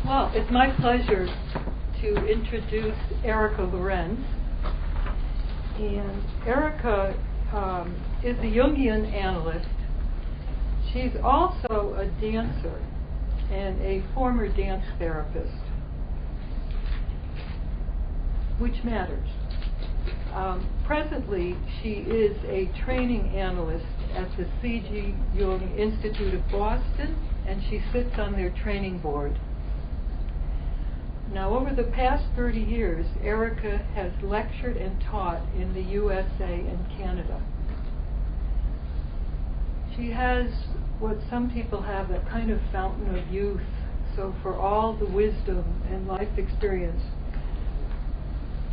Well, it's my pleasure to introduce Erica Lorentz. And Erica is a Jungian Analyst. She's also a dancer and a former dance therapist, which matters. Presently, she is a training analyst at the Jung Institute of Boston, and she sits on their training board. Now, over the past 30 years, Erica has lectured and taught in the USA and Canada. She has what some people have, that kind of fountain of youth. So for all the wisdom and life experience,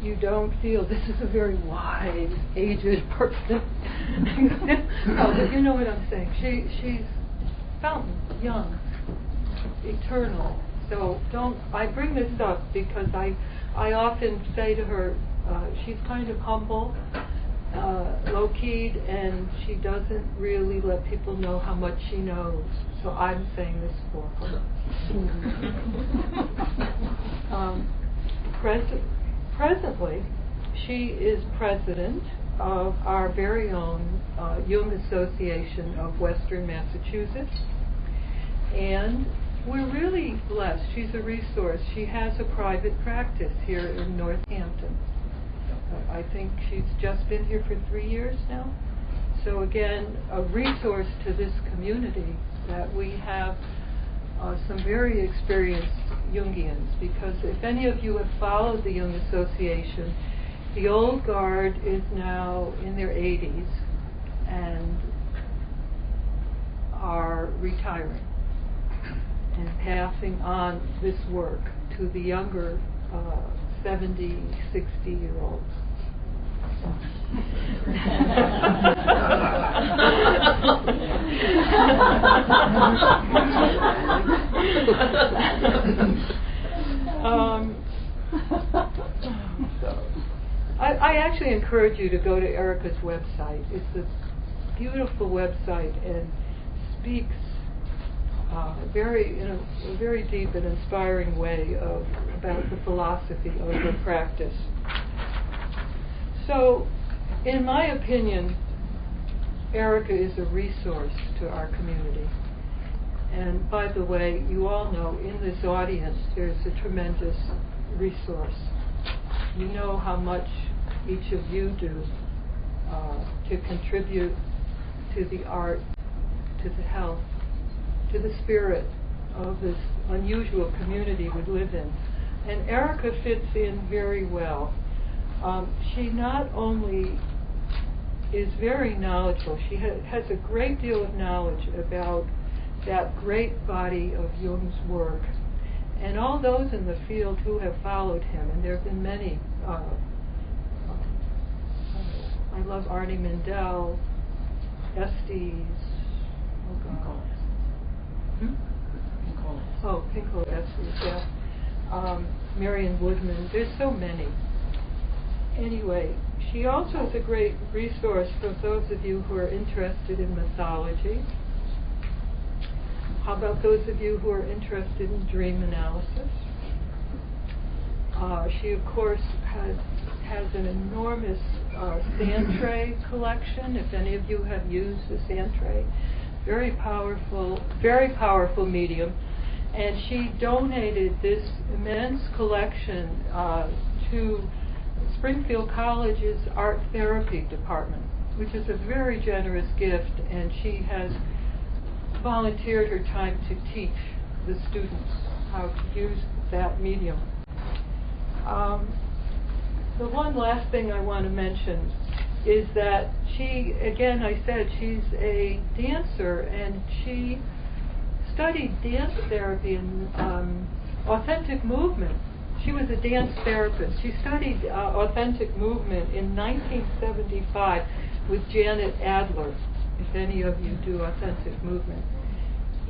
you don't feel this is a very wise, aged person. No, but you know what I'm saying. She's fountain, young, eternal. So I bring this up because I often say to her, she's kind of humble, low-keyed, and she doesn't really let people know how much she knows. So I'm saying this for her. Presently, she is president of our very own Jung Association of Western Massachusetts, and we're really blessed. She's a resource. She has a private practice here in Northampton. I think she's just been here for 3 years now. So again, a resource to this community that we have some very experienced Jungians, because if any of you have followed the Jung Association, the old guard is now in their 80s and are retiring and passing on this work to the younger 70, 60-year-olds. I actually encourage you to go to Erica's website. It's a beautiful website and speaks in a very deep and inspiring way about the philosophy of the practice. So, in my opinion, Erica is a resource to our community. And by the way, you all know in this audience there's a tremendous resource. You know how much each of you do to contribute to the art, to the health, to the spirit of this unusual community we live in. And Erica fits in very well. She not only is very knowledgeable, she has a great deal of knowledge about that great body of Jung's work. And all those in the field who have followed him, and there have been many, I love Arnie Mindell, Estes, Pinko Estes, yeah. Marion Woodman, there's so many. Anyway, she also is a great resource for those of you who are interested in mythology. How about those of you who are interested in dream analysis? She, of course, has an enormous sand tray collection. If any of you have used the sand tray, very powerful medium. And she donated this immense collection to Springfield College's Art Therapy Department, which is a very generous gift, and she has volunteered her time to teach the students how to use that medium. The one last thing I want to mention is that she, again, I said she's a dancer, and she studied dance therapy and authentic movement. She was a dance therapist. She studied authentic movement in 1975 with Janet Adler, if any of you do authentic movement.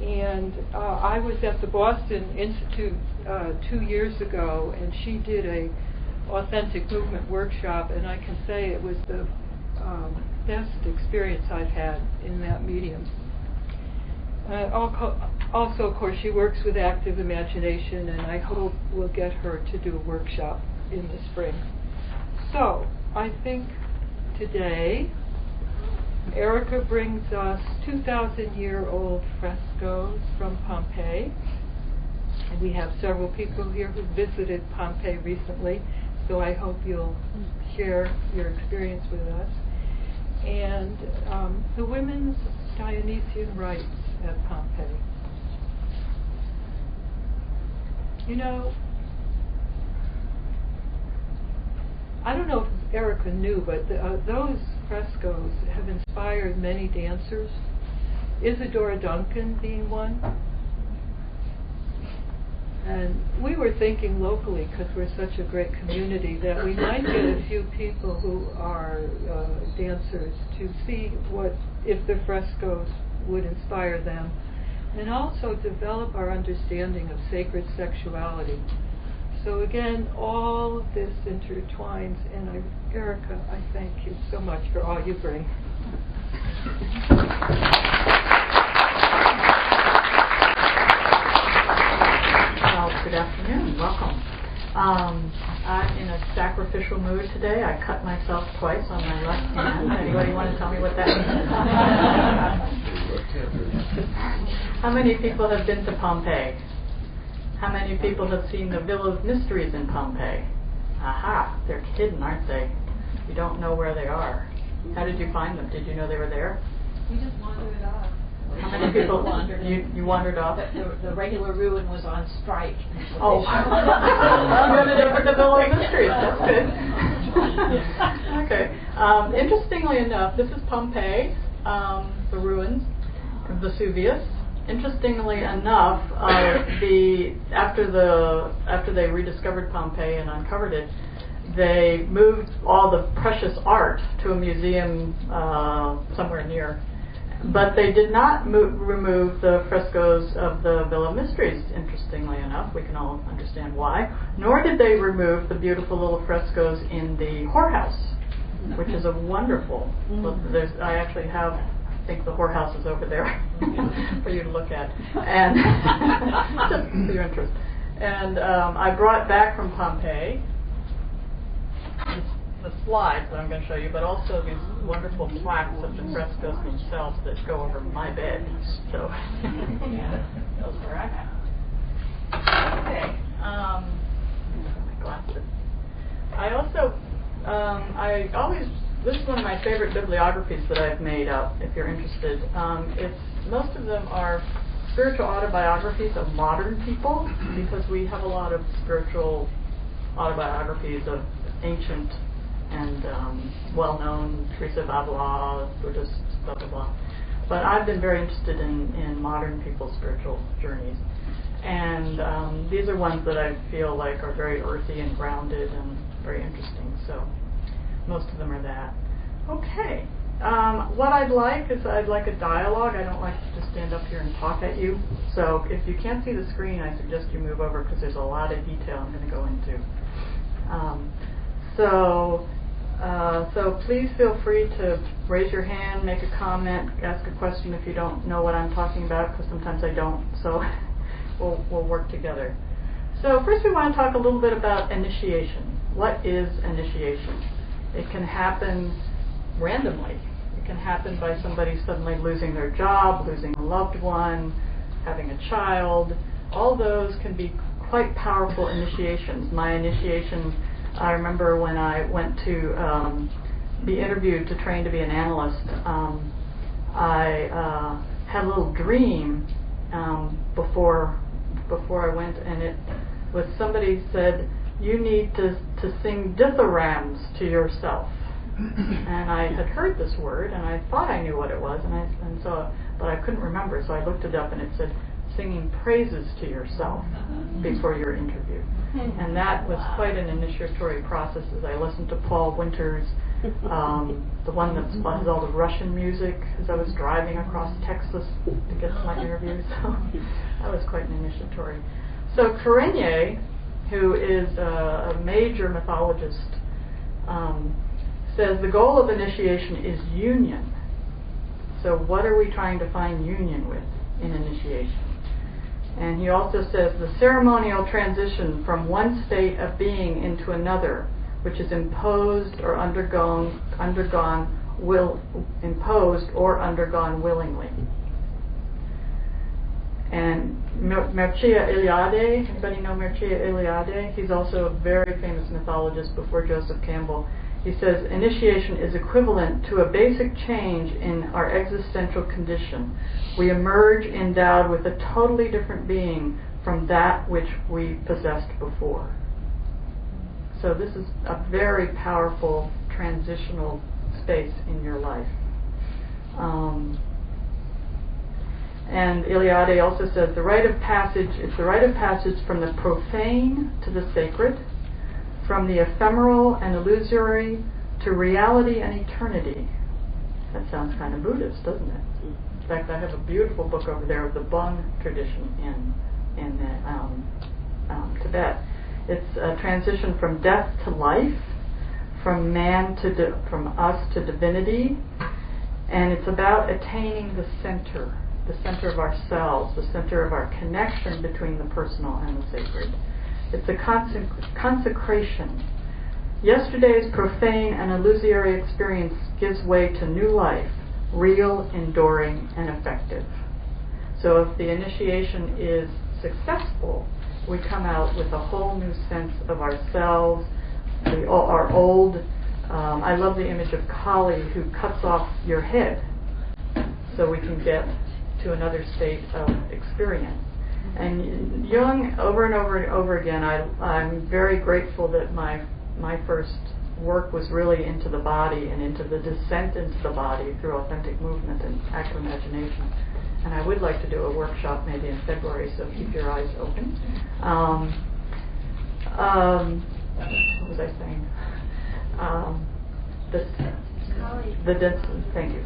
And I was at the Boston Institute 2 years ago, and she did a authentic movement workshop, and I can say it was the best experience I've had in that medium. also, of course, she works with active imagination, and I hope we'll get her to do a workshop in the spring. So, I think today Erica brings us 2,000-year-old frescoes from Pompeii. And we have several people here who visited Pompeii recently, so I hope you'll share your experience with us. And the women's Dionysian rites at Pompeii. You know, I don't know if Erica knew, but those frescoes have inspired many dancers, Isadora Duncan being one. And we were thinking locally, because we're such a great community, that we might get a few people who are dancers to see if the frescoes would inspire them, and also develop our understanding of sacred sexuality. So again, all of this intertwines, and Erica, I thank you so much for all you bring. Well, good afternoon. Welcome. I'm in a sacrificial mood today. I cut myself twice on my left hand. Anybody want to tell me what that means? How many people have been to Pompeii? How many people have seen the Villa of Mysteries in Pompeii? Aha, they're hidden, aren't they? You don't know where they are. How did you find them? Did you know they were there? We just wandered off. How many people wandered? You wandered off? The regular ruin was on strike. Oh, you ended up at the Villa of Mysteries. That's good. Okay. Interestingly enough, this is Pompeii, the ruins of Vesuvius. Interestingly enough, after they rediscovered Pompeii and uncovered it, they moved all the precious art to a museum somewhere near. But they did not remove the frescoes of the Villa of Mysteries, interestingly enough. We can all understand why. Nor did they remove the beautiful little frescoes in the whorehouse, which is a wonderful. I actually have, I think the whorehouse is over there for you to look at. And just for your interest. And I brought back from Pompeii the slides that I'm going to show you, but also these wonderful plaques of the frescoes themselves that go over my bed. So those were I got. Okay. My glasses. I also, this is one of my favorite bibliographies that I've made up, if you're interested. Most of them are spiritual autobiographies of modern people, because we have a lot of spiritual autobiographies of ancient and well-known Teresa of Avila, Buddhist, blah, blah, blah. But I've been very interested in modern people's spiritual journeys. And these are ones that I feel like are very earthy and grounded and very interesting. So most of them are that. Okay. What I'd like is I'd like a dialogue. I don't like to just stand up here and talk at you. So if you can't see the screen, I suggest you move over, because there's a lot of detail I'm going to go into. So please feel free to raise your hand, make a comment, ask a question if you don't know what I'm talking about, because sometimes I don't. So we'll work together. So first we want to talk a little bit about initiation. What is initiation? It can happen randomly. It can happen by somebody suddenly losing their job, losing a loved one, having a child. All those can be quite powerful initiations. My initiation, I remember when I went to be interviewed to train to be an analyst, I had a little dream before I went, and it was somebody said, you need to sing dithyrambs to yourself. And I had heard this word, and I thought I knew what it was, but I couldn't remember, so I looked it up, and it said singing praises to yourself before your interview. And that was quite an initiatory process as I listened to Paul Winter's, the one that has all the Russian music, as I was driving across Texas to get to my interview. So that was quite an initiatory. So Karenye, who is a major mythologist, says the goal of initiation is union. So what are we trying to find union with in initiation? And he also says the ceremonial transition from one state of being into another, which is imposed or undergone willingly. And Mircea Eliade, anybody know Mircea Eliade? He's also a very famous mythologist before Joseph Campbell. He says initiation is equivalent to a basic change in our existential condition. We emerge endowed with a totally different being from that which we possessed before. So this is a very powerful transitional space in your life. And Eliade also says it's the rite of passage from the profane to the sacred, from the ephemeral and illusory to reality and eternity. That sounds kind of Buddhist, doesn't it? In fact, I have a beautiful book over there of the Bön tradition in Tibet. It's a transition from death to life, from us to divinity, and it's about attaining the center of ourselves, the center of our connection between the personal and the sacred. It's a consecration. Yesterday's profane and illusory experience gives way to new life, real, enduring, and effective. So if the initiation is successful, we come out with a whole new sense of ourselves. Our old, I love the image of Kali who cuts off your head so we can get to another state of experience. And Jung, over and over and over again, I'm very grateful that my first work was really into the body and into the descent into the body through authentic movement and active imagination. And I would like to do a workshop maybe in February, so keep your eyes open. What was I saying? Thank you.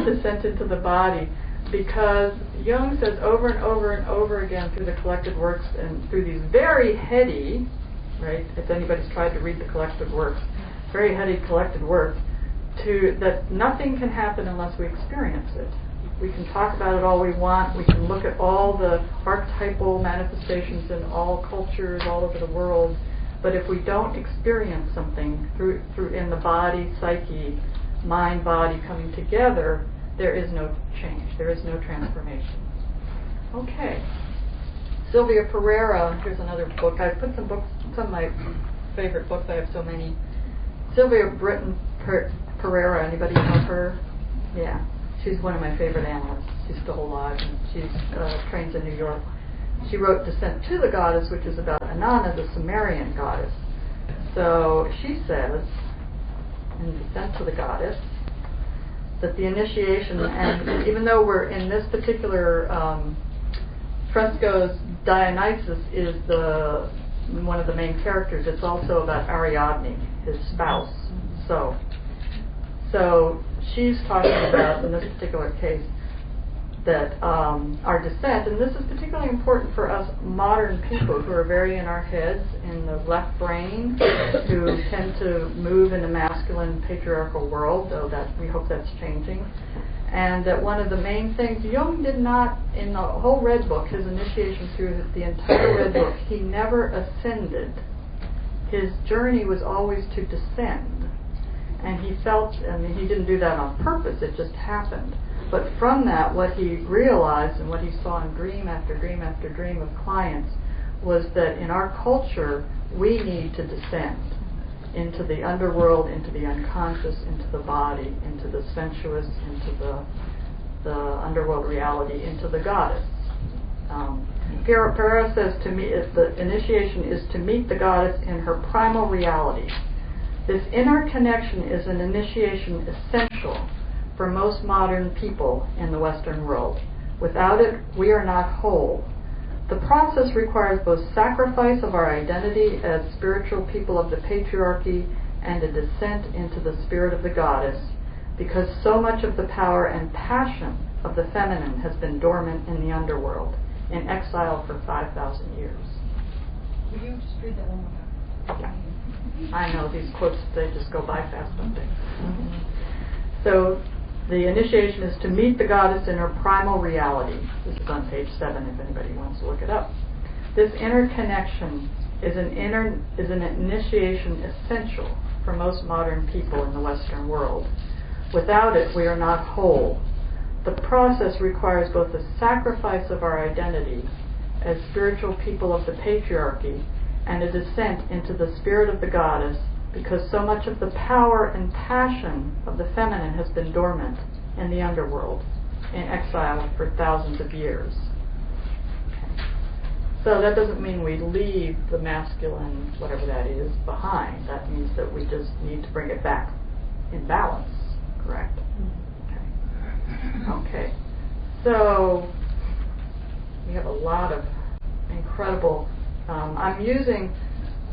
Descent into the body. Because Jung says over and over and over again through the collected works and through these very heady, right, if anybody's tried to read the collected works, very heady collected works, that nothing can happen unless we experience it. We can talk about it all we want, we can look at all the archetypal manifestations in all cultures all over the world, but if we don't experience something through in the body, psyche, mind, body coming together, there is no change. There is no transformation. Okay. Sylvia Pereira, here's another book. I've put some of my favorite books. I have so many. Sylvia Britton Pereira, anybody know her? Yeah. She's one of my favorite analysts. She's still alive, and she trains in New York. She wrote Descent to the Goddess, which is about Inanna, the Sumerian goddess. So she says, in Descent to the Goddess, that the initiation, and even though we're in this particular frescoes, Dionysus is one of the main characters. It's also about Ariadne, his spouse. So she's talking about, in this particular case, that our descent, and this is particularly important for us modern people who are very in our heads, in the left brain, who tend to move in a masculine patriarchal world, though that we hope that's changing. And that one of the main things, Jung did not, in the whole Red Book, his initiation through the entire Red Book, he never ascended. His journey was always to descend. And he felt, he didn't do that on purpose, it just happened. But from that, what he realized and what he saw in dream after dream after dream of clients was that in our culture, we need to descend into the underworld, into the unconscious, into the body, into the sensuous, into the underworld reality, into the goddess. Pereira says to me, the initiation is to meet the goddess in her primal reality. This inner connection is an initiation essential for most modern people in the Western world. Without it, we are not whole. The process requires both sacrifice of our identity as spiritual people of the patriarchy and a descent into the spirit of the goddess, because so much of the power and passion of the feminine has been dormant in the underworld, in exile for 5,000 years. Will you just read that one more time? Yeah. I know, these quotes, they just go by fast, don't they? Mm-hmm. So The initiation is to meet the goddess in her primal reality. This is on page 7 if anybody wants to look it up. This interconnection is an initiation essential for most modern people in the Western world. Without it, we are not whole. The process requires both the sacrifice of our identity as spiritual people of the patriarchy and a descent into the spirit of the goddess, because so much of the power and passion of the feminine has been dormant in the underworld, in exile for thousands of years. So that doesn't mean we leave the masculine, whatever that is, behind. That means that we just need to bring it back in balance, correct? Okay. So we have a lot of incredible, I'm using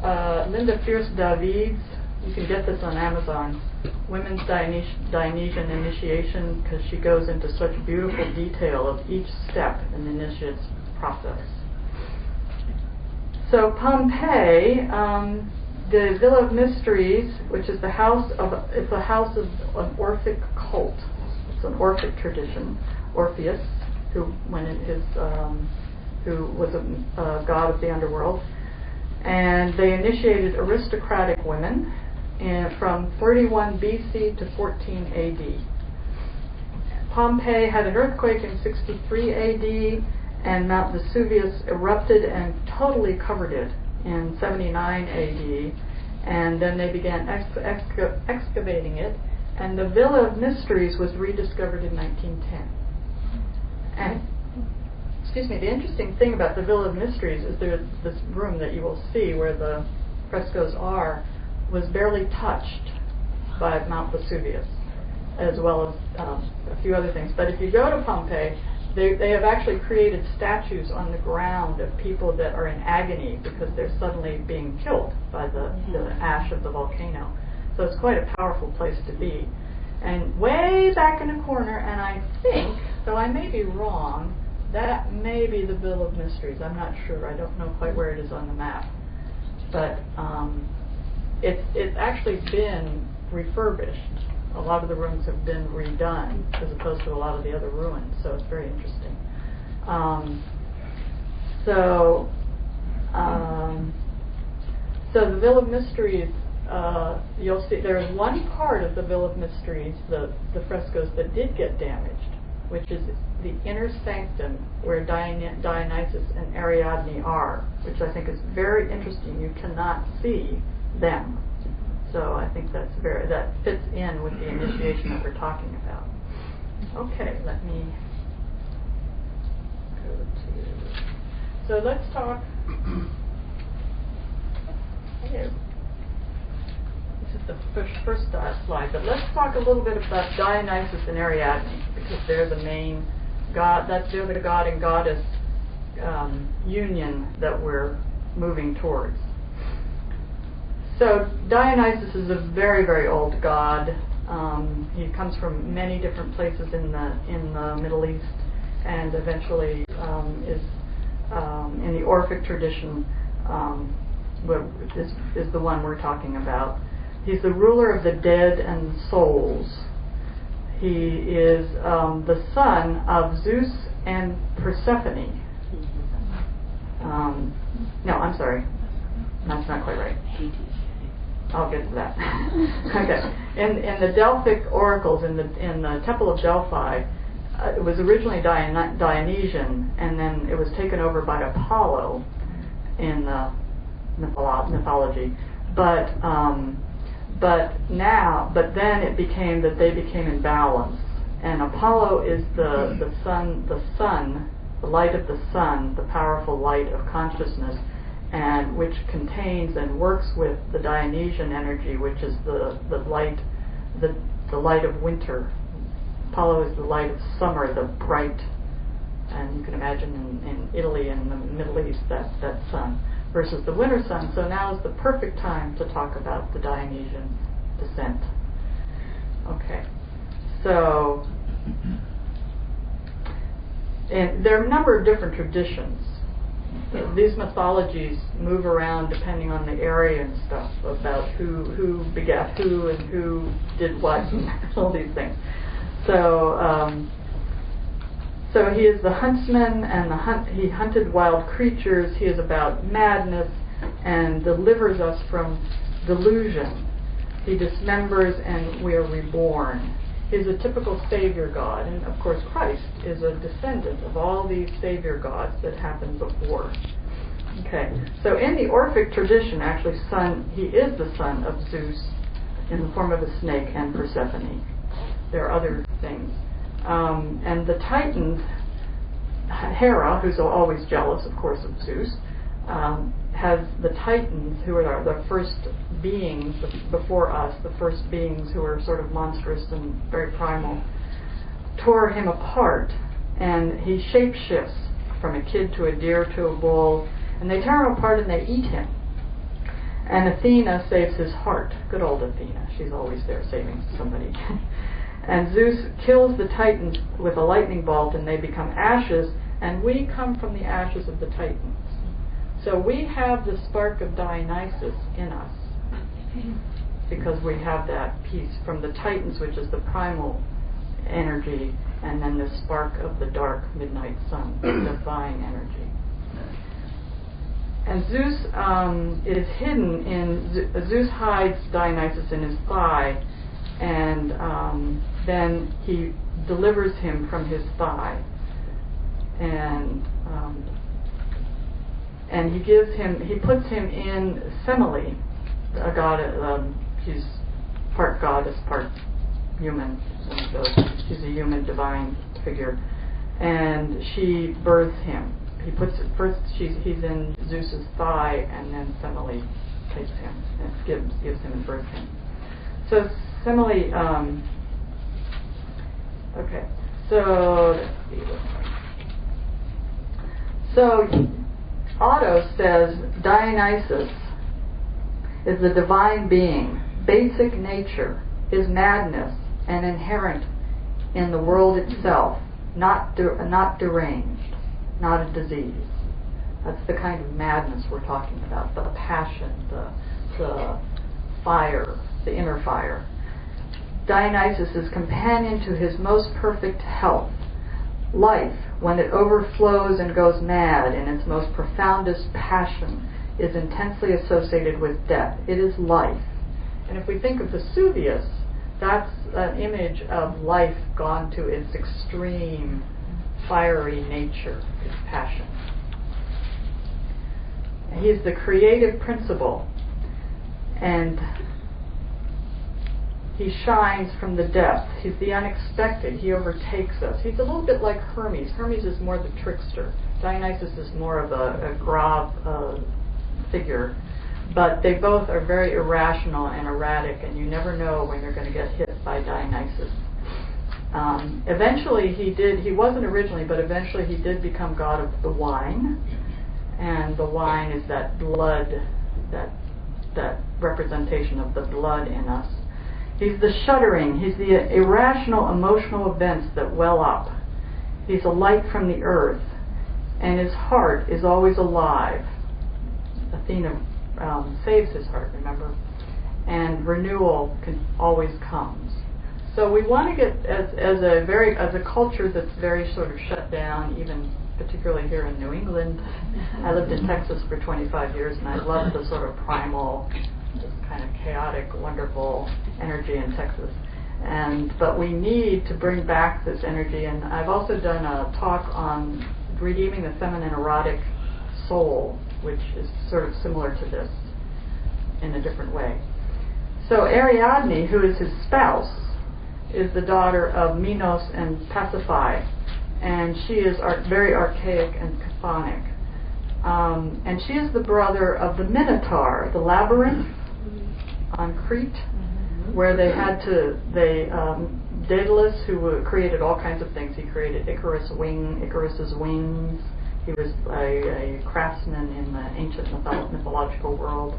Linda Fierce-David's, you can get this on Amazon, Women's Dionysian Initiation, because she goes into such beautiful detail of each step in the initiate's process. So Pompeii, the Villa of Mysteries, which is it's a house of an Orphic cult. It's an Orphic tradition. Orpheus, who was a god of the underworld, and they initiated aristocratic women from 31 BC to 14 AD. Pompeii had an earthquake in 63 AD, and Mount Vesuvius erupted and totally covered it in 79 AD, and then they began excavating it, and the Villa of Mysteries was rediscovered in 1910. And the interesting thing about the Villa of Mysteries is there's this room that you will see where the frescoes are was barely touched by Mount Vesuvius, as well as a few other things. But if you go to Pompeii, they have actually created statues on the ground of people that are in agony because they're suddenly being killed by the ash of the volcano. So it's quite a powerful place to be. And way back in a corner, and I think, though I may be wrong, that may be the Villa of Mysteries. I'm not sure. I don't know quite where it is on the map. But it's actually been refurbished. A lot of the rooms have been redone as opposed to a lot of the other ruins, so it's very interesting. So the Villa of Mysteries, you'll see there is one part of the Villa of Mysteries, the frescoes, that did get damaged, which is the inner sanctum where Dionysus and Ariadne are, which I think is very interesting. You cannot see them. So I think that fits in with the initiation that we're talking about. Okay, let me go to... So let's talk... This is the first slide, but let's talk a little bit about Dionysus and Ariadne, because they're the main god, they're the god and goddess union that we're moving towards. So Dionysus is a very, very old god. He comes from many different places in the Middle East, and eventually is in the Orphic tradition, is the one we're talking about. He's the ruler of the dead and the souls. He is the son of Zeus and Persephone. No, I'm sorry. That's not quite right. I'll get to that. Okay. In the Delphic oracles, in the Temple of Delphi, it was originally Dionysian, and then it was taken over by Apollo in the mythology. But then it became that they became in balance, and Apollo is the sun, the light of the sun, the powerful light of consciousness, and which contains and works with the Dionysian energy, which is the light of winter. Apollo is the light of summer, the bright, and you can imagine in Italy and the Middle East that sun, versus the winter sun. So now is the perfect time to talk about the Dionysian descent. Okay, so and there are a number of different traditions. These mythologies move around depending on the area and stuff about who begat who and who did what and all these things. So he is the huntsman, and he hunted wild creatures. He is about madness and delivers us from delusion. He dismembers and we are reborn. He's a typical savior god, and of course Christ is a descendant of all these savior gods that happened before. Okay, so in the Orphic tradition, actually, he is the son of Zeus in the form of a snake and Persephone. There are other things. And the Titans, Hera, who's always jealous, of course, of Zeus, has the Titans, who are the first beings before us, the first beings who are sort of monstrous and very primal, tore him apart, and he shapeshifts from a kid to a deer to a bull, and they tear him apart and they eat him. And Athena saves his heart. Good old Athena. She's always there saving somebody. And Zeus kills the Titans with a lightning bolt, and they become ashes, and we come from the ashes of the Titans. So we have the spark of Dionysus in us, because we have that piece from the Titans, which is the primal energy, and then the spark of the dark midnight sun, the divine energy. And Zeus is hidden in, Zeus hides Dionysus in his thigh, and then he delivers him from his thigh, and he puts him in Semele, a god. She's part goddess, part human, so she's a human divine figure, and she births him. He puts it first. He's in Zeus's thigh, and then Semele takes him and gives him and births him. So Semele. Okay. So let's see. So Otto says Dionysus is the divine being, basic nature, is madness, and inherent in the world itself, not deranged. Not a disease. That's the kind of madness we're talking about, the passion, the fire, the inner fire. Dionysus is companion to his most perfect health. Life, when it overflows and goes mad in its most profoundest passion, is intensely associated with death. It is life. And if we think of Vesuvius, that's an image of life gone to its extreme fiery nature, its passion. He's the creative principle, and he shines from the depths. He's the unexpected. He overtakes us. He's a little bit like Hermes. Hermes is more the trickster. Dionysus is more of a grave figure. But they both are very irrational and erratic, and you never know when you're going to get hit by Dionysus. Eventually he wasn't originally, but eventually he did become god of the wine, and the wine is that blood, that representation of the blood in us. He's the shuddering, he's the irrational emotional events that well up. He's a light from the earth, and his heart is always alive. Athena saves his heart, remember? And renewal always comes. So we want to get, as a culture that's very sort of shut down, even particularly here in New England. I lived in Texas for 25 years, and I love the sort of primal, just kind of chaotic, wonderful energy in Texas. But we need to bring back this energy, and I've also done a talk on redeeming the feminine erotic soul, which is sort of similar to this in a different way. So Ariadne, who is his spouse, is the daughter of Minos and Pasiphae, and she is very archaic and chthonic. And she is the brother of the Minotaur, the labyrinth on Crete, where Daedalus, who created all kinds of things. He created Icarus's wings. He was a craftsman in the ancient mythological world.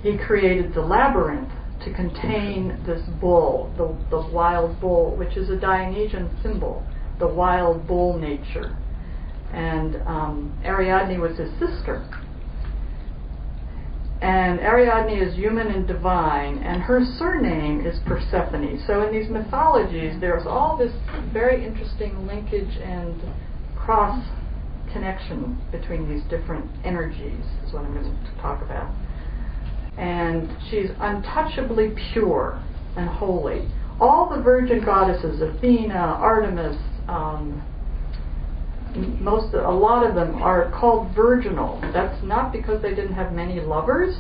He created the labyrinth to contain this bull, the wild bull, which is a Dionysian symbol, the wild bull nature. And Ariadne was his sister. And Ariadne is human and divine, and her surname is Persephone. So in these mythologies, there's all this very interesting linkage and cross connection between these different energies, is what I'm going to talk about. And she's untouchably pure and holy. All the virgin goddesses, Athena, Artemis, a lot of them are called virginal. That's not because they didn't have many lovers.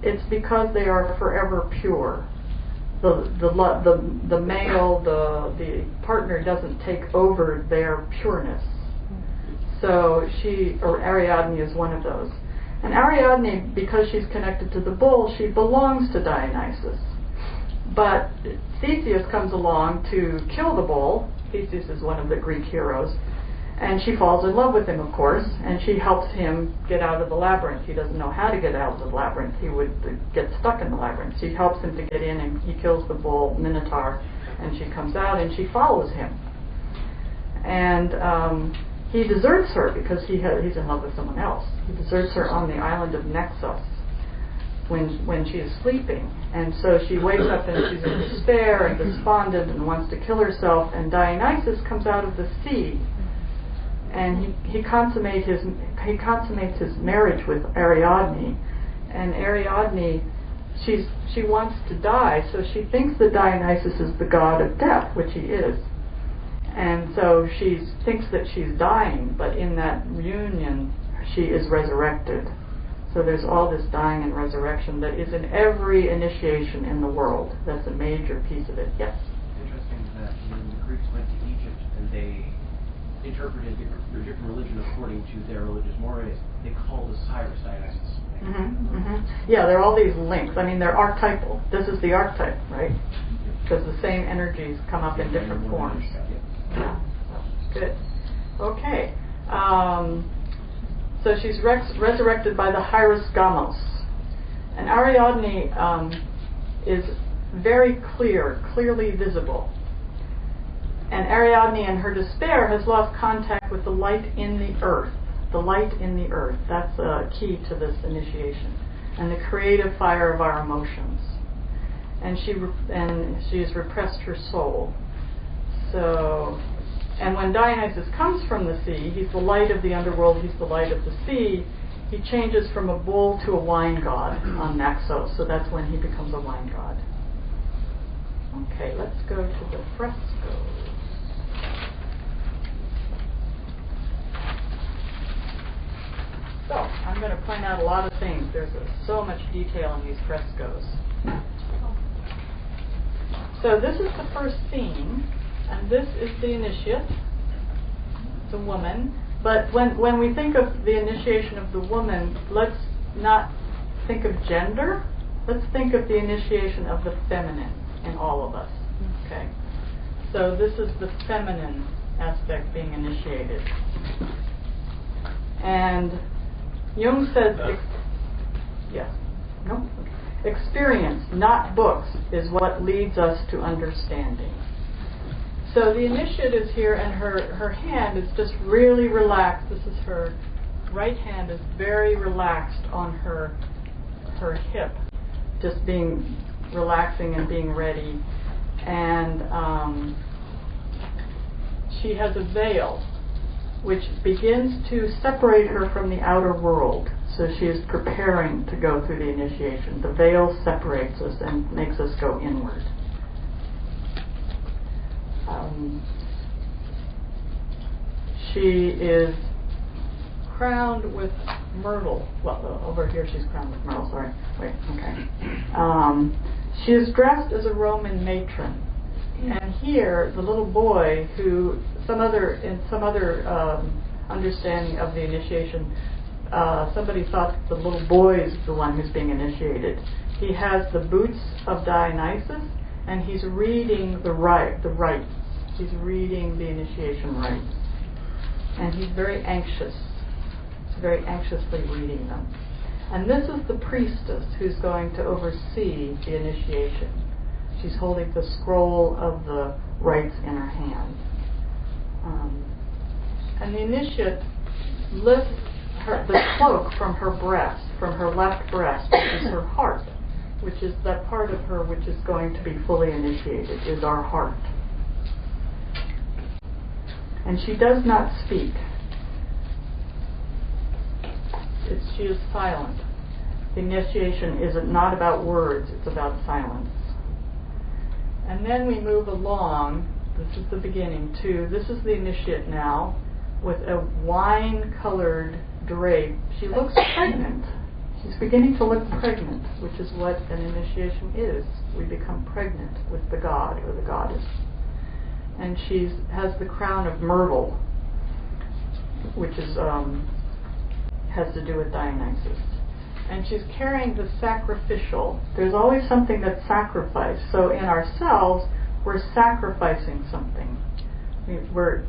It's because they are forever pure. The male, the partner doesn't take over their pureness. So Ariadne is one of those. And Ariadne, because she's connected to the bull, she belongs to Dionysus. But Theseus comes along to kill the bull. Theseus is one of the Greek heroes. And she falls in love with him, of course, and she helps him get out of the labyrinth. He doesn't know how to get out of the labyrinth. He would get stuck in the labyrinth. She helps him to get in, and he kills the bull, Minotaur, and she comes out, and she follows him. And he deserts her because he's in love with someone else. He deserts her on the island of Naxos when she is sleeping. And so she wakes up and she's in despair and despondent and wants to kill herself, and Dionysus comes out of the sea. And he consummates his marriage with Ariadne, and Ariadne, she wants to die, so she thinks that Dionysus is the god of death, which he is, and so she thinks that she's dying, but in that union she is resurrected. So there's all this dying and resurrection that is in every initiation in the world. That's a major piece of it. Yes? It's interesting that when the Greeks went to Egypt and they interpreted their different religion according to their religious mores, they called Osiris Dionysus. Yeah, there are all these links. I mean, they're archetypal. This is the archetype, right? Because the same energies come up in different forms. Yeah. Good. Okay. So she's resurrected by the Hieros Gamos. And Ariadne is very clearly visible. And Ariadne, in her despair, has lost contact with the light in the earth. The light in the earth. That's a key to this initiation. And the creative fire of our emotions. And she has repressed her soul. So, and when Dionysus comes from the sea, he's the light of the underworld, he's the light of the sea, he changes from a bull to a wine god on Naxos. So that's when he becomes a wine god. Okay, let's go to the frescoes. So, I'm going to point out a lot of things. There's so much detail in these frescoes. So this is the first scene, and this is the initiate, the woman. But when we think of the initiation of the woman, let's not think of gender. Let's think of the initiation of the feminine in all of us. Okay. So this is the feminine aspect being initiated. And Jung says, experience, not books, is what leads us to understanding. So the initiate is here, and her hand is just really relaxed. This is her right hand is very relaxed on her hip, just being relaxing and being ready. And she has a veil which begins to separate her from the outer world. So she is preparing to go through the initiation. The veil separates us and makes us go inward. She is crowned with myrtle. Well, over here she's crowned with myrtle, sorry. Wait, okay. She is dressed as a Roman matron. And here, the little boy who, in some other understanding of the initiation, somebody thought the little boy is the one who's being initiated. He has the boots of Dionysus, and he's reading the rites. He's reading the initiation rites. And he's very anxious. He's very anxiously reading them. And this is the priestess who's going to oversee the initiation. She's holding the scroll of the rites in her hand. And the initiate lifts the cloak from her breast, from her left breast, which is her heart, which is that part of her which is going to be fully initiated, is our heart. And she does not speak. She is silent. The initiation is not about words, it's about silence. And then we move along, this is the beginning, this is the initiate now, with a wine-colored drape. She looks pregnant. She's beginning to look pregnant, which is what an initiation is. We become pregnant with the god or the goddess. And she has the crown of myrtle, which is has to do with Dionysus. And she's carrying the sacrificial. There's always something that's sacrificed. So in ourselves, we're sacrificing something,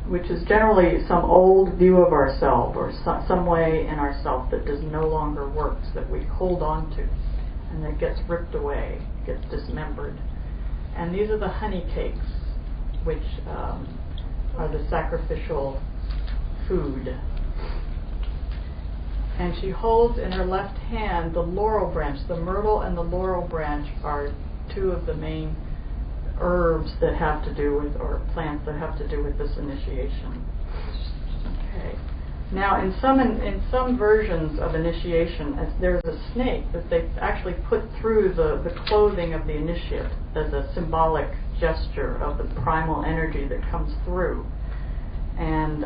which is generally some old view of ourselves or some way in ourselves that no longer works, that we hold on to, and that gets ripped away, gets dismembered. And these are the honey cakes, which are the sacrificial food. And she holds in her left hand the laurel branch. The myrtle and the laurel branch are two of the main herbs that have to do with, or plants that have to do with this initiation. Okay. Now, in some versions of initiation, there's a snake that they actually put through the clothing of the initiate as a symbolic gesture of the primal energy that comes through. And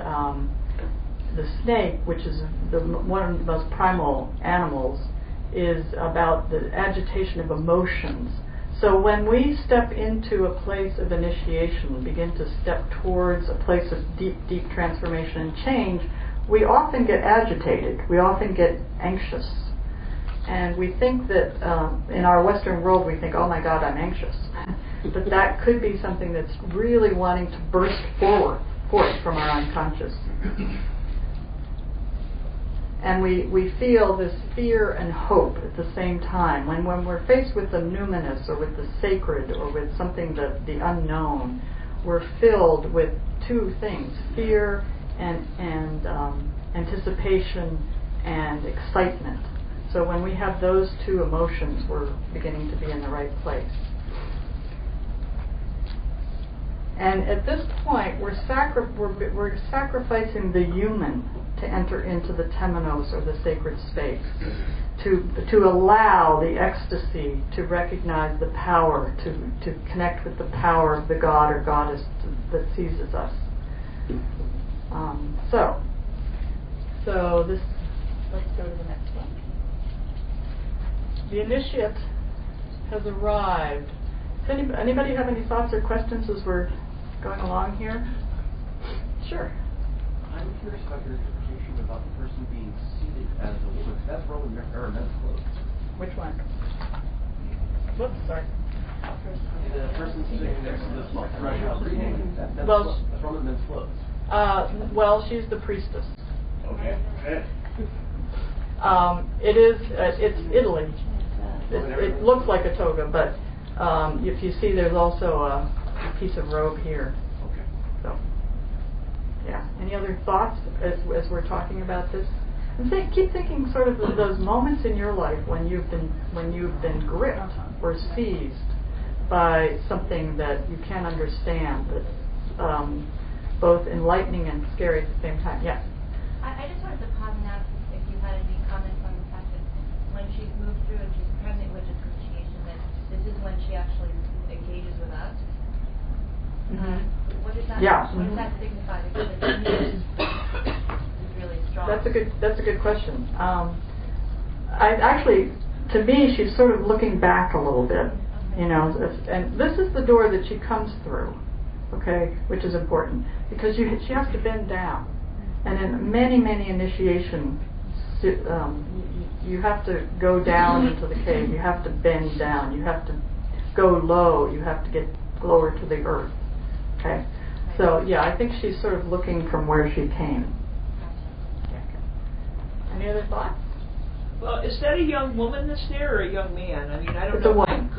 the snake, which is one of the most primal animals, is about the agitation of emotions. So when we step into a place of initiation, begin to step towards a place of deep, deep transformation and change, we often get agitated. We often get anxious. And we think that in our Western world, we think, oh my God, I'm anxious. But that could be something that's really wanting to burst forth from our unconscious. And we feel this fear and hope at the same time. When we're faced with the numinous or with the sacred or with something the unknown, we're filled with two things, fear and anticipation and excitement. So when we have those two emotions, we're beginning to be in the right place. And at this point, we're sacrificing the human to enter into the temenos, or the sacred space, to allow the ecstasy to recognize the power, to connect with the power of the god or goddess that seizes us. So this. Let's go to the next one. The initiate has arrived. Does anybody have any thoughts or questions as we're going along here? Sure. I'm curious about your interpretation about the person being seated as a woman. That's Roman or men's clothes. Which one? Whoops, sorry. The person sitting next to this reading, that's Roman men's clothes. Well, she's the priestess. Okay. It's Italy. It looks like a toga, but if you see, there's also a piece of robe here. Okay. So, yeah. Any other thoughts as we're talking about this? And keep thinking sort of those moments in your life when you've been gripped or seized by something that you can't understand, that's both enlightening and scary at the same time. Yes. I just wanted to pause and ask if you had any comments on the fact that when she's moved through and she's pregnant with this initiation, that this is when she actually engages with us. Mm-hmm. What does that? Yeah. What does that signify? Because the immune is really strong. That's a good question. To me, she's sort of looking back a little bit, and this is the door that she comes through, okay, which is important because she has to bend down. And in many, many initiations, you have to go down into the cave. You have to bend down. You have to go low. You have to get lower to the earth. Okay? So, yeah, I think she's sort of looking from where she came. Any other thoughts? Well, is that a young woman that's there or a young man? I mean, I don't It's know. a woman.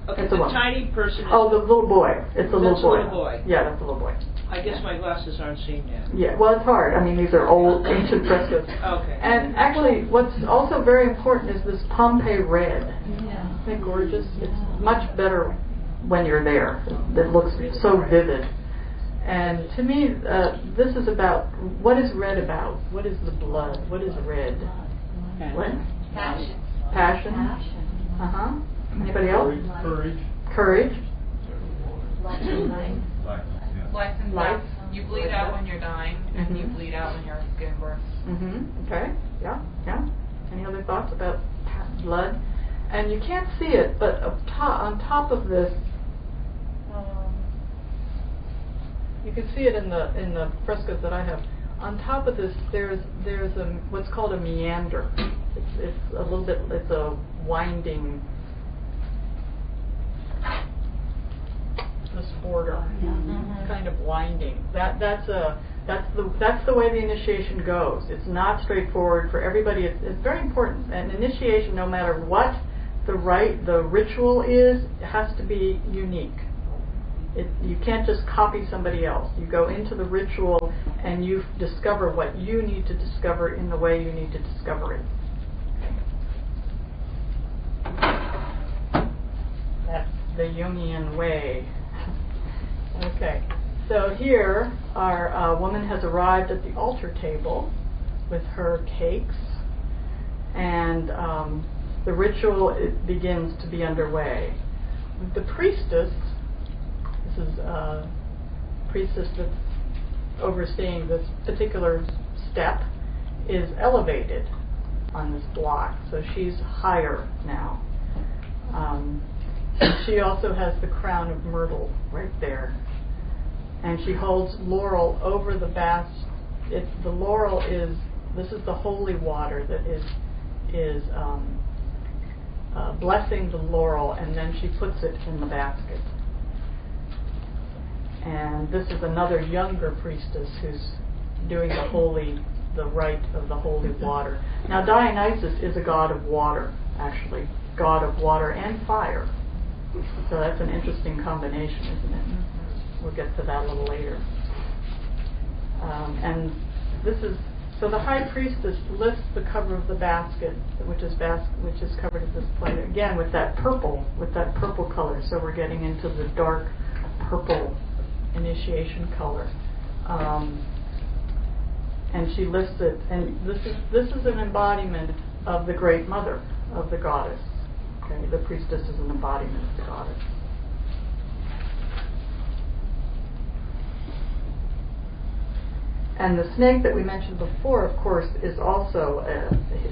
Okay, It's a the woman. tiny person. Oh, the little boy. It's a little boy. Little boy. Yeah, that's a little boy. I guess my glasses aren't seeing that. Yeah, well, it's hard. I mean, these are old, ancient frescoes. Okay. And actually, what's also very important is this Pompeii red. Yeah. Isn't it gorgeous? It's much better when you're there. It looks so vivid. And to me, this is about, what is red about? What is the blood? What is red? What? Passion. Passion? Uh-huh. Anybody else? Courage. Life and life. Life and Life. death. You bleed out when you're dying, and you Mhm. bleed out when you're giving birth. Mm-hmm. Okay. Yeah. Yeah. Any other thoughts about blood? And you can't see it, but on top of this, you can see it in the frescoes that I have. On top of this, there's a what's called a meander. It's a little bit. It's a winding. This border, kind of winding. That's the way the initiation goes. It's not straightforward for everybody. It's very important. An initiation, no matter what the ritual is, it has to be unique. You can't just copy somebody else. You go into the ritual and you discover what you need to discover in the way you need to discover it. That's the Jungian way. Okay, so here our woman has arrived at the altar table with her cakes, and the ritual begins to be underway. The priestess, this is a priestess that's overseeing this particular step, is elevated on this block, so she's higher now. She also has the crown of myrtle right there. And she holds laurel over the bath. The laurel this is the holy water that is blessing the laurel, and then she puts it in the basket. And this is another younger priestess who's doing the rite of the holy water. Now Dionysus is a god of water, actually, god of water and fire. So that's an interesting combination, isn't it? We'll get to that a little later. And so the high priestess lifts the cover of the basket, which is covered at this point again with that purple color. So we're getting into the dark purple initiation color. And she lifts it, and this is an embodiment of the Great Mother, of the goddess. Okay, the priestess is an embodiment of the goddess. And the snake that we mentioned before, of course, is also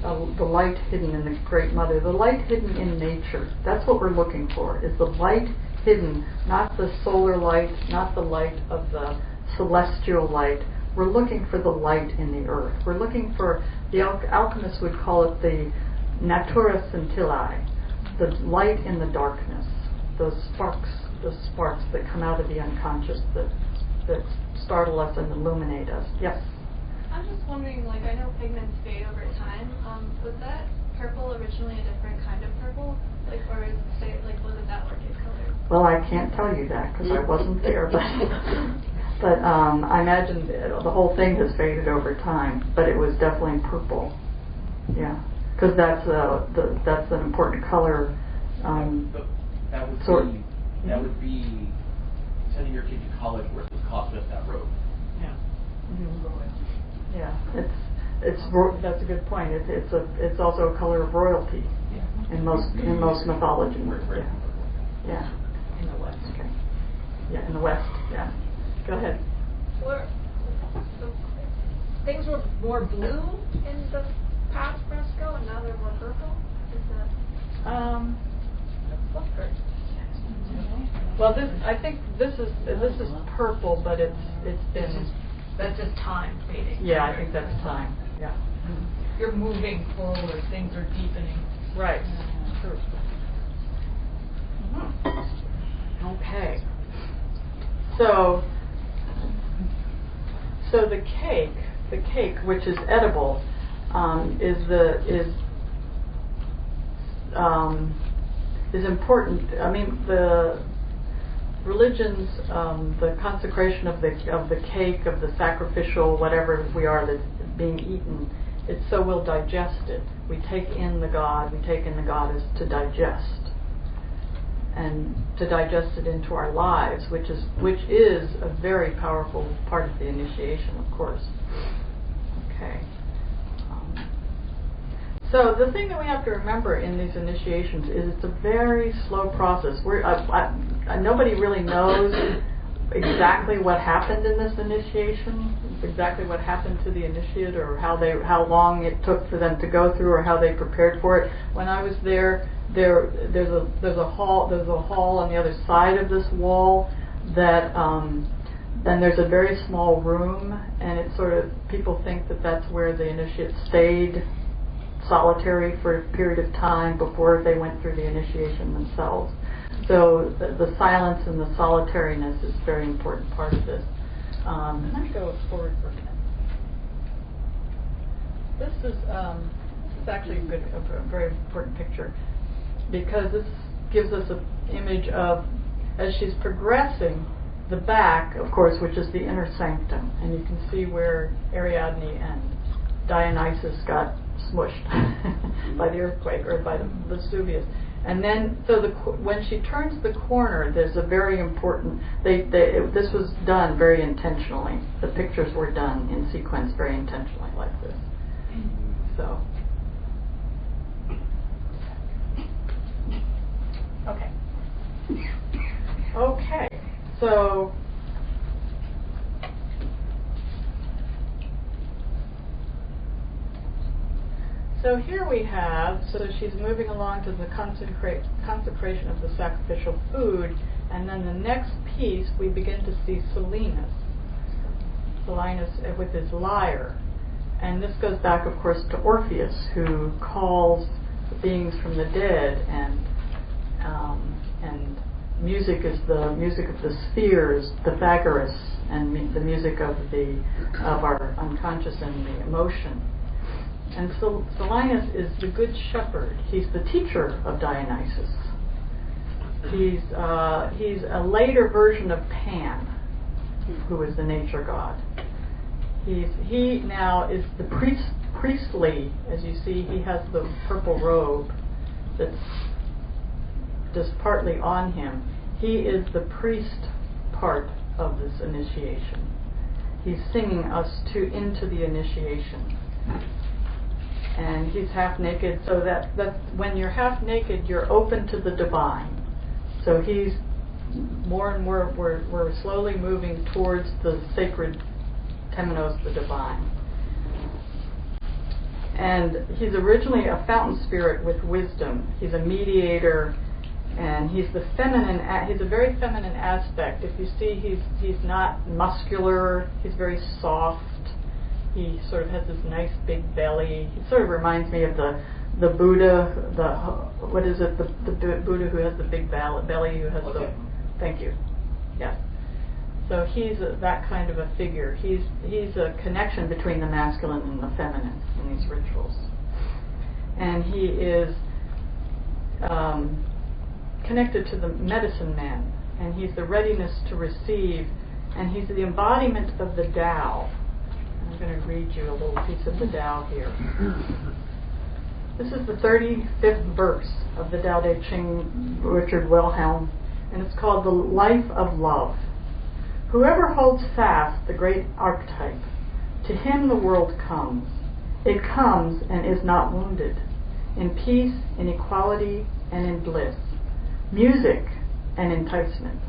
the light hidden in the Great Mother. The light hidden in nature. That's what we're looking for, is the light hidden, not the solar light, not the light of the celestial light. We're looking for the light in the earth. We're looking for, the alchemists would call it the natura scintillae, the light in the darkness, those sparks that come out of the unconscious that startle us and illuminate us. Yes? I'm just wondering, I know pigments fade over time. Was that purple originally a different kind of purple? Or was it that orchid color? Well, I can't tell you that because I wasn't there, but I imagine the whole thing has faded over time, but it was definitely purple. Yeah, because that's an important color. That would be sending your kid to college where it would cost us that road. Yeah. Mm-hmm. Yeah, that's a good point. It's also a color of royalty in most mythology. Yeah. In the West. Okay. Yeah, in the West. Yeah. Go ahead. Things were more blue in the past fresco, and now they're more purple. Is that? Well, I think this is purple, but it's been. That's just time fading. Yeah, I think that's time. Yeah. You're moving forward. Things are deepening. Right. True. Mm-hmm. Okay. So the cake, which is edible, is important. I mean, the religions, the consecration of the cake, of the sacrificial, whatever we are that's being eaten, it's so we'll digest it. We take in the God. We take in the God as to digest, and to digest it into our lives, which is a very powerful part of the initiation, of course. Okay. So the thing that we have to remember in these initiations is it's a very slow process. Nobody really knows exactly what happened in this initiation, exactly what happened to the initiate, or how long it took for them to go through, or how they prepared for it. When I was there's a hall on the other side of this wall that then there's a very small room, and it's sort of, people think that that's where the initiate stayed solitary for a period of time before they went through the initiation themselves. So the silence and the solitariness is a very important part of this. Let me go forward for a minute. This is actually a very important picture, because this gives us an image of, as she's progressing, the back, of course, which is the inner sanctum, and you can see where Ariadne and Dionysus got smushed by the earthquake, or by the Vesuvius. And then, so when she turns the corner, there's a very important, this was done very intentionally. The pictures were done in sequence very intentionally like this. So, okay. Okay, so here we have, so she's moving along to the consecration of the sacrificial food, and then the next piece we begin to see Silenus with his lyre. And this goes back, of course, to Orpheus, who calls the beings from the dead, and music is the music of the spheres, the Pythagoras, and the music of our unconscious and the emotion. And so Silenus is the good shepherd. He's the teacher of Dionysus. He's a later version of Pan, who is the nature god. He now is the priestly, as you see, he has the purple robe that's just partly on him. He is the priest part of this initiation. He's singing us into the initiation. And he's half naked, so that when you're half naked, you're open to the divine. So he's more and more, we're slowly moving towards the sacred temenos, the divine. And he's originally a fountain spirit with wisdom. He's a mediator, and he's the feminine. He's a very feminine aspect. If you see, he's not muscular. He's very soft. He sort of has this nice big belly. He sort of reminds me of the Buddha, the Buddha who has the big belly, who has the, thank you, yeah. So he's that kind of a figure. He's a connection between the masculine and the feminine in these rituals. And he is connected to the medicine man, and he's the readiness to receive, and he's the embodiment of the Tao. I'm going to read you a little piece of the Tao here. This is the 35th verse of the Tao Te Ching, Richard Wilhelm, and it's called The Life of Love. Whoever holds fast the great archetype, to him the world comes. It comes and is not wounded, in peace, in equality, and in bliss, music and enticement.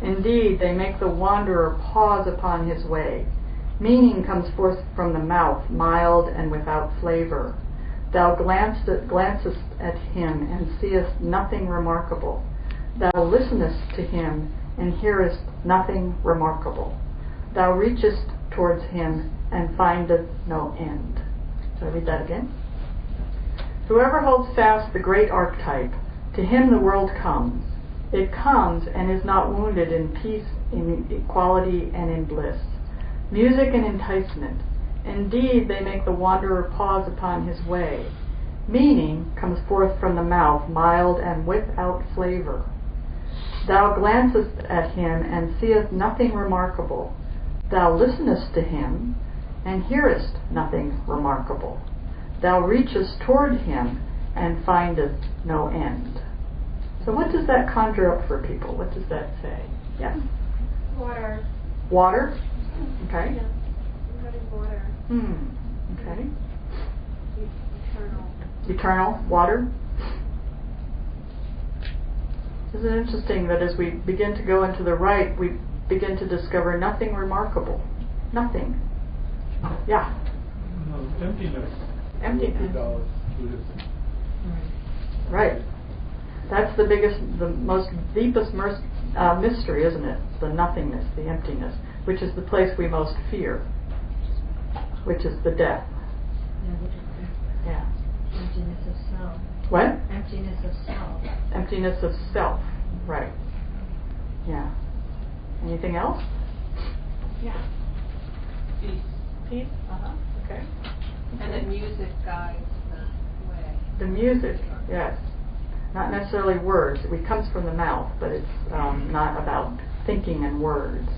Indeed, they make the wanderer pause upon his way. Meaning comes forth from the mouth, mild and without flavor. Thou glancest at him and seest nothing remarkable. Thou listenest to him and hearest nothing remarkable. Thou reachest towards him and findest no end. Shall I read that again? Whoever holds fast the great archetype, to him the world comes. It comes and is not wounded, in peace, in equality, and in bliss. Music and enticement. Indeed, they make the wanderer pause upon his way. Meaning comes forth from the mouth, mild and without flavor. Thou glancest at him and seest nothing remarkable. Thou listenest to him and hearest nothing remarkable. Thou reachest toward him and findest no end. So what does that conjure up for people? What does that say? Yes? Water. Water? Okay. Yeah. Running water. Okay. Eternal. Eternal water? Isn't it interesting that as we begin to go into the right, we begin to discover nothing remarkable? Nothing. Yeah. No, emptiness. Emptiness. Buddhism. Right. That's the biggest, the most deepest mystery, isn't it? The nothingness, the emptiness, which is the place we most fear, which is the death. Yeah. Emptiness of self. What? Emptiness of self. Emptiness of self. Right. Yeah. Anything else? Yeah. Peace. Peace? Okay. And the music guides the way. The music, yes. Not necessarily words. It comes from the mouth, but it's not about thinking and words.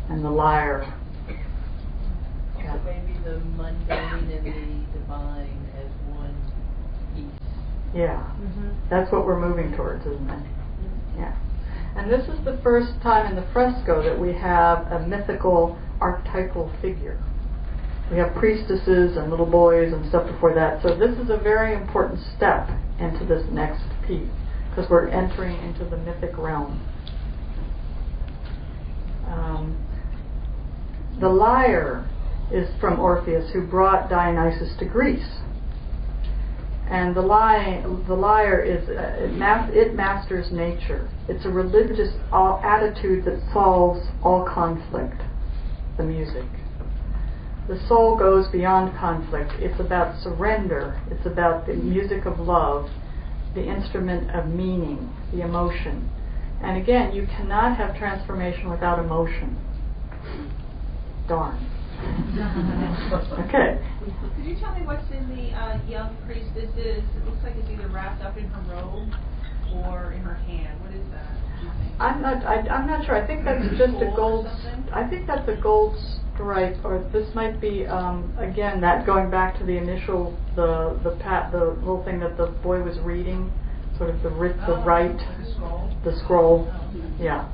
And the lyre. So maybe the mundane and the divine as one piece. Yeah. That's what we're moving towards, isn't it? Yeah. And this is the first time in the fresco that we have a mythical archetypal figure. We have priestesses and little boys and stuff before that. So this is a very important step into this next piece, because we're entering into the mythic realm. The lyre is from Orpheus, who brought Dionysus to Greece. And the lyre is, it masters nature. It's a religious attitude that solves all conflict, the music. The soul goes beyond conflict. It's about surrender. It's about the music of love, the instrument of meaning, the emotion. And again, you cannot have transformation without emotion. Darn. Okay. Could you tell me what's in the young priestess? It looks like it's either wrapped up in her robe or in her hand. What is that? I'm not sure. I think that's just a gold. I think that's a gold stripe, or this might be again that going back to the initial the little thing that the boy was reading, sort of the rite, the scroll. Yeah.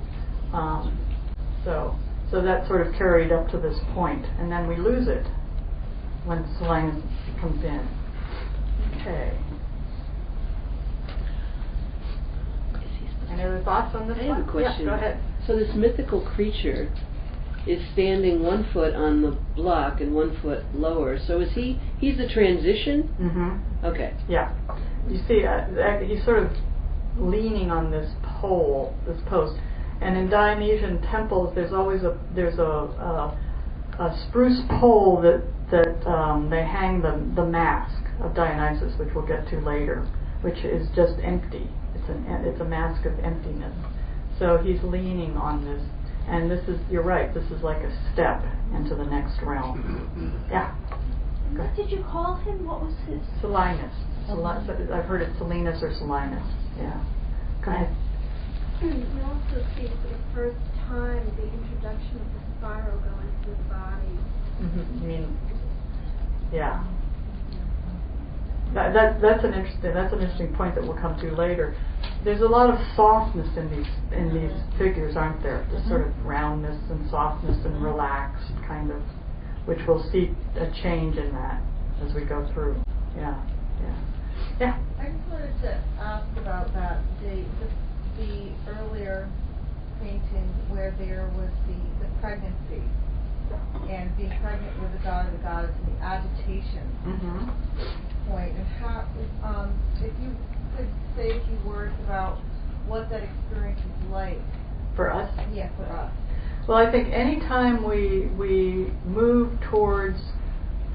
So that sort of carried up to this point, and then we lose it when Solanus comes in. Okay. Any other thoughts on this one? I have a question. Yeah, go ahead. So this mythical creature is standing 1 foot on the block and 1 foot lower. So is he's the transition? Mm-hmm. Okay. Yeah. You see, he's sort of leaning on this pole, this post. And in Dionysian temples, there's always a spruce pole that they hang the mask of Dionysus, which we'll get to later, which is just empty. It's a mask of emptiness. So he's leaning on this, and you're right, this is like a step into the next realm. Yeah. What did you call him? What was his? Solinus. I've heard it Solinus or Solinus. Yeah. Go ahead. You also see for the first time the introduction of the spiral going through the body. Mm-hmm. You mean, yeah. That's an interesting point that we'll come to later. There's a lot of softness in these figures, aren't there? This sort of roundness and softness and relaxed kind of, which we'll see a change in that as we go through. Yeah. I just wanted to ask about that. The earlier painting where there was the pregnancy and being pregnant with the god or the goddess and the agitation point, and how if you could say a few words about what that experience is like For us? Yeah, for us. Well, I think any time we move towards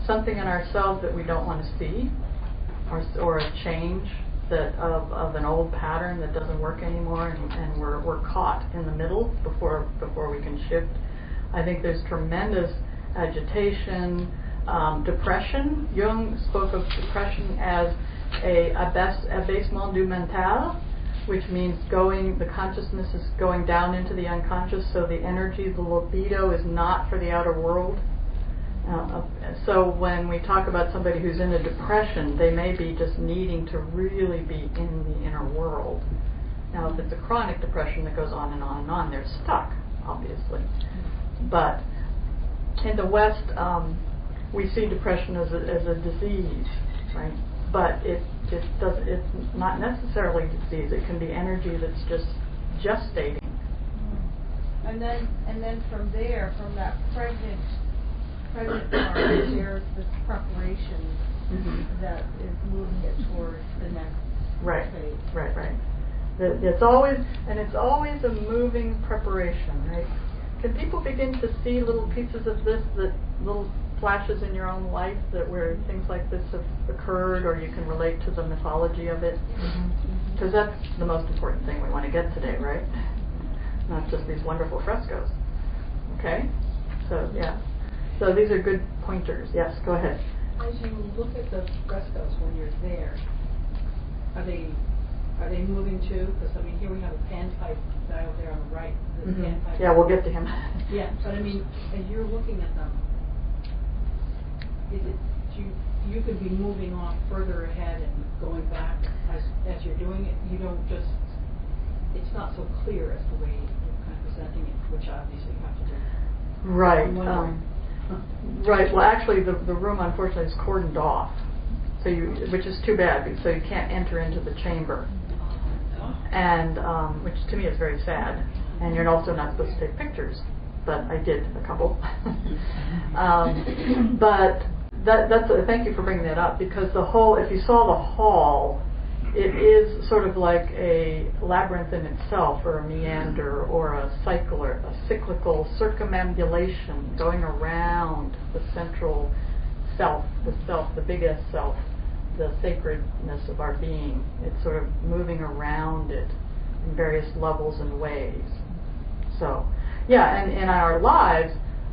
something in ourselves that we don't want to see, or a change that of an old pattern that doesn't work anymore, and we're caught in the middle before we can shift. I think there's tremendous agitation, depression. Jung spoke of depression as a abaissement du mental, which means the consciousness is going down into the unconscious, so the energy, the libido is not for the outer world. So when we talk about somebody who's in a depression, they may be just needing to really be in the inner world. Now, if it's a chronic depression that goes on and on and on, they're stuck, obviously. But in the West, we see depression as a disease, right? But it's not necessarily a disease. It can be energy that's just gestating. And then from there, from that pregnant part, there's this preparation that is moving it towards the next phase. Right. It's always a moving preparation, right? Can people begin to see little pieces of this, that little flashes in your own life that where things like this have occurred, or you can relate to the mythology of it? Because that's the most important thing we want to get today, right? Not just these wonderful frescoes. Okay? So, yeah. So these are good pointers. Yes, go ahead. As you look at the frescoes when you're there, are they moving too? Because I mean, here we have a panpipe guy over there on the right. The panpipe. Yeah, we'll get to him. Yeah, but I mean, as you're looking at them, is it you could be moving on further ahead and going back as you're doing it? You don't just. It's not so clear as the way you're kind of presenting it, which obviously you have to do. Right. Right. Well, actually, the room unfortunately is cordoned off, so which is too bad, so you can't enter into the chamber, and which to me is very sad. And you're also not supposed to take pictures, but I did a couple. But that's thank you for bringing that up, because if you saw the hall, it is sort of like a labyrinth in itself, or a meander, or a cyclical circumambulation going around the central self, the biggest self, the sacredness of our being. It's sort of moving around it in various levels and ways. So, yeah, and in our lives,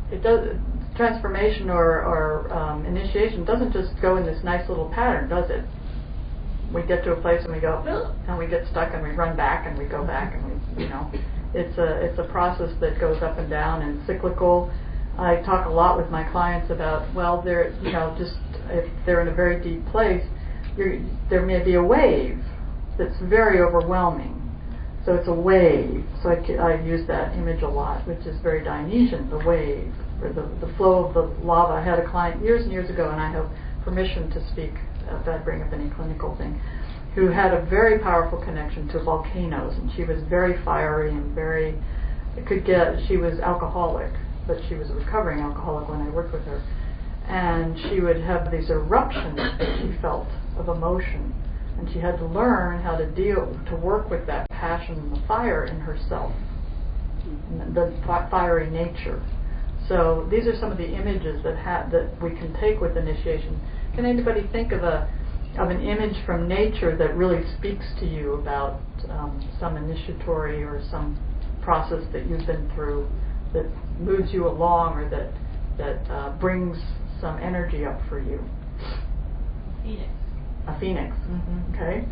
it does transformation or initiation doesn't just go in this nice little pattern, does it? We get to a place and we go, and we get stuck and we run back and we go back and it's a process that goes up and down and cyclical. I talk a lot with my clients about, well, they're just if they're in a very deep place, there may be a wave that's very overwhelming. So it's a wave. So I use that image a lot, which is very Dionysian, the wave, or the flow of the lava. I had a client years and years ago, and I have permission to speak if I bring up any clinical thing, who had a very powerful connection to volcanoes, and she was very fiery and she was alcoholic, but she was a recovering alcoholic when I worked with her, and she would have these eruptions that she felt of emotion, and she had to learn how to work with that passion and the fire in herself, the fiery nature. So these are some of the images that we can take with initiation. Can anybody think of an image from nature that really speaks to you about some initiatory or some process that you've been through that moves you along, or that brings some energy up for you? Phoenix. A phoenix. Okay.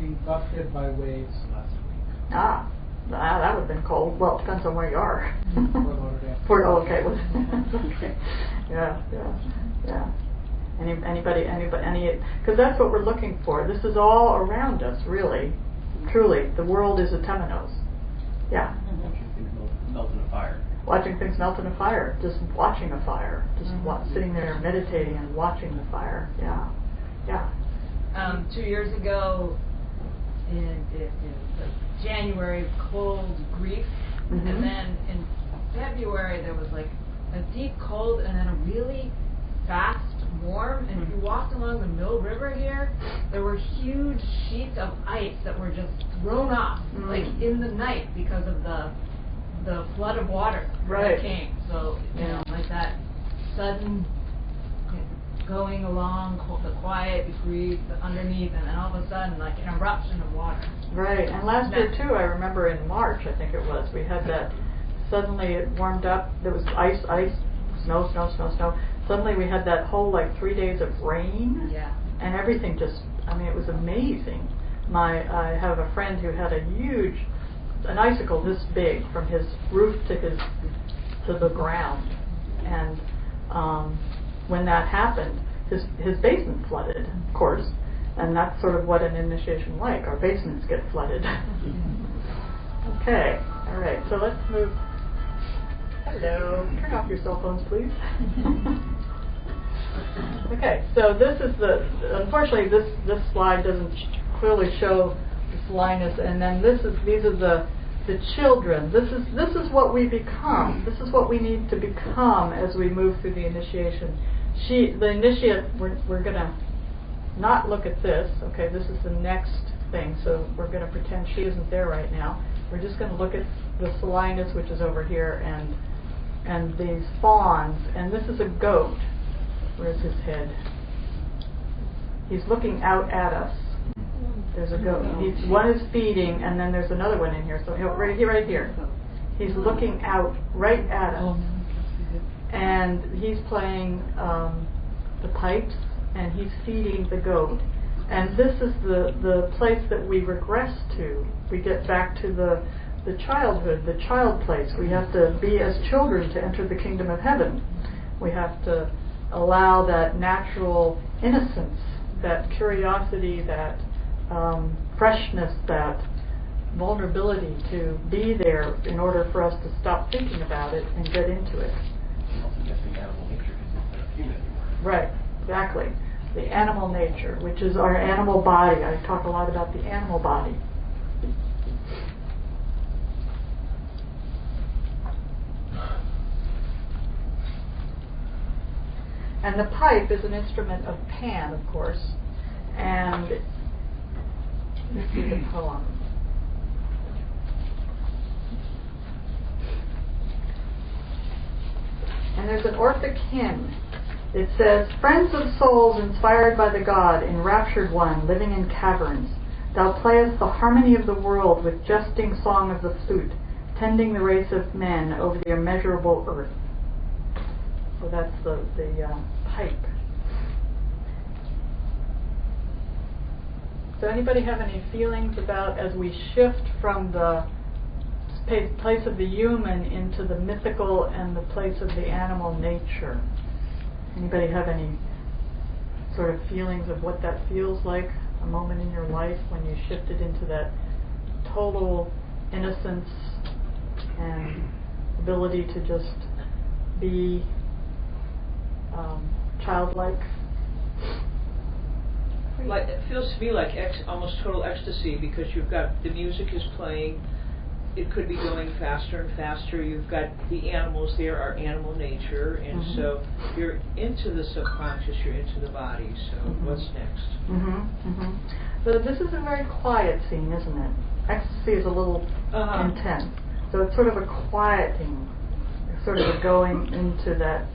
Being buffeted by waves last week. That would have been cold. Well, it depends on where you are. Okay. Okay. Yeah. Anybody? Because that's what we're looking for. This is all around us, really, truly. The world is a temenos. Yeah. Watching things melt in a fire. Watching things melt in a fire. Just watching a fire. Just sitting there meditating and watching the fire. Yeah. 2 years ago, in January, cold grief, and then in February there was like a deep cold and then a really fast warm, and if you walked along the Mill River here, there were huge sheets of ice that were just thrown off like in the night because of the flood of water that came. So like that sudden going along, the quiet, the grief, the underneath, and then all of a sudden like an eruption of water. Right. And last year too, I remember in March, I think it was, we had that. Suddenly it warmed up. There was ice, snow. Suddenly we had that whole 3 days of rain. Yeah. And everything just, it was amazing. I have a friend who had an icicle this big from his roof to the ground, and when that happened, his basement flooded, of course, and that's sort of what an initiation like. Our basements get flooded. Okay, all right. So let's move. Hello. Turn off your cell phones, please. Okay, so this is unfortunately this slide doesn't clearly show this Linus, and then these are the children. This is what we become. This is what we need to become as we move through the initiation. The initiate, we're gonna not look at this. Okay, this is the next thing, so we're gonna pretend she isn't there right now. We're just gonna look at the Linus, which is over here, and these fawns, and this is a goat. Where's his head? He's looking out at us. There's a goat. One is feeding, and then there's another one in here. So right here. He's looking out right at us, and he's playing the pipes, and he's feeding the goat. And this is the place that we regress to. We get back to the childhood, the child place. We have to be as children to enter the kingdom of heaven. We have to allow that natural innocence, that curiosity, that freshness, that vulnerability to be there in order for us to stop thinking about it and get into it. I'm also guessing animal nature because it's not human anymore. Right, exactly. The animal nature, which is our animal body. I talk a lot about the animal body. And the pipe is an instrument of Pan, of course. And let's see the poem. And there's an Orphic hymn. It says, "Friends of souls inspired by the God, enraptured one, living in caverns, thou playest the harmony of the world with jesting song of the flute, tending the race of men over the immeasurable earth." So that's the pipe. So anybody have any feelings about, as we shift from the place of the human into the mythical and the place of the animal nature? Anybody have any sort of feelings of what that feels like, a moment in your life when you shifted into that total innocence and ability to just be childlike? Like, it feels to me like almost total ecstasy, because you've got the music is playing, it could be going faster and faster, you've got the animals there, our animal nature, and so you're into the subconscious, you're into the body, so what's next? So this is a very quiet scene, isn't it? Ecstasy is a little intense. So it's sort of a quieting, sort of a going into that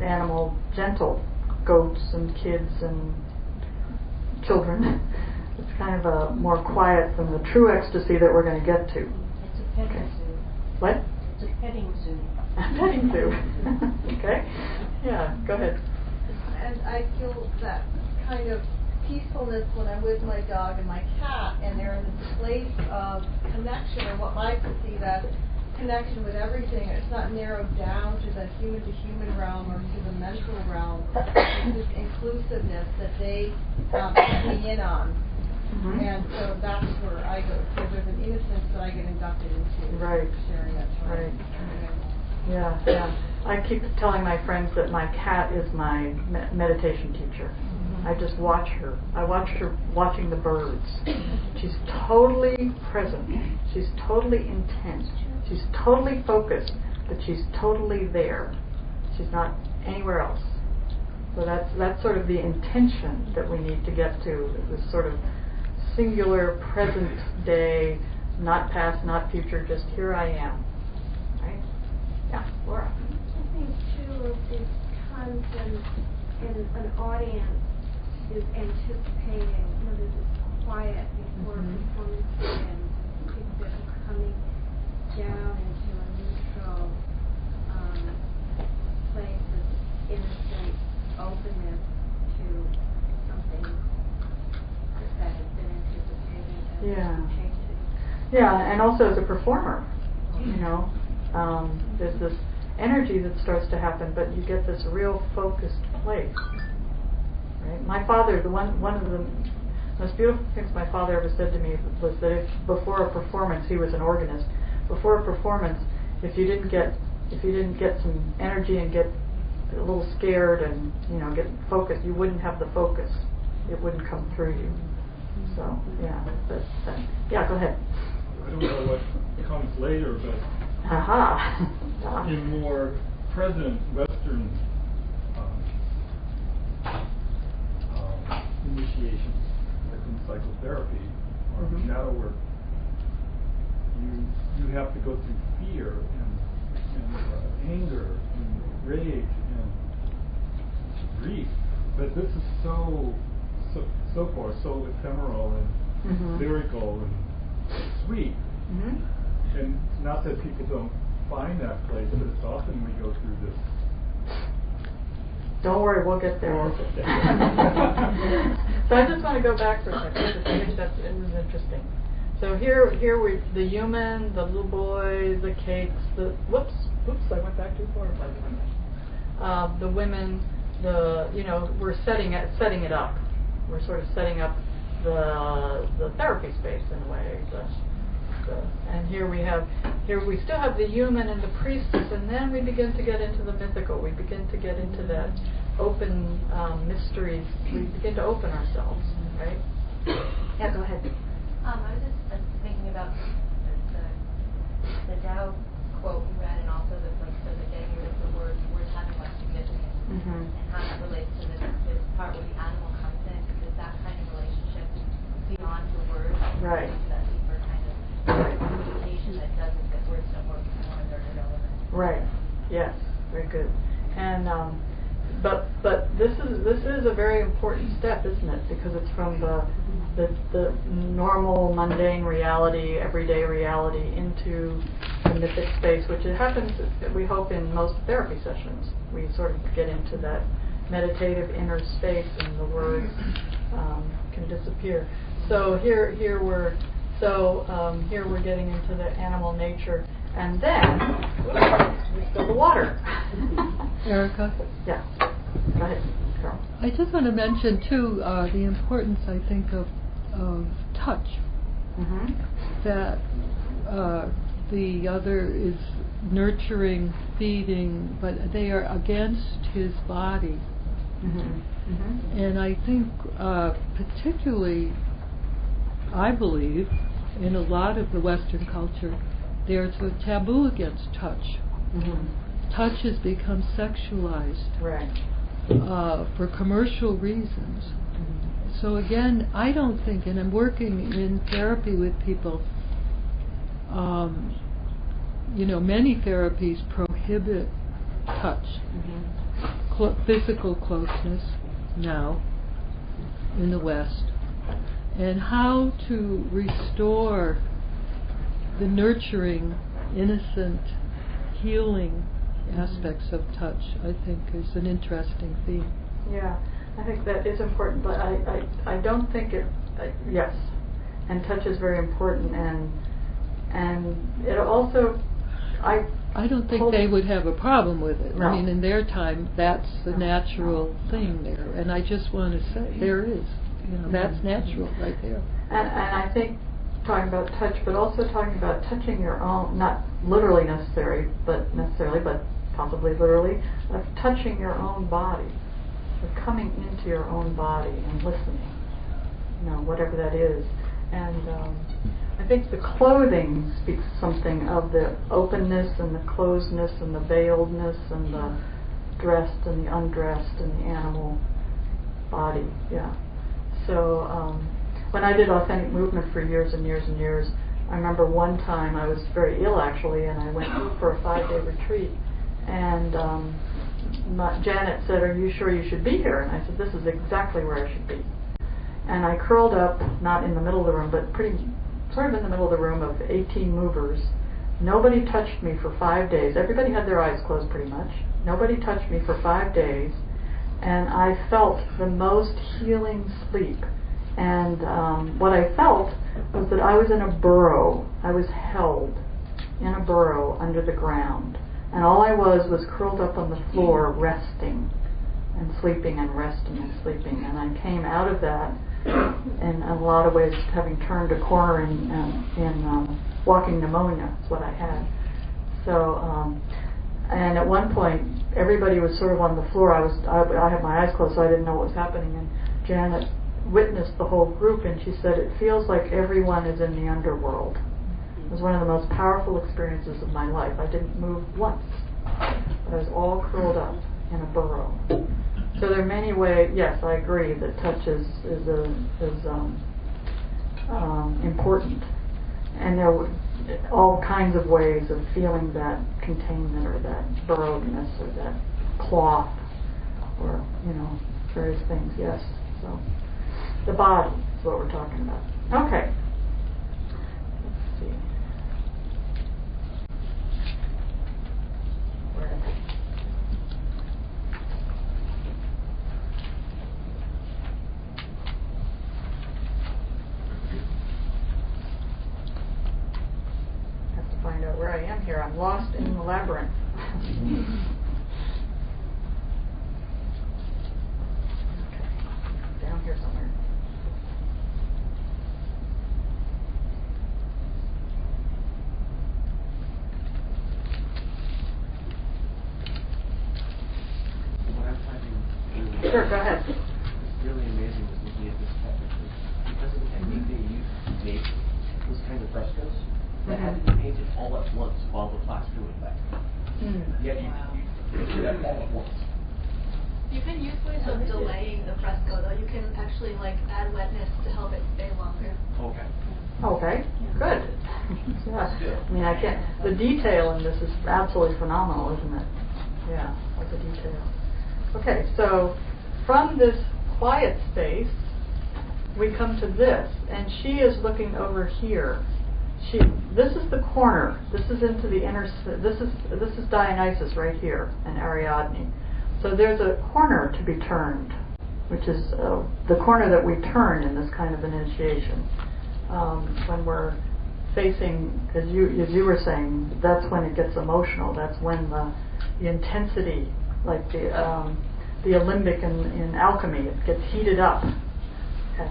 animal, gentle goats and kids and children. It's kind of a more quiet than the true ecstasy that we're going to get to. It's a petting zoo. What? It's a petting zoo. A petting zoo. Okay. Yeah, go ahead. And I feel that kind of peacefulness when I'm with my dog and my cat, and they're in this place of connection, or what I perceive as connection with everything. It's not narrowed down to the human realm or to the mental realm. It's this inclusiveness that they let me in on. And so that's where I go. So there's an innocence that I get inducted into. Right. Sharing that time. Right. Yeah. I keep telling my friends that my cat is my meditation teacher. I just watch her. I watch her watching the birds. She's totally present. She's totally intent. She's totally focused, but she's totally there. She's not anywhere else. So that's sort of the intention that we need to get to, this sort of singular present day, not past, not future, just here I am. Right? Yeah, Laura. I think too is times when an audience is anticipating, there's this quiet before performance begins, people that are coming down into a neutral place of innocent openness to something that has been anticipated. Yeah. changing. Yeah, and also as a performer, you know, there's this energy that starts to happen, but you get this real focused place. Right? My father, one of the most beautiful things my father ever said to me was that if before a performance, he was an organist. Before a performance, if you didn't get some energy and get a little scared and get focused, you wouldn't have the focus. It wouldn't come through you. So yeah, go ahead. I don't know what comes later, but in more present Western initiations, like in psychotherapy or shadow work, you have to go through fear and anger and rage and grief. But this is so far so ephemeral and lyrical and sweet. And not that people don't find that place, but it's often we go through this. Don't worry, we'll get there. So I just want to go back for a second to finish that. It was interesting. So here the human, the little boy, the cakes, whoops, I went back too far. The women, we're setting it up. We're sort of setting up the therapy space in a way. And here we still have the human and the priestess, and then we begin to get into the mythical. We begin to get into that open mysteries. We begin to open ourselves, right? Yeah, go ahead. I was just thinking about the Tao quote you read, and also the getting rid of the words having less significance, and how that relates to this part where the animal comes in, because that kind of relationship beyond the words, right? That deeper kind of communication that doesn't, that words don't work anymore, they're irrelevant. Right. Yes. Very good. And but this is a very important step, isn't it? Because it's from the normal, mundane reality, everyday reality, into the mythic space, which it happens, we hope, in most therapy sessions. We sort of get into that meditative inner space, and the words can disappear. So here we're getting into the animal nature, and then we spill the water. Erica? Yeah. Go ahead, Carol. I just want to mention too the importance, I think, of touch. That the other is nurturing, feeding, but they are against his body. And I think particularly, I believe, in a lot of the Western culture, there's a taboo against touch. Touch has become sexualized, for commercial reasons. So again, I don't think, and I'm working in therapy with people, many therapies prohibit touch, physical closeness now in the West, and how to restore the nurturing, innocent, healing aspects of touch, I think, is an interesting theme. Yeah, I think that is important, but I don't think it. Yes, and touch is very important, and it also. I don't think they would have a problem with it. No. I mean, in their time, that's the natural thing there, and I just want to say there is. That's natural right there. And I think talking about touch, but also talking about touching your own, not literally necessarily, but possibly literally, of touching your own body, of coming into your own body and listening, whatever that is. And I think the clothing speaks something of the openness and the closedness and the veiledness and the dressed and the undressed and the animal body. Yeah. So when I did authentic movement for years and years and years, I remember one time I was very ill actually, and I went for a 5-day retreat, and Janet said, "Are you sure you should be here?" And I said, "This is exactly where I should be." And I curled up, not in the middle of the room, but sort of in the middle of the room of 18 movers. Nobody touched me for 5 days. Everybody had their eyes closed pretty much. Nobody touched me for 5 days. And I felt the most healing sleep. And what I felt was that I was in a burrow. I was held in a burrow under the ground. And all I was curled up on the floor, resting and sleeping and resting and sleeping. And I came out of that in a lot of ways having turned a corner in walking pneumonia. Is what I had. So, and at one point, everybody was sort of on the floor. I had my eyes closed, so I didn't know what was happening. And Janet witnessed the whole group, and she said, it feels like everyone is in the underworld. It was one of the most powerful experiences of my life. I didn't move once. I was all curled up in a burrow. So there are many ways. Yes, I agree that touch is important, and there were all kinds of ways of feeling that containment or that burrowedness or that cloth or various things. Yes. So the body is what we're talking about. Okay. Let's see. Where am I? Have to find out where I am here. I'm lost in the labyrinth. Down here somewhere. What I'm finding really Sure, go ahead. really amazing is looking at this technically. Because of the technique they use to make those kind of frescoes that have to be painted all at once while the plaster was back. Yet you do that all at once. You can use ways of delaying the fresco, though. You can actually add wetness to help it stay longer. Okay. Okay, good. Yeah. I mean, I can't. The detail in this is absolutely phenomenal, isn't it? Yeah, like the detail. Okay, so from this quiet space, we come to this, and she is looking over here. This is the corner. This is into the inner. This is Dionysus right here, and Ariadne. So there's a corner to be turned, which is the corner that we turn in this kind of initiation. When we're facing, as you were saying, that's when it gets emotional. That's when the intensity, like the alembic in alchemy, it gets heated up. Okay,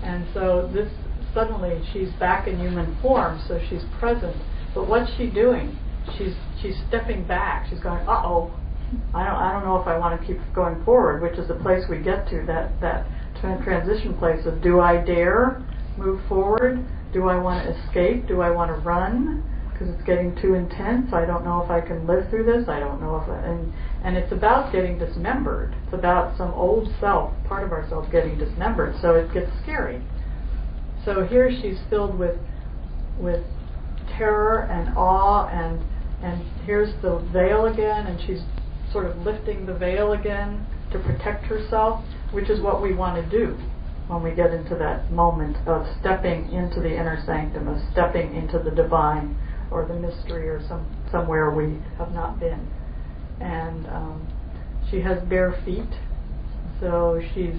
and so this suddenly she's back in human form, so she's present. But what's she doing? She's stepping back. She's going, uh-oh. I don't know if I want to keep going forward, which is the place we get to, that transition place of, do I dare move forward? Do I want to escape? Do I want to run? Because it's getting too intense. I don't know if I can live through this. I don't know if and it's about getting dismembered. It's about some old self, part of ourselves getting dismembered. So it gets scary. So here she's filled with terror and awe, and here's the veil again, and she's sort of lifting the veil again to protect herself, which is what we want to do when we get into that moment of stepping into the inner sanctum, of stepping into the divine or the mystery or somewhere we have not been. And she has bare feet, so she's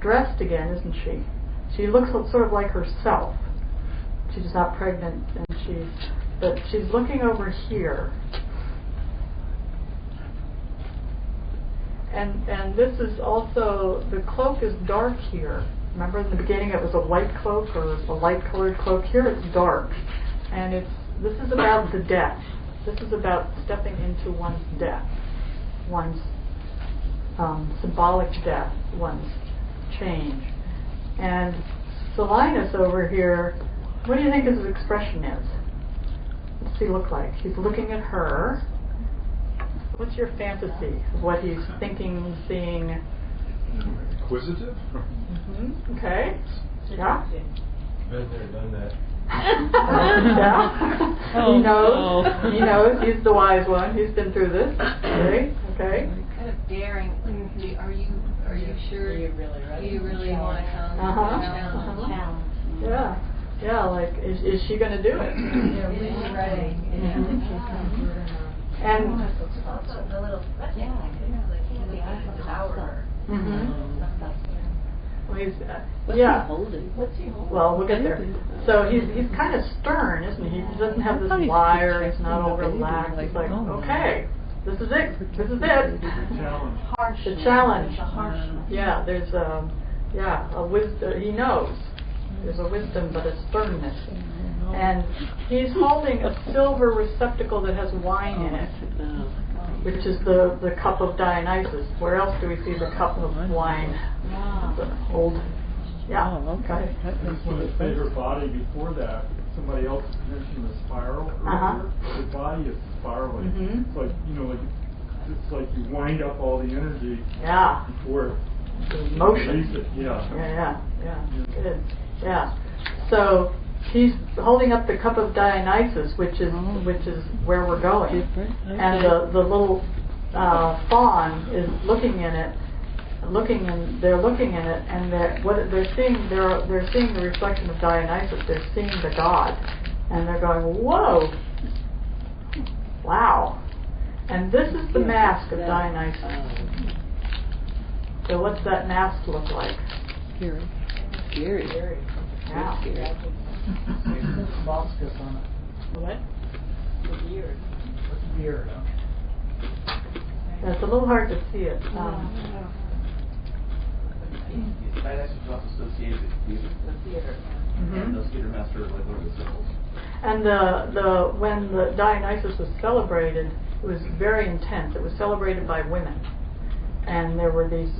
dressed again, isn't she? She looks sort of like herself. She's not pregnant, but she's looking over here. And this is also, the cloak is dark here. Remember in the beginning it was a white cloak or a light colored cloak. Here it's dark. And this is about the death. This is about stepping into one's death, one's symbolic death, one's change. And Solinus over here, what do you think his expression is? What's he look like? He's looking at her. What's your fantasy of what he's thinking, seeing? Inquisitive? Mm-hmm. Okay. Yeah. Been there, done that. Yeah. He knows. He's the wise one. He's been through this. Okay. Kind of daring. Are you sure? Are you really ready? Do you really want to come? Challenge. Yeah. Yeah. Like, is she going to do it? Yeah. Is she ready? And also the little devour her. He's, What's yeah. he holding? What's he holding? Well, we'll get there. So he's kind of stern, isn't he? He doesn't have this wire. He's not all relaxed. He's like, okay, this is it. This is it. Challenge. Harsh. The challenge. There's a harshness. Yeah, there's a wisdom. He knows. There's a wisdom, but a sternness. And he's holding a silver receptacle that has wine in it, which is the cup of Dionysus. Where else do we see the cup of wine? The old. Yeah. Okay. This was his favorite body. Before that, somebody else mentioned the spiral earlier. The body is spiraling. It's like, it's like you wind up all the energy before the motion. Release it. Yeah. Good. Yeah. So he's holding up the cup of Dionysus, which is where we're going, and the little fawn is looking in it. They're looking in it, and they're seeing the reflection of Dionysus. They're seeing the god, and they're going, whoa, wow. And this is the mask of Dionysus. So what's that mask look like? Scary. Yeah. There's Boscus on it. What? The beard. What's the beard? It's a little hard to see it. Dionysus was also associated with theater. And those theater masters like Lord of the Symbols. And when the Dionysus was celebrated, it was very intense. It was celebrated by women, and there were these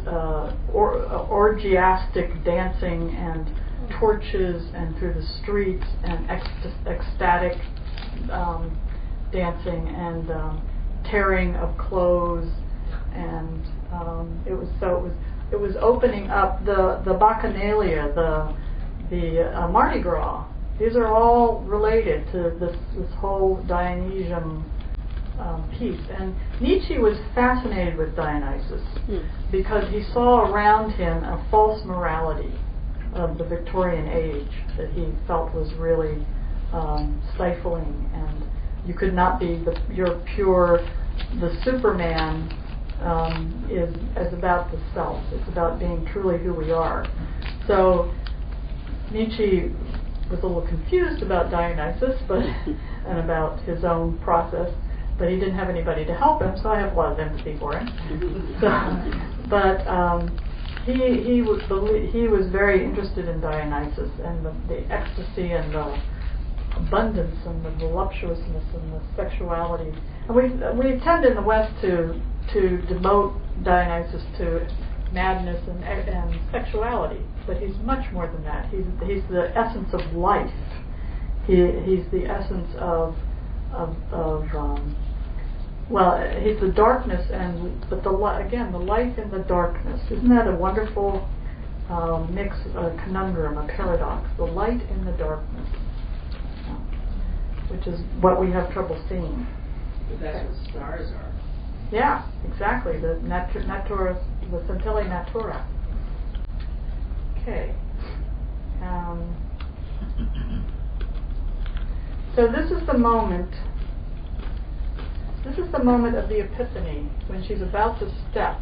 orgiastic dancing and torches and through the streets and ecstatic dancing and tearing of clothes, and it was opening up the Bacchanalia, the Mardi Gras. These are all related to this whole Dionysian piece. And Nietzsche was fascinated with Dionysus because he saw around him a false morality of the Victorian age that he felt was really stifling, and you could not be the Superman is about the self. It's about being truly who we are. So Nietzsche was a little confused about Dionysus, and about his own process, but he didn't have anybody to help him, so I have a lot of empathy for him. He was very interested in Dionysus and the ecstasy and the abundance and the voluptuousness and the sexuality. And we tend in the West to devote Dionysus to madness and sexuality, but he's much more than that. He's the essence of life. He's the essence of he's the darkness, but the life in the darkness. Isn't that a wonderful mix, a conundrum, a paradox? The light in the darkness, which is what we have trouble seeing. But that's what stars are. Yeah, exactly. The Centelli Natura. Okay. So this is the moment. This is the moment of the epiphany, when she's about to step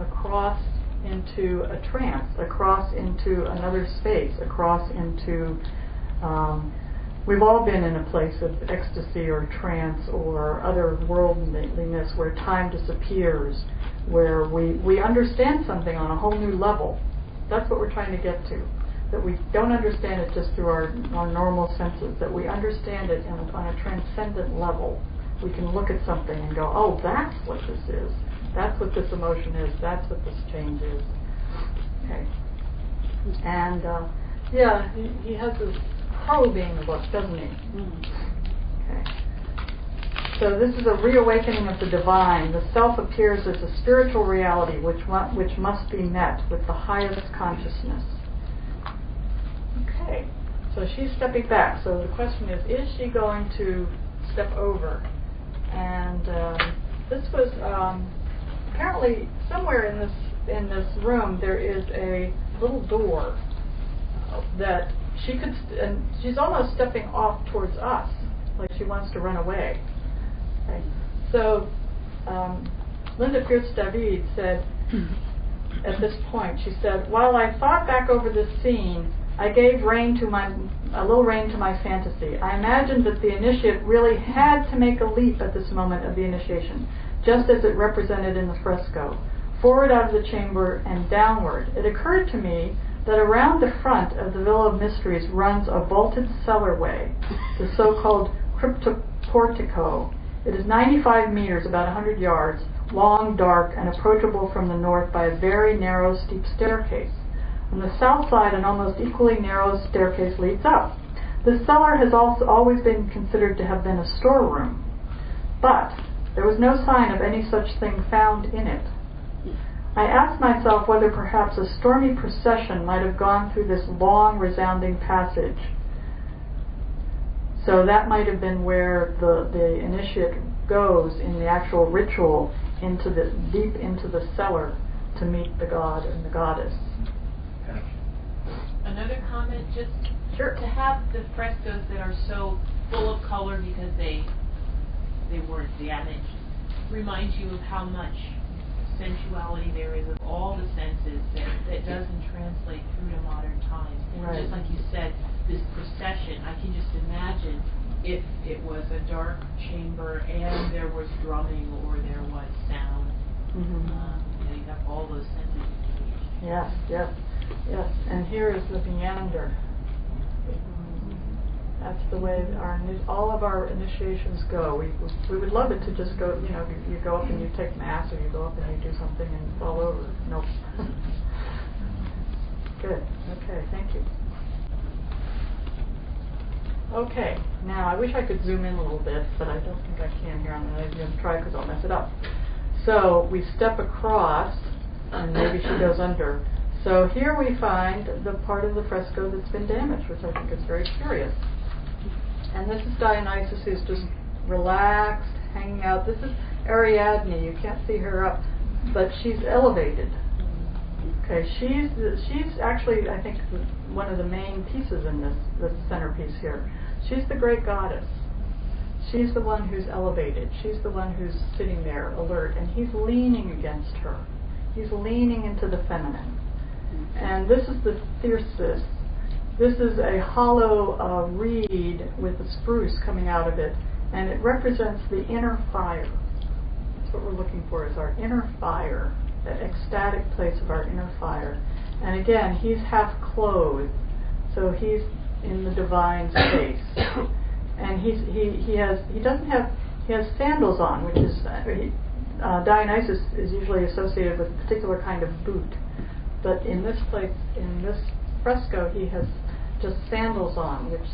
across into a trance, across into another space, across into. We've all been in a place of ecstasy or trance or otherworldliness where time disappears, where we understand something on a whole new level. That's what we're trying to get to. That we don't understand it just through our normal senses, that we understand it on a transcendent level. We can look at something and go, oh, that's what this is. That's what this emotion is. That's what this change is. Okay. And, he has this probing look, doesn't he? Okay. So this is a reawakening of the divine. The self appears as a spiritual reality which must be met with the highest consciousness. Okay. So she's stepping back. So the question is she going to step over? And this was apparently somewhere in this room there is a little door that she could, and she's almost stepping off towards us, like she wants to run away. Okay. So Linda Pierce David said, at this point. She said, "While I thought back over this scene, I gave a little rein to my fantasy. I imagined that the initiate really had to make a leap at this moment of the initiation, just as it represented in the fresco, forward out of the chamber and downward. It occurred to me that around the front of the Villa of Mysteries runs a vaulted cellarway, the so-called cryptoportico. It is 95 meters, about 100 yards, long, dark, and approachable from the north by a very narrow, steep staircase. On the south side, an almost equally narrow staircase leads up. The cellar has also always been considered to have been a storeroom, but there was no sign of any such thing found in it. I asked myself whether perhaps a stormy procession might have gone through this long, resounding passage. So that might have been where the initiate goes in the actual ritual, deep into the cellar to meet the god and the goddess." Another comment, just Sure. to have the frescoes that are so full of color because they weren't damaged, reminds you of how much sensuality there is of all the senses that doesn't translate through to modern times. Right. Just like you said, this procession, I can just imagine if it was a dark chamber and there was drumming or there was sound. You have all those senses engaged. Yes, yes, yes. And here is the meander. That's the way all of our initiations go. We would love it to just go, you go up and you take mass, or you go up and you do something and fall over. Nope. Good. Okay, thank you. Okay, now I wish I could zoom in a little bit, but I don't think I can here. I'm going to try because I'll mess it up. So we step across, and maybe she goes under. So here we find the part of the fresco that's been damaged, which I think is very curious. And this is Dionysus, who's just relaxed, hanging out. This is Ariadne. You can't see her up, but she's elevated. Okay, she's actually, I think, one of the main pieces in this centerpiece here. She's the great goddess. She's the one who's elevated. She's the one who's sitting there alert, and he's leaning against her. He's leaning into the feminine. And this is the thyrsus. This is a hollow reed with a spruce coming out of it, and it represents the inner fire. That's what we're looking for, is our inner fire, the ecstatic place of our inner fire. And again, he's half clothed, so he's in the divine space. And he has sandals on, which is Dionysus is usually associated with a particular kind of boot, but in this place, in this fresco, he has just sandals on, which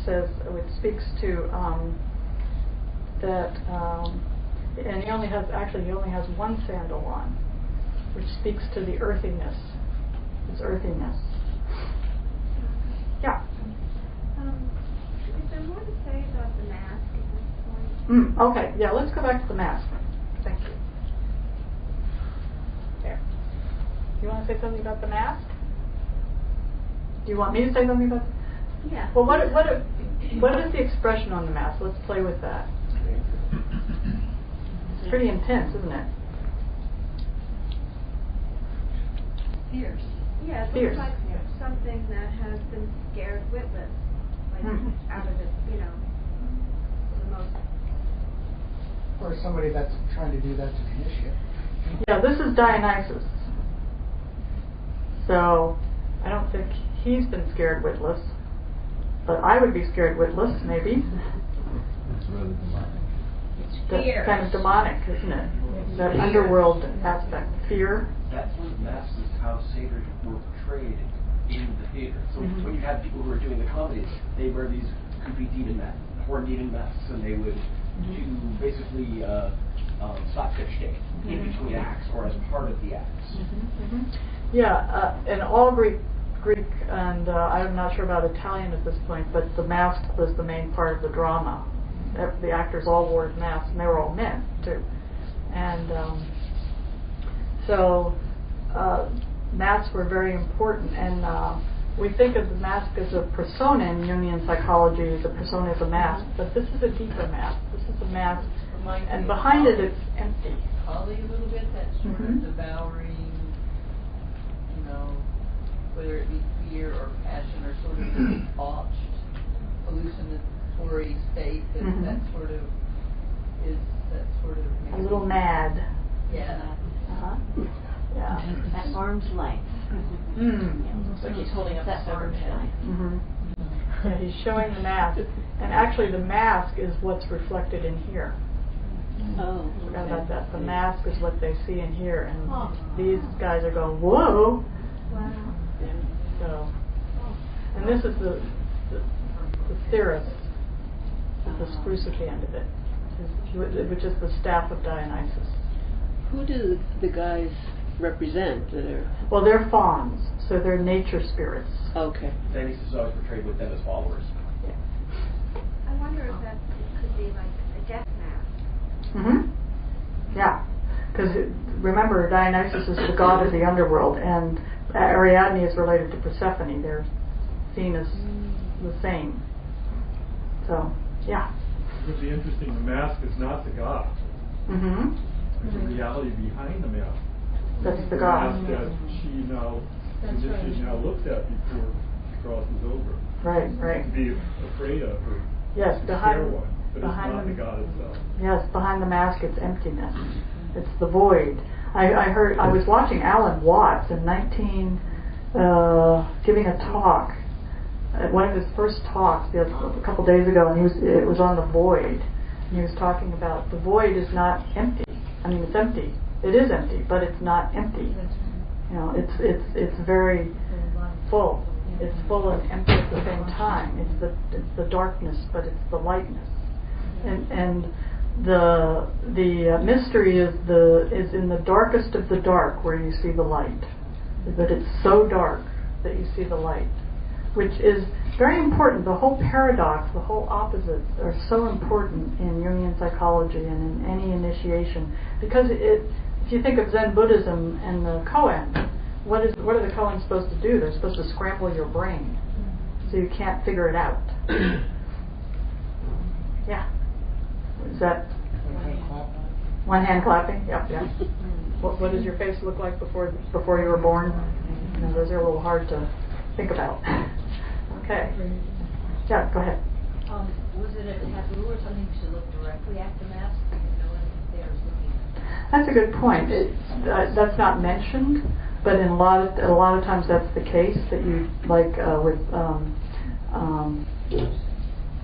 speaks to that, and he only has one sandal on, which speaks to the earthiness, his earthiness. Yeah. Is there more to say about the mask at this point? Okay, yeah, let's go back to the mask. Thank you. There. You want to say something about the mask? Do you want me to say something about it? Yeah. Well, what is the expression on the mask? Let's play with that. It's pretty intense, isn't it? Fierce. Yeah, it Fierce. looks like something that has been scared witless, like out of its, the most. Or somebody that's trying to do that to the initiate. Yeah, this is Dionysus. So, I don't think he's been scared witless, but I would be scared witless, maybe. It's really demonic. That's kind of demonic, isn't it? That underworld aspect. Fear. That's one of the masks, is how satyrs were portrayed in the theater. So when you had people who were doing the comedies, they wear these goofy demon masks, horned demon masks, and they would do basically slapstick shtick in between acts or as part of the acts. Yeah, in all Greek, and I'm not sure about Italian at this point, but the mask was the main part of the drama. The actors all wore masks, and they were all men too. And so masks were very important. And we think of the mask as a persona in Jungian psychology. The persona is a mask, but this is a deeper mask. This is a mask, and behind it, it's empty. Holly a little bit, that sort of devouring know, whether it be fear or passion or sort of debauched, hallucinatory state that sort of is a little mad. Yeah. Yeah. At arm's length. Looks like he's holding up That's the severed arm's head. length. Yeah, he's showing the mask, and actually the mask is what's reflected in here. Oh. Forgot about that. The mask is what they see and hear, and these guys are going, whoa. Wow. So, and this is the cirrus, the spruce at the end of it, which is the staff of Dionysus. Who do the guys represent that are? Well, they're fawns, so they're nature spirits. Okay. Dionysus is always portrayed with them as followers. I wonder if that could be like a death mask. Yeah, because remember, Dionysus is the god of the underworld, and Ariadne is related to Persephone. They're seen as the same. So, yeah. It would be interesting. The mask is not the god. There's a reality behind the mask. That's the The god. mask that she now looks at before she crosses over. Right. To be afraid of her. Yes, to behind scare one, but it's behind not the the god itself. Yes, behind the mask it's emptiness. It's the void. I was watching Alan Watts in giving a talk at one of his first talks a couple days ago, and it was on the void. And he was talking about the void is not empty. I mean, it's empty. It is empty, but it's not empty. You know, it's very full. It's full and empty at the same time. It's the darkness, but it's the lightness. And the mystery is in the darkest of the dark where you see the light. That it's so dark that you see the light, which is very important. The whole paradox, the whole opposites are so important in Jungian psychology and in any initiation, because if you think of Zen Buddhism and the koan, what are the koans supposed to do? They're supposed to scramble your brain so you can't figure it out. Yeah. Is that one hand clapping? Yep. What does your face look like before you were born? You know, those are a little hard to think about. Okay. Yeah, go ahead. Was it a taboo or something to look directly at the mask? No one there is looking at it. That's a good point. That's not mentioned, but a lot of times that's the case. That you with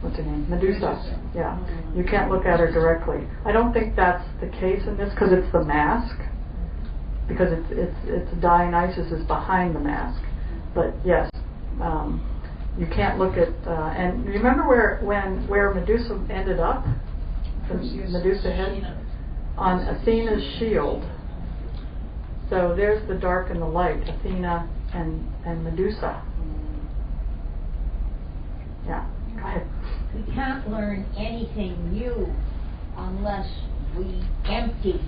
what's her name? Medusa. Yeah, you can't look at her directly. I don't think that's the case in this because it's the mask. Because it's Dionysus is behind the mask. But yes, you can't look at. And remember where Medusa ended up? The Medusa head on Athena's shield. So there's the dark and the light, Athena and Medusa. Yeah, go ahead. We can't learn anything new unless we empty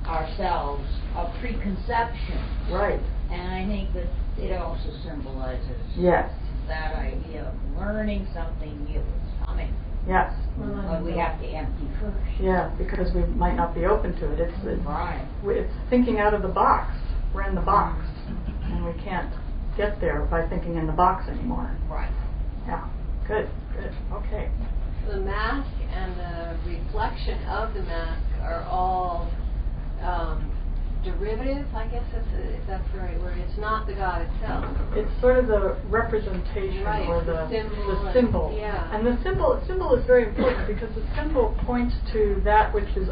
ourselves of preconception. Right. And I think that it also symbolizes that idea of learning something new. It's coming. Yes. But we have to empty first. Yeah, because we might not be open to it. It's thinking out of the box. We're in the box, and we can't get there by thinking in the box anymore. Right. Yeah. Good. Okay. The mask and the reflection of the mask are all derivative, I guess if that's the right word. It's not the God itself. It's sort of the representation or the symbol. Yeah. And the symbol is very important because the symbol points to that which is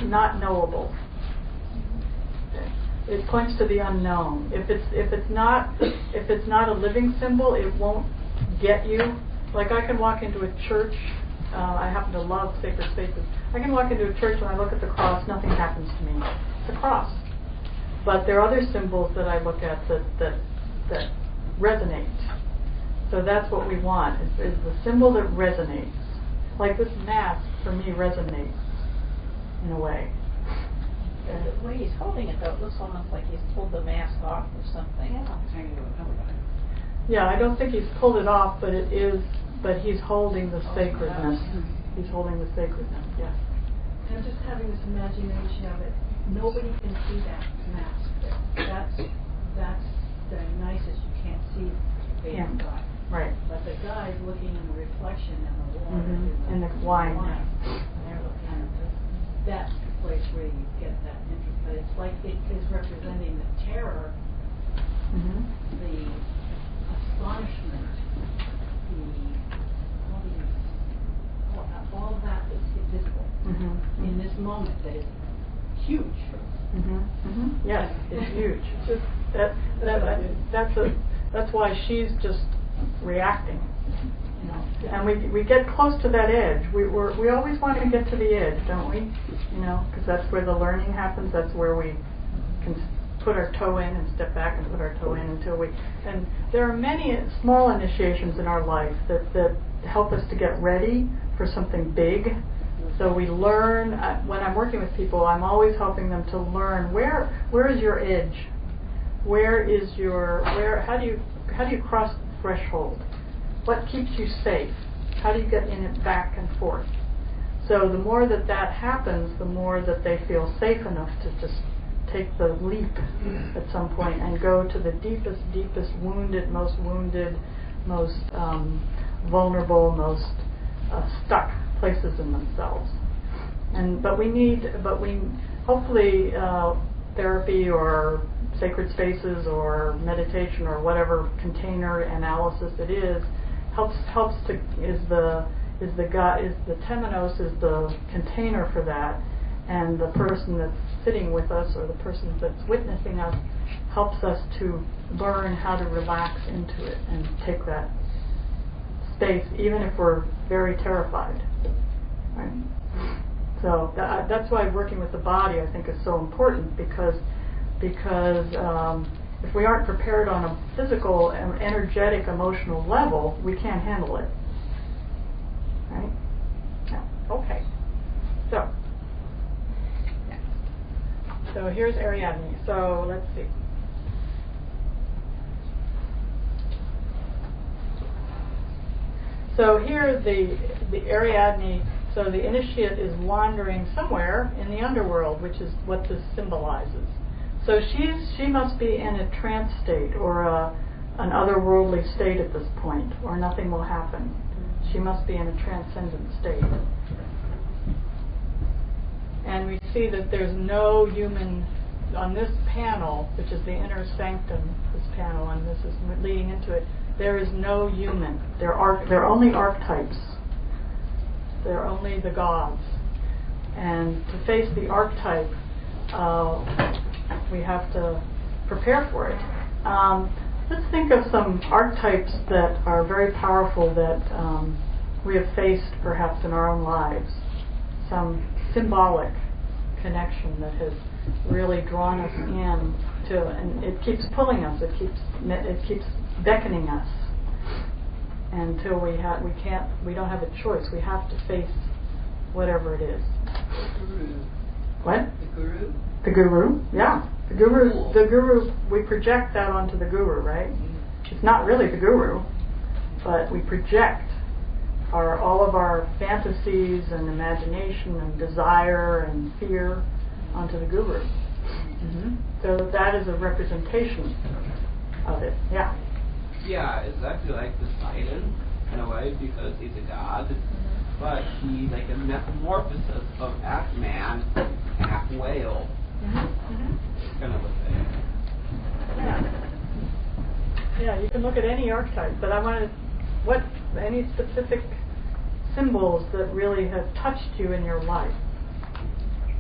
not knowable. It points to the unknown. If it's not a living symbol, it won't get you. Like I can walk into a church. I happen to love sacred spaces. I can walk into a church and I look at the cross. Nothing happens to me. It's a cross. But there are other symbols that I look at that resonate. So that's what we want. Is the symbol that resonates. Like this mask for me resonates in a way. The way he's holding it, though, it looks almost like he's pulled the mask off or something. Yeah, I don't think he's pulled it off, but he's holding the sacredness. He's holding the sacredness, yes. I'm just having this imagination of it nobody can see that mask there. That's Dionysus. You can't see the face of God. Right. But the guy's looking in the reflection in the water, in the wine. And that's the place where you get that interest. But it's like it is representing the terror, the astonishment, all of that is visible in this moment that is huge. Yes, it's huge. Just that's why she's just reacting. You know, and we get close to that edge. We always want to get to the edge, don't we? You know, because that's where the learning happens. That's where we can put our toe in and step back and put our toe in until we. And there are many small initiations in our life that help us to get ready for something big. So we learn. When I'm working with people, I'm always helping them to learn where is your edge. How do you cross the threshold? What keeps you safe? How do you get in it back and forth? So the more that happens, the more that they feel safe enough to just take the leap at some point and go to the deepest wounded, most vulnerable, most stuck places in themselves. But we hopefully therapy or sacred spaces or meditation or whatever container analysis it is helps to is the temenos is the container for that, and the person that's sitting with us or the person that's witnessing us helps us to learn how to relax into it and take that space even if we're very terrified. Right? So that's why working with the body I think is so important because if we aren't prepared on a physical, energetic, emotional level, we can't handle it. Right? Yeah. Okay. So here's Ariadne. So let's see. So here the Ariadne. So the initiate is wandering somewhere in the underworld, which is what this symbolizes. So she must be in a trance state or an otherworldly state at this point, or nothing will happen. She must be in a transcendent state. And we see that there's no human on this panel, which is the inner sanctum, this panel, and this is leading into it. There is no human. There are only archetypes. They're only the gods. And to face the archetype, we have to prepare for it. Let's think of some archetypes that are very powerful that we have faced perhaps in our own lives. Some symbolic connection that has really drawn us in to, and it keeps pulling us. It keeps beckoning us until we don't have a choice. We have to face whatever it is. The guru. What? The guru. The guru, yeah. The guru, we project that onto the guru, right? It's not really the guru, but we project all of our fantasies and imagination and desire and fear onto the guru. So that is a representation of it, yeah. Yeah, it's actually like Poseidon in a way because he's a god, but he's like a metamorphosis of half man, half whale. Kind of a thing. Yeah, you can look at any archetype, but I wanted any specific symbols that really have touched you in your life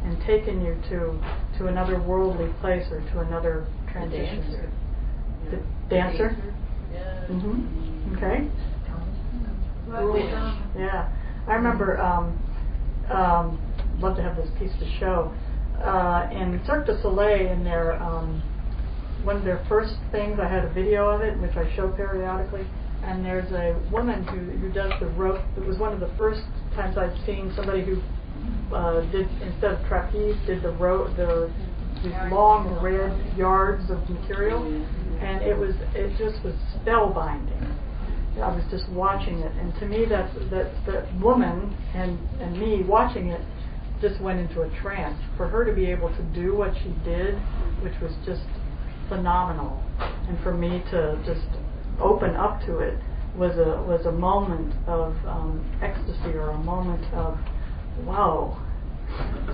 and taken you to another worldly place or to another transition. The dancer? Yeah. Okay. Yeah. I remember love to have this piece to show. In Cirque du Soleil, in their one of their first things, I had a video of it, which I show periodically. And there's a woman who does the rope. It was one of the first times I'd seen somebody who did, instead of trapeze, did these long red yards of material, and it just was spellbinding. I was just watching it, and to me that woman and me watching it just went into a trance. For her to be able to do what she did, which was just phenomenal, and for me to just open up to it was a moment of ecstasy, or a moment of wow.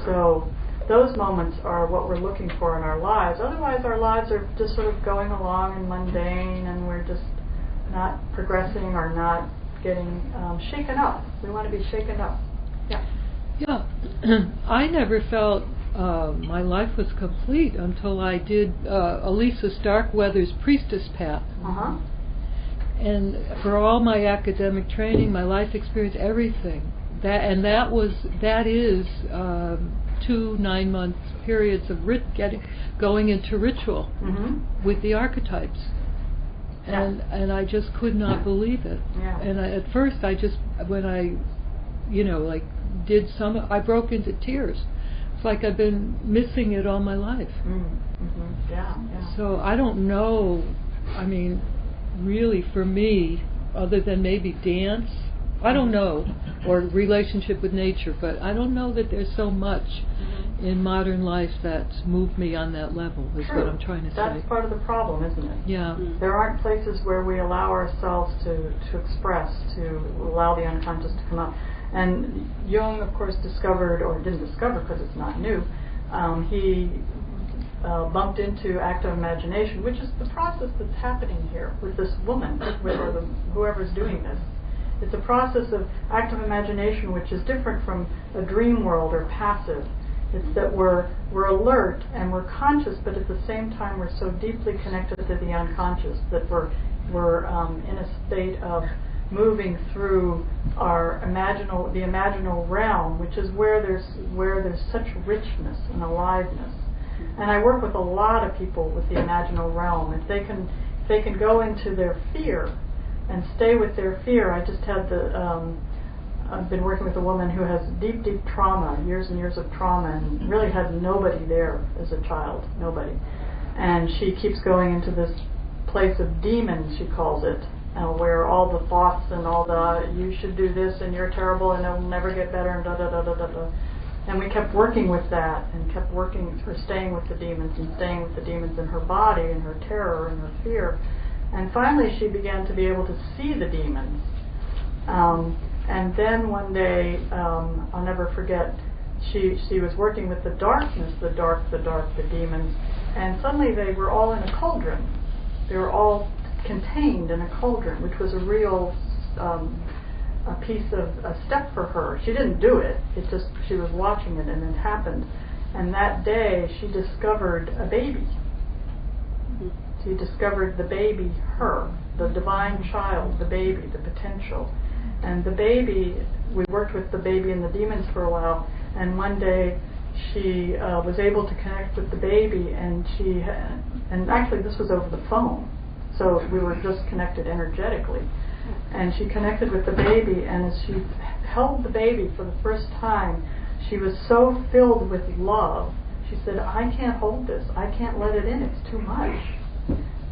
So those moments are what we're looking for in our lives. Otherwise, our lives are just sort of going along and mundane, and we're just not progressing or not getting shaken up. We want to be shaken up. Yeah. Yeah. I never felt my life was complete until I did Elisa Starkweather's Priestess Path. Uh-huh. And for all my academic training, my life experience, everything, that is 2 9-month periods of going into ritual with the archetypes, and I just could not believe it. Yeah. And at first, when I did some, I broke into tears. It's like I've been missing it all my life. Yeah. So I don't know. I mean, really, for me, other than maybe dance, I don't know, or relationship with nature, but I don't know that there's so much in modern life that's moved me on that level, is what I'm trying to say. That's part of the problem, isn't it? Yeah. There aren't places where we allow ourselves to express, to allow the unconscious to come up. And Jung, of course, discovered, or didn't discover because it's not new, he bumped into active imagination, which is the process that's happening here with this woman, with whoever's doing this. It's a process of active imagination, which is different from a dream world or passive. It's that we're alert and we're conscious, but at the same time we're so deeply connected to the unconscious that we're in a state of moving through our the imaginal realm, which is where there's such richness and aliveness. And I work with a lot of people with the imaginal realm. If they can go into their fear and stay with their fear. I just had I've been working with a woman who has deep trauma, years and years of trauma, and really had nobody there as a child, nobody. And she keeps going into this place of demons, she calls it, where all the thoughts and all the, you should do this and you're terrible and it'll never get better and da-da-da-da-da-da. And we kept working with that and kept working for staying with the demons and staying with the demons in her body and her terror and her fear. And finally she began to be able to see the demons. And then one day, I'll never forget, she was working with the darkness, the demons, and suddenly they were all in a cauldron. They were all contained in a cauldron, which was a real a piece of a step for her. She didn't do it. It just, she was watching it and it happened. And that day she discovered a baby. She discovered the baby, her, the divine child, the baby, the potential. And the baby, we worked with the baby and the demons for a while, and one day she was able to connect with the baby, and and actually this was over the phone, so we were just connected energetically. And she connected with the baby, and as she held the baby for the first time, she was so filled with love. She said, I can't hold this, I can't let it in, it's too much.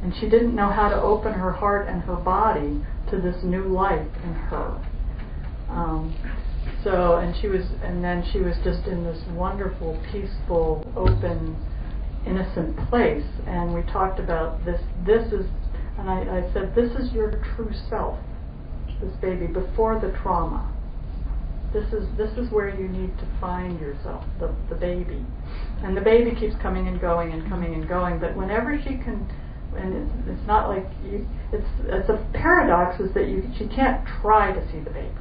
And she didn't know how to open her heart and her body to this new life in her. Then she was just in this wonderful, peaceful, open, innocent place. And we talked about this. And I said, this is your true self, this baby, before the trauma. This is where you need to find yourself, the baby. And the baby keeps coming and going and coming and going. But whenever she can. And it's not like it's a paradox is that she can't try to see the baby,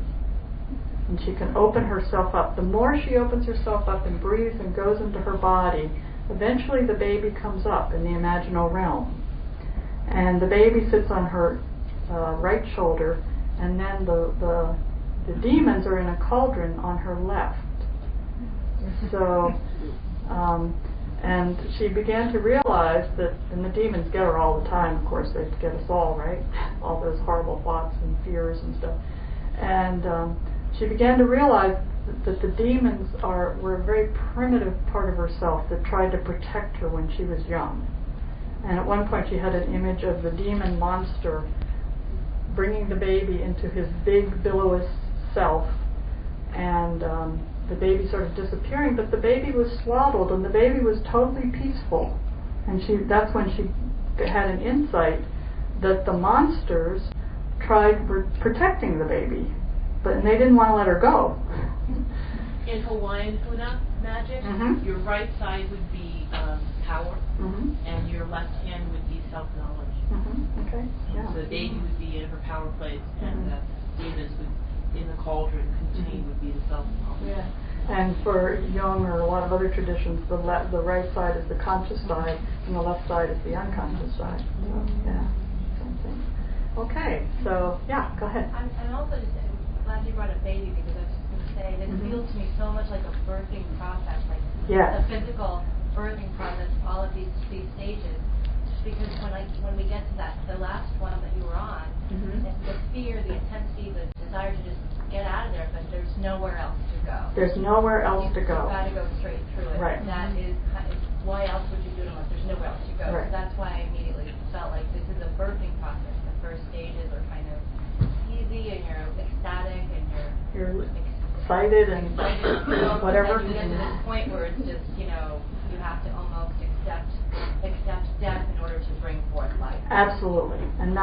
and she can open herself up. The more she opens herself up and breathes and goes into her body, eventually the baby comes up in the imaginal realm, and the baby sits on her right shoulder, and then the demons are in a cauldron on her left. So. And she began to realize that, and the demons get her all the time, of course, they get us all, right? All those horrible thoughts and fears and stuff. And she began to realize that the demons were a very primitive part of herself that tried to protect her when she was young. And at one point she had an image of the demon monster bringing the baby into his big, billowy self, and the baby sort of disappearing, but the baby was swaddled and the baby was totally peaceful. And that's when she had an insight that the monsters were protecting the baby, and they didn't want to let her go. In Hawaiian Huna magic, your right side would be power, and your left hand would be self-knowledge. Okay. Yeah. So the baby would be in her power place, and the demons would, in the cauldron contained, would be the self-knowledge. Yeah. And for Jung or a lot of other traditions, the right side is the conscious side, and the left side is the unconscious side. So, yeah, same thing. Okay, so yeah, go ahead. I'm also just glad you brought up baby, because I was just going to say this feels to me so much like a birthing process, like a physical birthing process, all of these stages. Just because when we get to the last one that you were on, the fear, the intensity, the desire to just get out of there, but there's nowhere else to go. There's nowhere else to go. You've got to go straight through it. Right. That is, why else would you do it unless there's nowhere else to go? Right. So that's why I immediately felt like this is a birthing process. The first stages are kind of easy, and you're ecstatic, and you're excited and whatever. And you get to this point where it's just, you have to almost accept death in order to bring forth life. Absolutely. And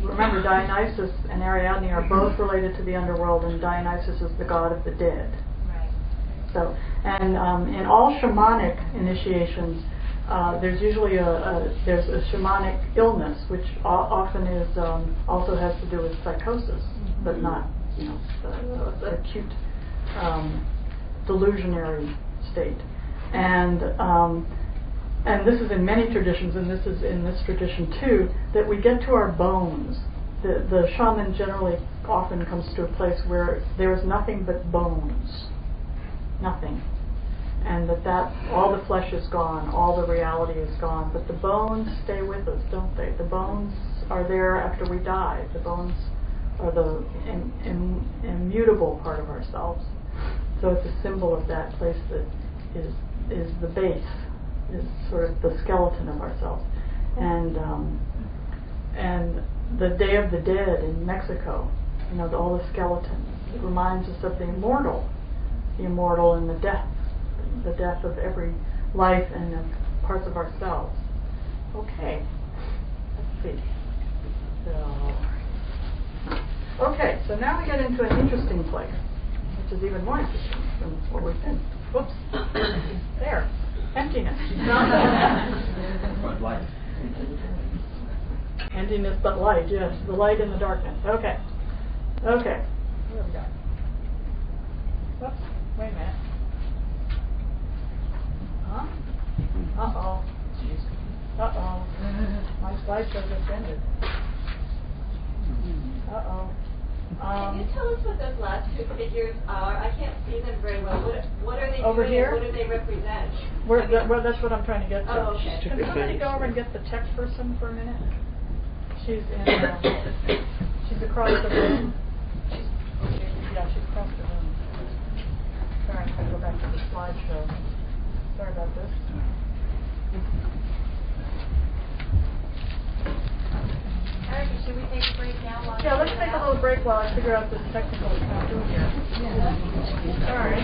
remember, Dionysus and Ariadne are both related to the underworld, and Dionysus is the god of the dead. Right. So, and in all shamanic initiations, there's usually there's a shamanic illness, which often is also has to do with psychosis, but not the acute delusionary state. And this is in many traditions, and this is in this tradition too, that we get to our bones. The shaman generally often comes to a place where there is nothing but bones. Nothing. And that all the flesh is gone, all the reality is gone, but the bones stay with us, don't they? The bones are there after we die. The bones are the immutable part of ourselves. So it's a symbol of that place that is the base, is sort of the skeleton of ourselves. And the Day of the Dead in Mexico, all the skeletons, it reminds us of the immortal and the death of every life and of parts of ourselves. Okay, let's see. So now we get into an interesting place, which is even more interesting than what we've been. Whoops. There. Emptiness. But light. Emptiness but light, yes. The light in the darkness. Okay. What have we got? Whoops. Wait a minute. Huh? Uh-oh. Uh-oh. My slideshow just ended. Uh-oh. Can you tell us what those last two figures are? I can't see them very well. What are they over doing? Here? What do they represent? Well, that's what I'm trying to get to. Oh, okay. Can somebody go over and get the tech person for a minute? She's across the room. She's across the room. Sorry, I'm going to go back to the slideshow. Sorry about this. Erica, should we take a break now? Yeah, let's take a little break while I figure out this technical issue here. Sorry.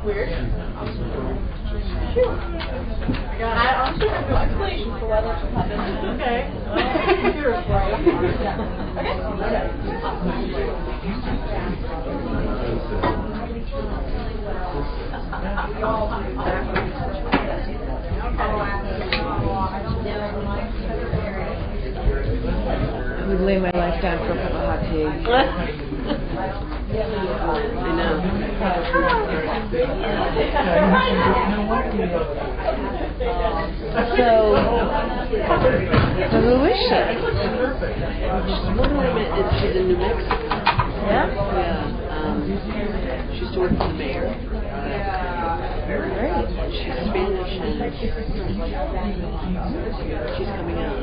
Weird. I'm sure there's no explanation for why that's happening. Okay. Computer's for you. I would lay my life down for a cup of hot tea. I know. So, who is she? She's in New Mexico. Yeah? Yeah. She used to work for the mayor. Great. She's Spanish and she's coming out.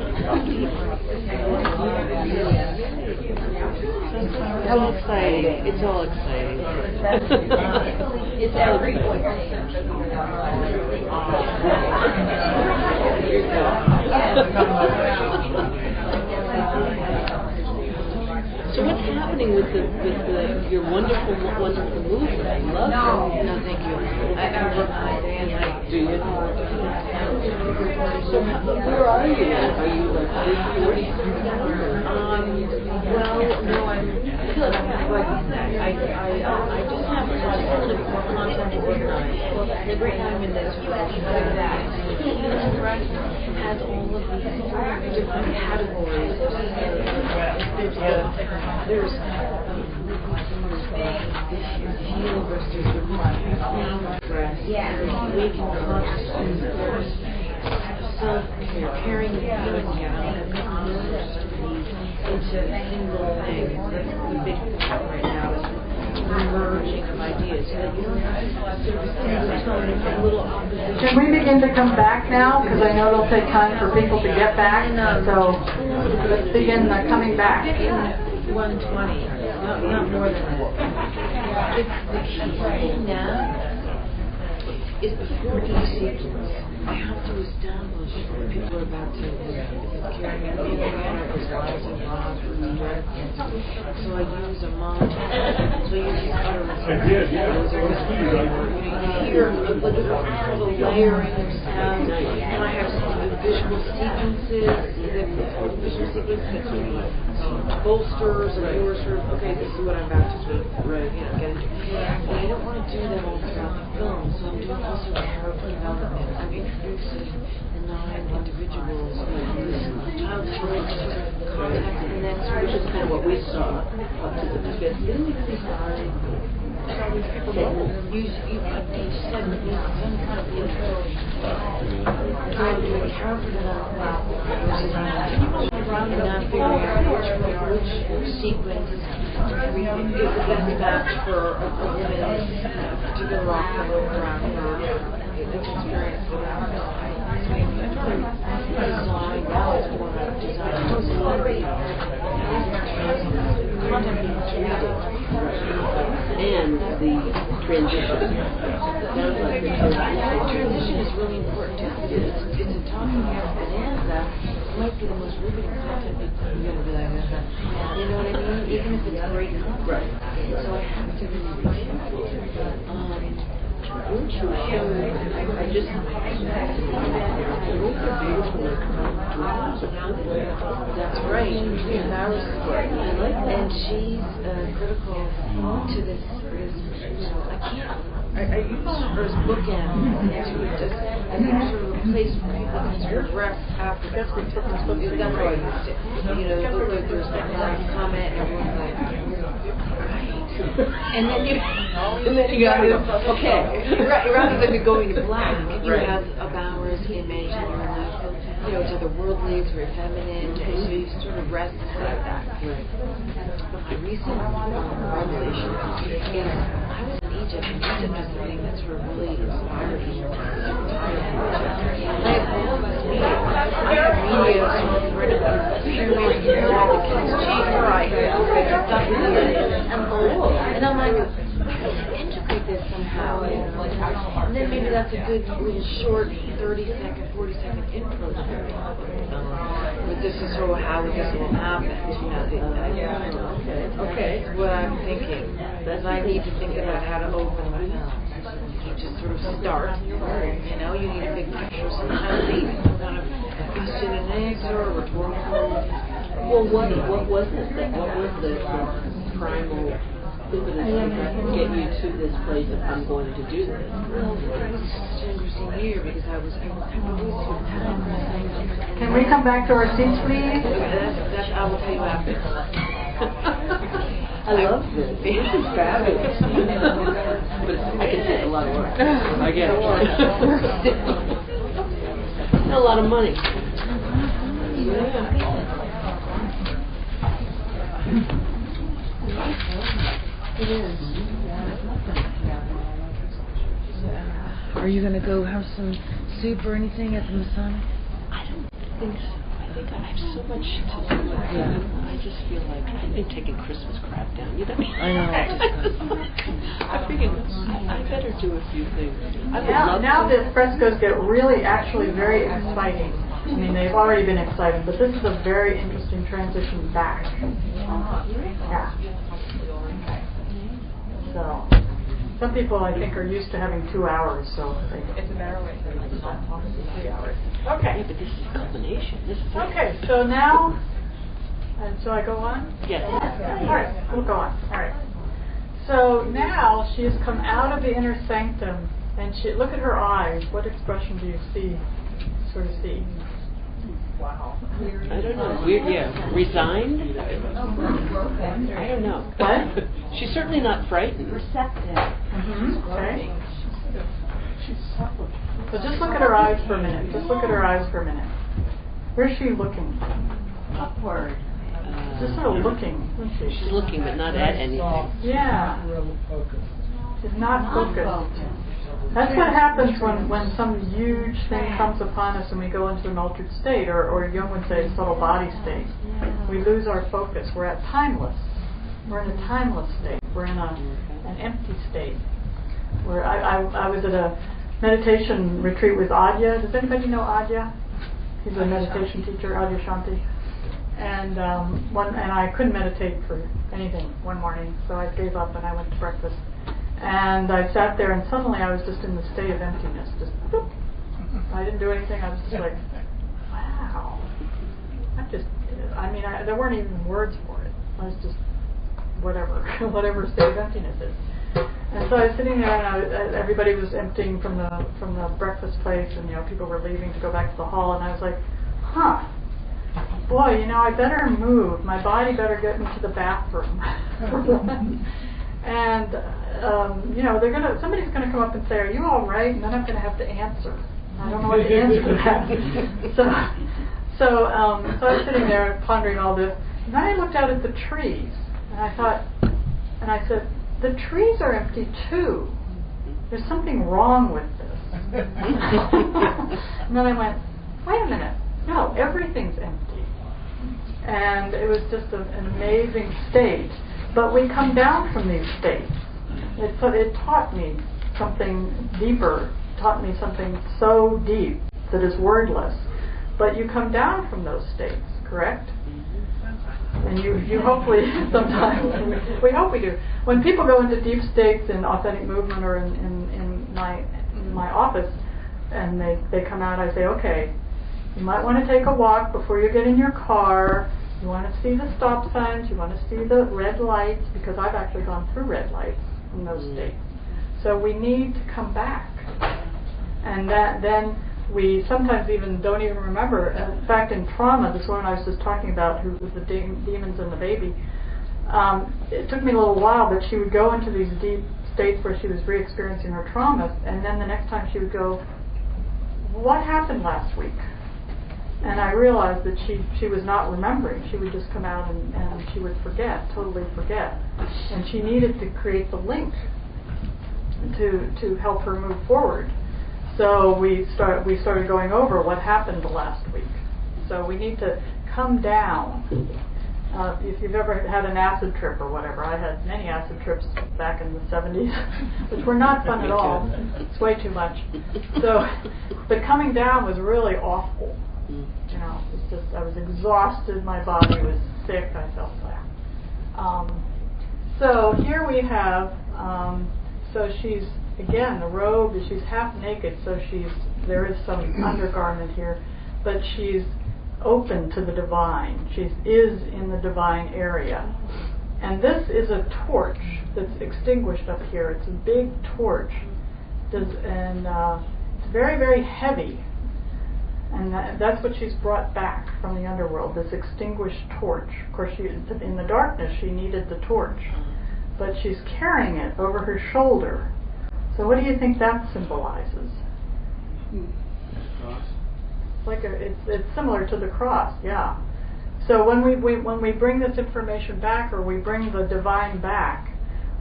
How exciting. It's all exciting. It's everything. So what's happening with your wonderful movement? I love it. No, thank you. I work all day and night. Do you? So where are you? Are you like well, no, I feel like I'm like I just have a little bit more content to organize. Every time in this like that, has all of these different categories. There's feel versus rest. There's waking consciousness. There's self-care, caring and feeling down. I've got nerves to be into a single thing. That's the big part right now is merging of ideas. So that you don't have to sort of stand in a little opposition. Can we begin to come back now? Because I know it'll take time for people to get back. So let's begin coming back. 120, not more than that. It's the key now is before each sequence, I have to establish what people are about to carry me is rising, so I use a mantra. So I use utterance. I did, yeah. You hear the layering of sound, and I have some visual sequences, visual sequences that bolsters and yours sort of, okay, this is what I'm about to sort of, get into. But I don't want to do that all throughout the film, so I'm doing also character development. I'm introducing the 9 individuals in this childhood context, and then sort of just kind of what we saw up to the 5th. Then we decide. You said that there's some kind of intro. So I'm doing character development, and now figuring out which sequence is the best match for a woman's particular rock around her experience. Design, now it's more about design. Content being created and the transition. The transition is really important too, because it's a talking bonanza. Might be the most riveting content you're going to be like, you know what I mean? Even if it's great content. Right. So I have to really be careful. Won't you show, I just, that's right, and she's critical to this, I can't, I use her as bookend to just, I think sort of a place where people can sort of rest after. That's what I used it. You know, there's that comment, everyone's like, and then you got to go, okay. Rather than going to black, you have a Bowers image, and you're like, it's otherworldly, it's very feminine, so you sort of rest inside that. But my recent revelation is I was in Egypt, and Egypt is the thing that sort of really inspired me. I have all this media. I have media sort of rid of the pyramids inside the king's chamber. I have stuff and I'm like, integrate this somehow. And then maybe that's a good little short 30-second, 40-second intro to it. But this is sort of how this will happen. Okay. What I'm thinking. Because I need to think about how to open my mouth. you just sort of start. You know, you need a big picture. Sometimes they kind of question and answer or rhetorical. Well, what was it? What was the primal impetus to get you to this place of I'm going to do this? Well, it was such an interesting year because I was always sort of telling myself. Can we come back to our seats, please? That's I will tell you after. I love this. This is fabulous. But I can take a lot of work. I get it. A lot of money. Yeah. It is. Are you going to go have some soup or anything at the Masonic? I don't think so. I think I have so much to do. I just feel like I've been taking Christmas crap down. You know? I know. I figured I better do a few things. Now the frescoes get really, actually very exciting. I mean, they've already been exciting, but this is a very interesting transition back. Yeah. So, some people I think are used to having 2 hours, so it's a matter of 3 hours. Okay. Yeah, but this is a combination. This is okay, so now, and so I go on? Yes. All right, we'll go on. All right. So now she has come out of the inner sanctum, and look at her eyes. What expression do you see? Sort of see. Wow. I don't know. Resigned? I don't know. What? She's certainly not frightened. Receptive. Okay. So just look at her eyes for a minute. Just look at her eyes for a minute. Where's she looking? Upward. Just sort of looking. She's looking, but not at anything. Yeah. She's not focused. That's what happens when some huge thing comes upon us and we go into an altered state, or Jung would say a subtle body state. We lose our focus. We're at timeless. We're in a timeless state. We're in an empty state. Where I was at a meditation retreat with Adya. Does anybody know Adya? He's a meditation teacher, Adya Shanti. And I couldn't meditate for anything one morning, so I gave up and I went to breakfast. And I sat there, and suddenly I was just in the state of emptiness. Just, boop. I didn't do anything. I was just like, wow. There weren't even words for it. I was just, whatever state of emptiness is. And so I was sitting there, and everybody was emptying from the breakfast place, and people were leaving to go back to the hall, and I was like, boy, I better move. My body better get me to the bathroom. And somebody's gonna come up and say, "Are you all right?" And then I'm gonna have to answer. I don't know what to answer to that. So I was sitting there pondering all this, and then I looked out at the trees, and I thought, and I said, "The trees are empty too. There's something wrong with this." And then I went, "Wait a minute. No, everything's empty." And it was just an amazing state. But we come down from these states. It taught me something deeper, taught me something so deep that is wordless. But you come down from those states, correct? And you hopefully sometimes, we hope we do. When people go into deep states in authentic movement or in my office, and they come out, I say, okay, you might want to take a walk before you get in your car. You want to see the stop signs, you want to see the red lights, because I've actually gone through red lights in those states. So we need to come back. And then we sometimes even don't even remember. In fact, in trauma, this woman I was just talking about, who was the demons and the baby, it took me a little while, but she would go into these deep states where she was re-experiencing her trauma, and then the next time she would go, what happened last week? And I realized that she was not remembering. She would just come out and she would totally forget. And she needed to create the link to help her move forward. So we started going over what happened last week. So we need to come down. If you've ever had an acid trip or whatever, I had many acid trips back in the 70s, which were not fun at all. It's way too much. But coming down was really awful. It's just, I was exhausted, my body was sick, I felt bad. So here we have, so she's again, the robe, she's half naked, so there is some undergarment here, but she's open to the divine. She is in the divine area. And this is a torch that's extinguished up here. It's a big torch. It's very, very heavy. And that's what she's brought back from the underworld, this extinguished torch. Of course, in the darkness, she needed the torch. But she's carrying it over her shoulder. So what do you think that symbolizes? It's similar to the cross, yeah. So when we bring this information back, or we bring the divine back,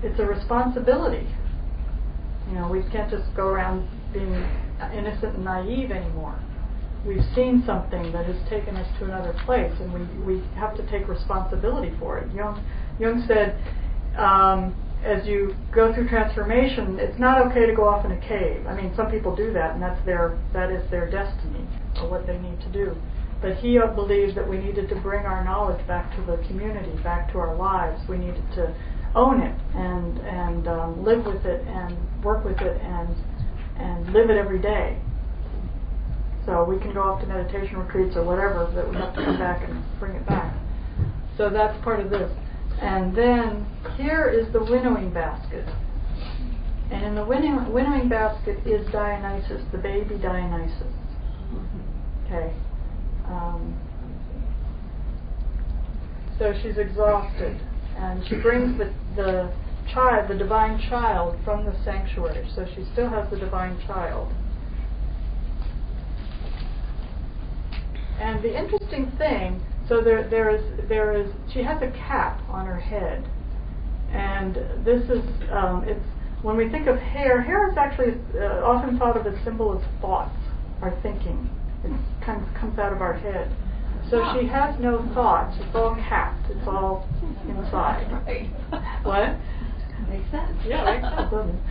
it's a responsibility. We can't just go around being innocent and naive anymore. We've seen something that has taken us to another place, and we have to take responsibility for it. Jung said, as you go through transformation, it's not okay to go off in a cave. I mean, some people do that, and that is their destiny, or what they need to do. But he believed that we needed to bring our knowledge back to the community, back to our lives. We needed to own it and live with it and work with it and live it every day. So we can go off to meditation retreats or whatever, but we have to come back and bring it back. So that's part of this. And then here is the winnowing basket. And in the winnowing basket is Dionysus, the baby Dionysus. Okay. So she's exhausted, and she brings the child, the divine child, from the sanctuary. So she still has the divine child. And the interesting thing, so there is she has a cap on her head, and this is it's when we think of hair is actually often thought of as symbol of thoughts, our thinking. It kind of comes out of our head. So she has no thoughts. It's all capped. It's all inside. Right. What? Makes sense. Yeah, makes sense, doesn't it?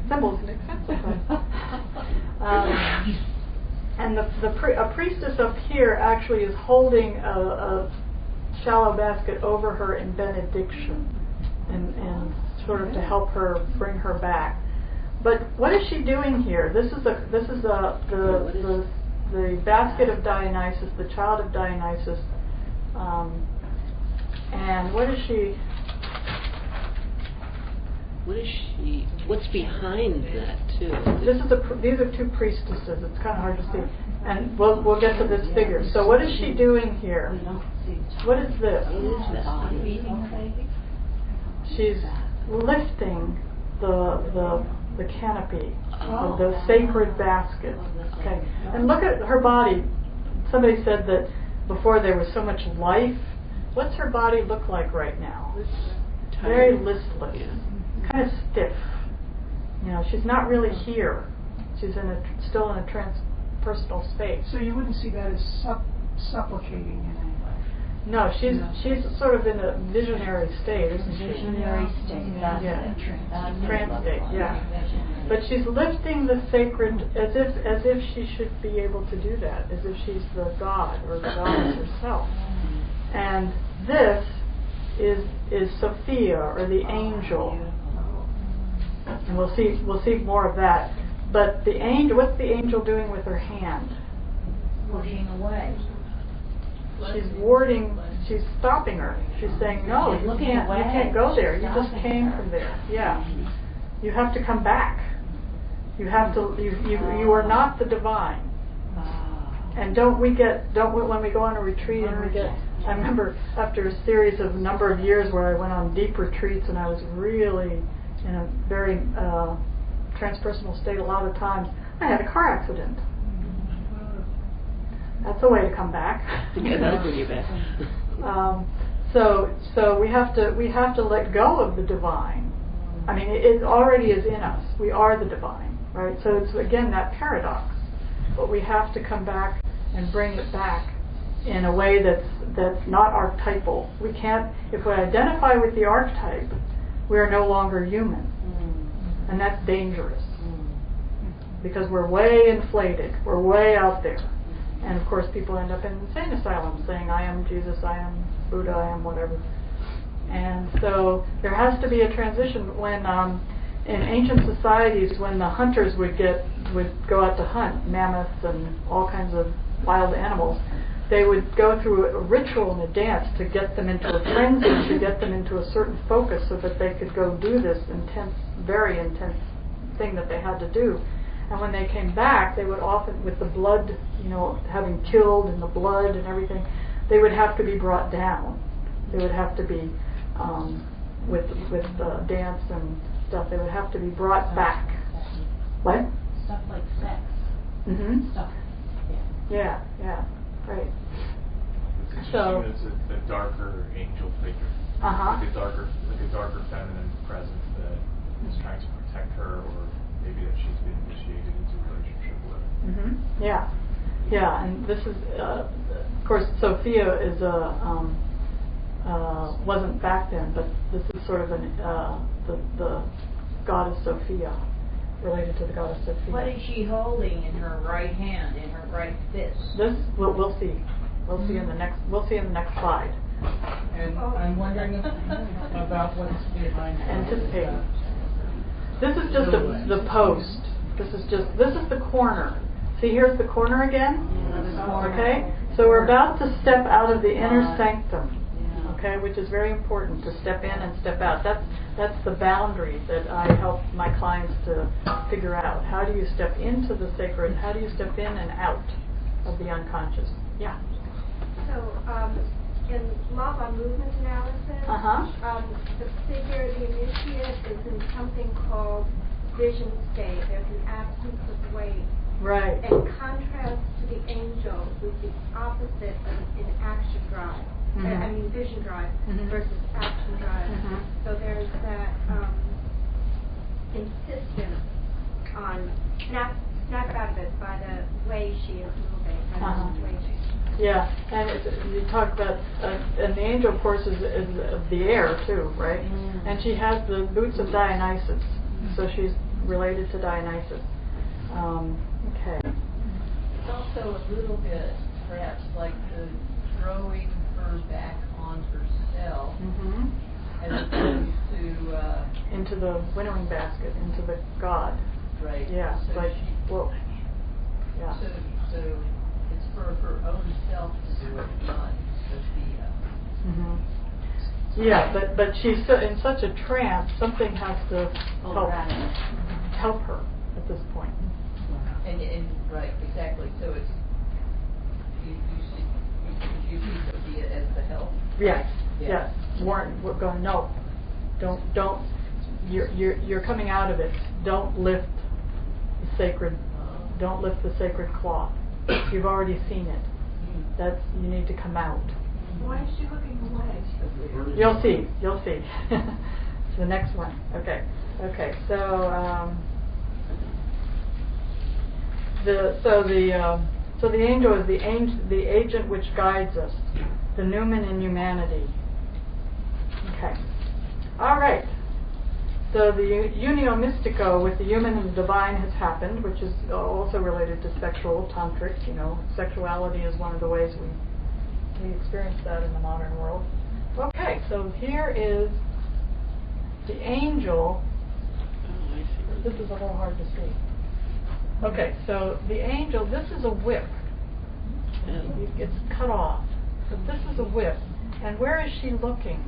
Symbols make sense sometimes. And a priestess up here actually is holding a shallow basket over her in benediction, and sort of to help her bring her back. But what is she doing here? This is the basket of Dionysus, the child of Dionysus, and what is she? What's behind that too? These are two priestesses. It's kind of hard to see, and we'll get to this figure. So what is she doing here? What is this? She's lifting the canopy of the sacred basket. Okay, and look at her body. Somebody said that before there was so much life. What's her body look like right now? Very listless, kind of stiff. She's not really here. She's still in a transpersonal space. So you wouldn't see that as supplicating in any way? No, she's sort of in a visionary state, isn't she? Visionary state. Yeah. Trance state. Yeah. But she's lifting the sacred as if she should be able to do that, as if she's the god or the goddess herself. And this is Sophia, or the angel. And we'll see more of that. But the angel, what's the angel doing with her hand? Pushing away. She's warding. She's stopping her. She's saying, "No, you can't go there. You just came from there. Yeah, you have to come back. You have to. You are not the divine." And when we go on a retreat and we get. I remember after a series of number of years where I went on deep retreats and I was really in a very transpersonal state a lot of times, I had a car accident. That's a way to come back. Yeah, that'll bring you back. So we have to let go of the divine. I mean, it already is in us. We are the divine, right? So it's again that paradox. But we have to come back and bring it back in a way that's not archetypal. We can't. If we identify with the archetype, we are no longer human, and that's dangerous because we're way inflated. We're way out there. And of course people end up in insane asylums saying, I am Jesus, I am Buddha, I am whatever. And so there has to be a transition when in ancient societies, when the hunters would go out to hunt mammoths and all kinds of wild animals, they would go through a ritual and a dance to get them into a frenzy, to get them into a certain focus so that they could go do this intense, very intense thing that they had to do. And when they came back, they would often, with the blood, having killed and the blood and everything, they would have to be brought down. They would have to be, with dance and stuff, they would have to be brought back. What? Stuff like sex. Mm-hmm. Stuff. Yeah, right. So it's a darker angel figure. Like a darker feminine presence that is trying to protect her, or maybe that she's been initiated into a relationship with. Mm-hmm. Yeah, and this is, of course, Sophia is wasn't back then, but this is sort of the goddess Sophia, related to the goddess Sophia. What is she holding in her right hand, in her right fist? This we'll see. We'll see in the next slide. And I'm wondering about what's behind it. Anticipating. This is just the post. This is the corner. See, here's the corner again. Okay, so we're about to step out of the inner sanctum. Okay, which is very important, to step in and step out. That's the boundary that I help my clients to figure out. How do you step into the sacred? How do you step in and out of the unconscious? Yeah. So, in Lava movement analysis, the figure, the initiate, is in something called vision state. There's an absence of weight. Right. In contrast to the angel, with the opposite in action drive. Vision drive versus action drive. So there's that insistence on snap out of it by the way she is moving, by the situation. Yeah, and you talk about, and the angel, of course, is of the air too, right? And she has the boots of Dionysus, so she's related to Dionysus. Okay. It's also a little bit, perhaps, like the throwing her back on herself, as opposed to into the winnowing basket, into the god. Right. Yeah. So like whoa. Yeah. So it's for her own self to do it, not Sophia. Yeah, but she's in such a trance. Something has to help her at this point. And right, exactly. So it's you see Sophia as the help. Yes. Yes. We're going. No. Don't. You're coming out of it. Don't lift the sacred. Don't lift the sacred cloth. You've already seen it. You need to come out. Why is she looking away? You'll see. The next one. Okay. So the angel is the agent which guides us, the numen in humanity. Okay. All right. So the unio mystico with the human and the divine has happened, which is also related to sexual tantric. Sexuality is one of the ways we experience that in the modern world. Okay, so here is the angel. This is a little hard to see. Okay, so the angel, this is a whip. It's cut off. But this is a whip. And where is she looking?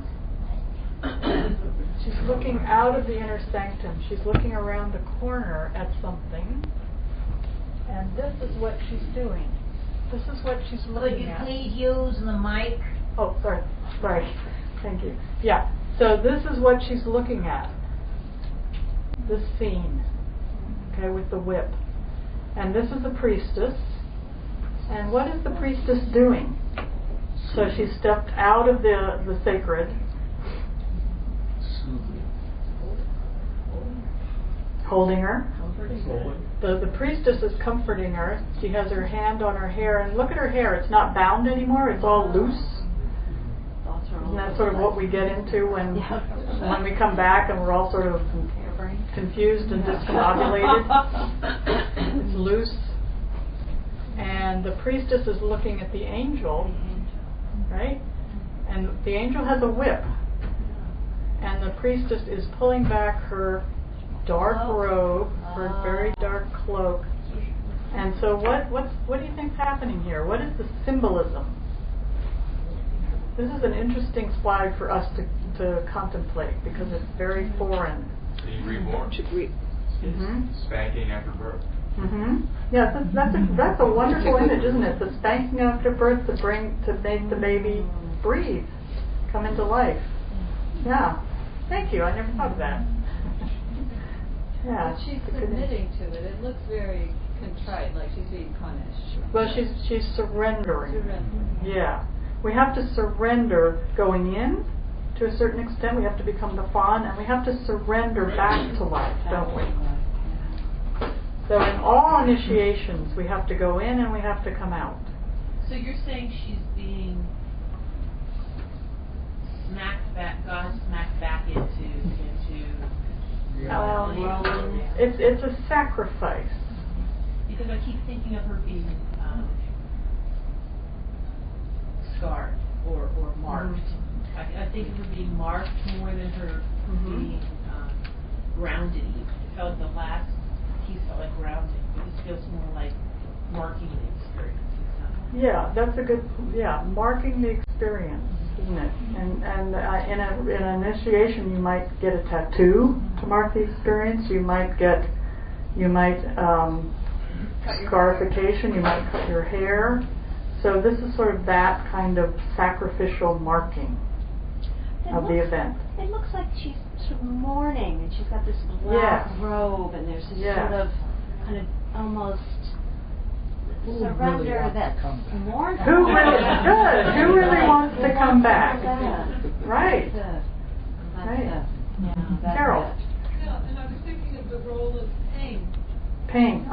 She's looking out of the inner sanctum. She's looking around the corner at something. And this is what she's doing. This is what she's looking at. Could you please use the mic? Oh, sorry. Thank you. Yeah, so this is what she's looking at. This scene. Okay, with the whip. And this is the priestess. And what is the priestess doing? So she stepped out of the sacred. Holding her. The priestess is comforting her. She has her hand on her hair. And look at her hair. It's not bound anymore. It's all loose. Isn't that sort of what we get into when we come back and we're all sort of confused and discombobulated? It's loose. And the priestess is looking at the angel, right? And the angel has a whip. And the priestess is pulling back her dark robe, her very dark cloak. And so what do you think's happening here? What is the symbolism? This is an interesting slide for us to contemplate because it's very foreign. Being reborn. Spanking after birth. Yes, that's a wonderful image, isn't it? The spanking after birth to make the baby breathe, come into life. Yeah. Thank you. I never thought of that. But she's submitting to it. It looks very contrite, like she's being punished. Well, she's surrendering. Yeah. We have to surrender going in to a certain extent. We have to become the fawn, and we have to surrender back to life, don't we? So in all initiations, we have to go in and we have to come out. So you're saying she's being God smacked back into reality? It's a sacrifice. Because I keep thinking of her being scarred or marked. I think of her being marked more than her being grounded. It felt the last piece felt like grounding. This feels more like marking the experience. Yeah, that's a good. Yeah, marking the experience, isn't it? And in an initiation, you might get a tattoo to mark the experience. You might scarification. You might cut your hair. So this is sort of that kind of sacrificial marking of the event. It looks like she's sort of mourning, and she's got this black robe, and there's this sort of kind of almost surrender that's mournful. Who really wants to come back? Right. Right. Carol. Yeah, and I was thinking of the role of pain. Pain.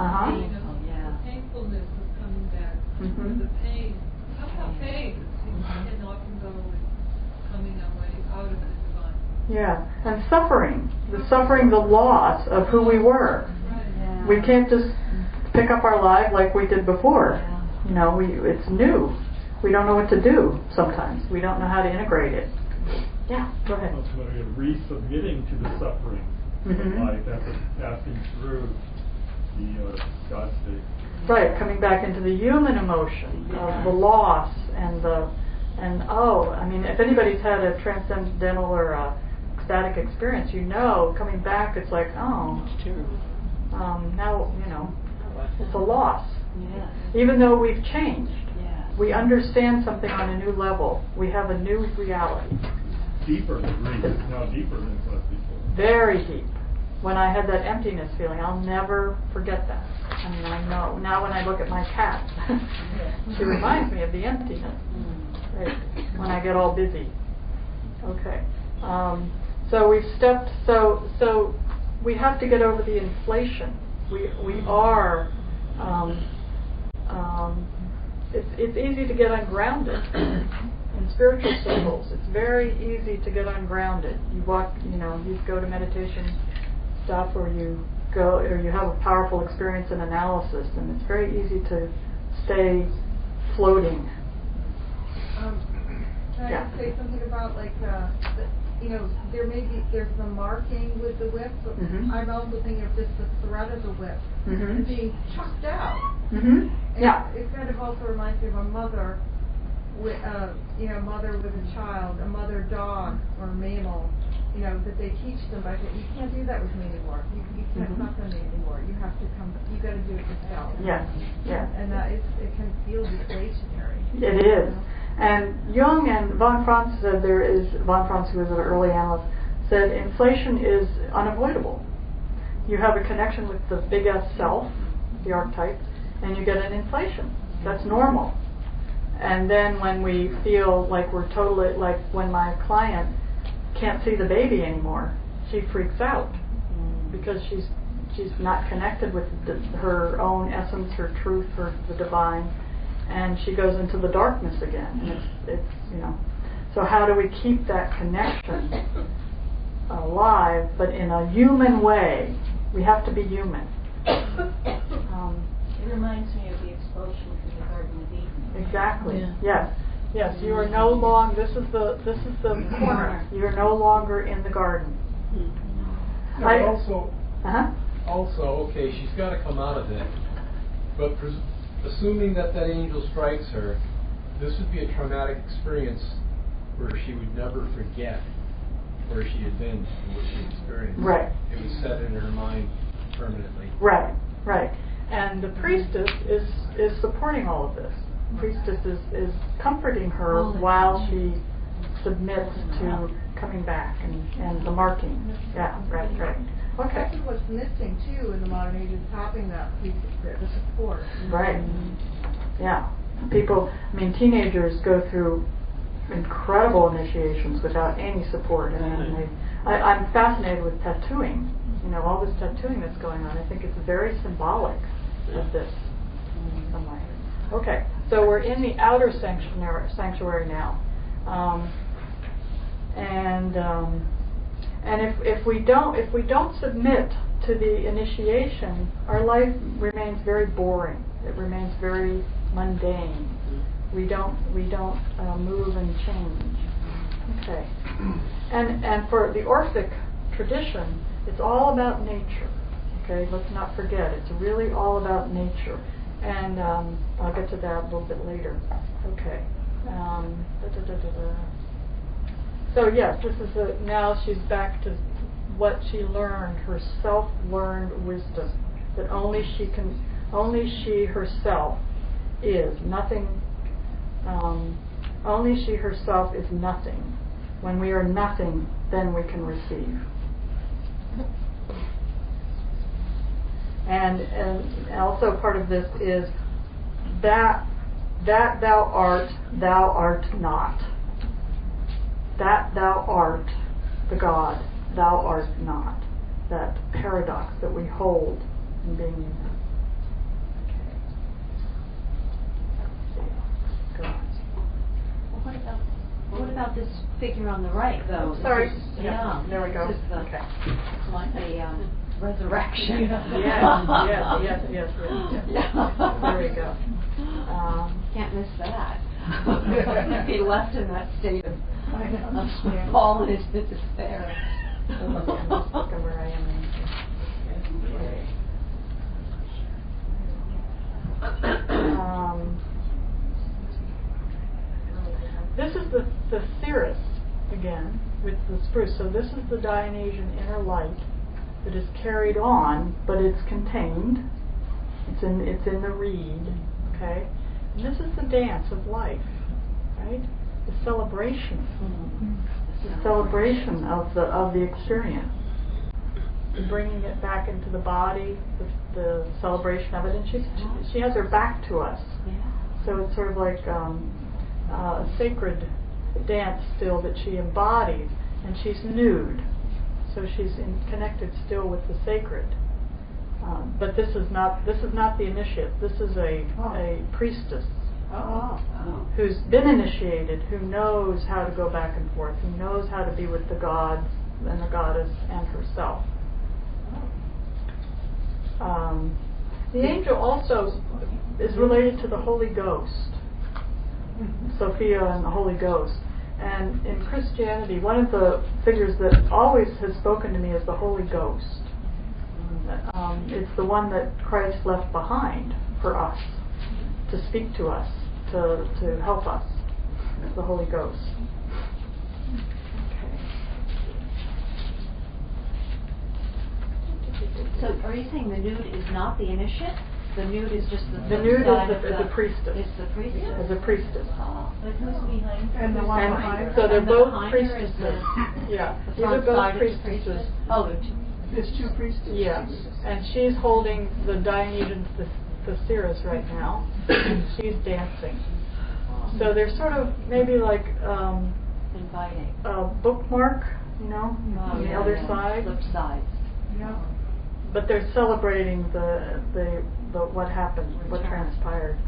Painfulness is coming back. The pain. Somehow pain can often go with coming away out of the divine. Yeah, and suffering. The loss of who we were. Right. We can't just pick up our life like we did before. You know, it's new. We don't know what to do sometimes. We don't know how to integrate it. Yeah, go ahead. That's what I resubmitting to the suffering of life after passing through the God state. Right, coming back into the human emotion of the loss and I mean, if anybody's had a transcendental or a ecstatic experience, you know, coming back, it's like, now, it's a loss. Yes. Even though we've changed, we understand something on a new level. We have a new reality. Deeper degree. It's now deeper than it was before. Very deep. When I had that emptiness feeling, I'll never forget that. I mean, I know. Now when I look at my cat, she reminds me of the emptiness. Right. When I get all busy. Okay. So we've stepped, so we have to get over the inflation. We are, it's easy to get ungrounded. In spiritual circles, it's very easy to get ungrounded. You walk, you go to meditation stuff, or you have a powerful experience in analysis, and it's very easy to stay floating. Can I say something about there's the marking with the whip, but I'm also thinking of just the thread of the whip and being chucked out. And it kind of also reminds me of a mother with mother with a child, a mother dog or a mammal, that they teach them by saying, you can't do that with me anymore. You can't talk to me anymore. You have to come. You got to do it yourself. Yes. And that it can feel deflationary. It is. And Jung and von Franz said von Franz, who was an early analyst, said inflation is unavoidable. You have a connection with the big S self, the archetype, and you get an inflation. That's normal. And then when we feel like we're totally, like when my client can't see the baby anymore, she freaks out because she's not connected with her own essence, her truth, the divine, and she goes into the darkness again. And it's so how do we keep that connection alive, but in a human way? We have to be human. It reminds me of the expulsion from the Garden of Eden. Exactly. Yeah. Yes. You are no longer. This is the corner. You are no longer in the garden. Also, Also, okay, she's got to come out of it, but assuming that angel strikes her, this would be a traumatic experience where she would never forget where she had been and what she experienced. Right. It was set in her mind permanently. Right, right. And the priestess is supporting all of this. The priestess is comforting her while she submits to coming back and the marking. Yeah, right. Okay. That's what's missing too in the modern age, is having that piece of the support. Right. Yeah. People, teenagers go through incredible initiations without any support. And I'm fascinated with tattooing. All this tattooing that's going on. I think it's very symbolic of this in some way. Okay, so we're in the outer sanctuary now. And if we don't submit to the initiation, our life remains very boring. It remains very mundane. We don't move and change. Okay, and for the Orphic tradition, it's all about nature. Okay, let's not forget, it's really all about nature. And I'll get to that a little bit later. Okay. So yes, this is now she's back to what she learned, her self-learned wisdom, that only she herself is nothing. Only she herself is nothing. When we are nothing, then we can receive. And also part of this is that thou art not. That thou art the God, thou art not. That paradox that we hold in being human. Okay. Let's see. Go on. Well, what about this figure on the right, though? Sorry. Yeah. There we go. Okay. The resurrection. Yes. There we go. Can't miss that. Be left in that state of fallen into despair. Let's look at where I am. This is the cirrus again with the spruce. So this is the Dionysian inner light that is carried on, but it's contained. It's in the reed. Okay, and this is the dance of life, right? The celebration, the celebration of the experience, bringing it back into the body, the celebration of it, and she has her back to us. So it's sort of like a sacred dance still that she embodies, and she's nude, so she's connected still with the sacred. But this is not the initiate. This is a priestess who's been initiated, who knows how to go back and forth, who knows how to be with the gods and the goddess and herself. The angel also is related to the Holy Ghost, Sophia and the Holy Ghost. And in Christianity, one of the figures that always has spoken to me is the Holy Ghost. It's the one that Christ left behind for us, to speak to us, to help us. It's the Holy Ghost. So are you saying the nude is not the initiate? The nude is just the nude side is the priestess. It's the priestess. Is a priestess. But who's behind her? And the one behind her. So they're And both behind her is priestesses. Yeah, the these are front both side of the priestesses. Oh, they're two. There's two priestesses. Yeah, and she's holding the Dionysian Thesaurus right now, and she's dancing. So they're sort of maybe like Inviting. a bookmark, on the other side. Flip sides. Yeah. But they're celebrating the what happened, what transpired.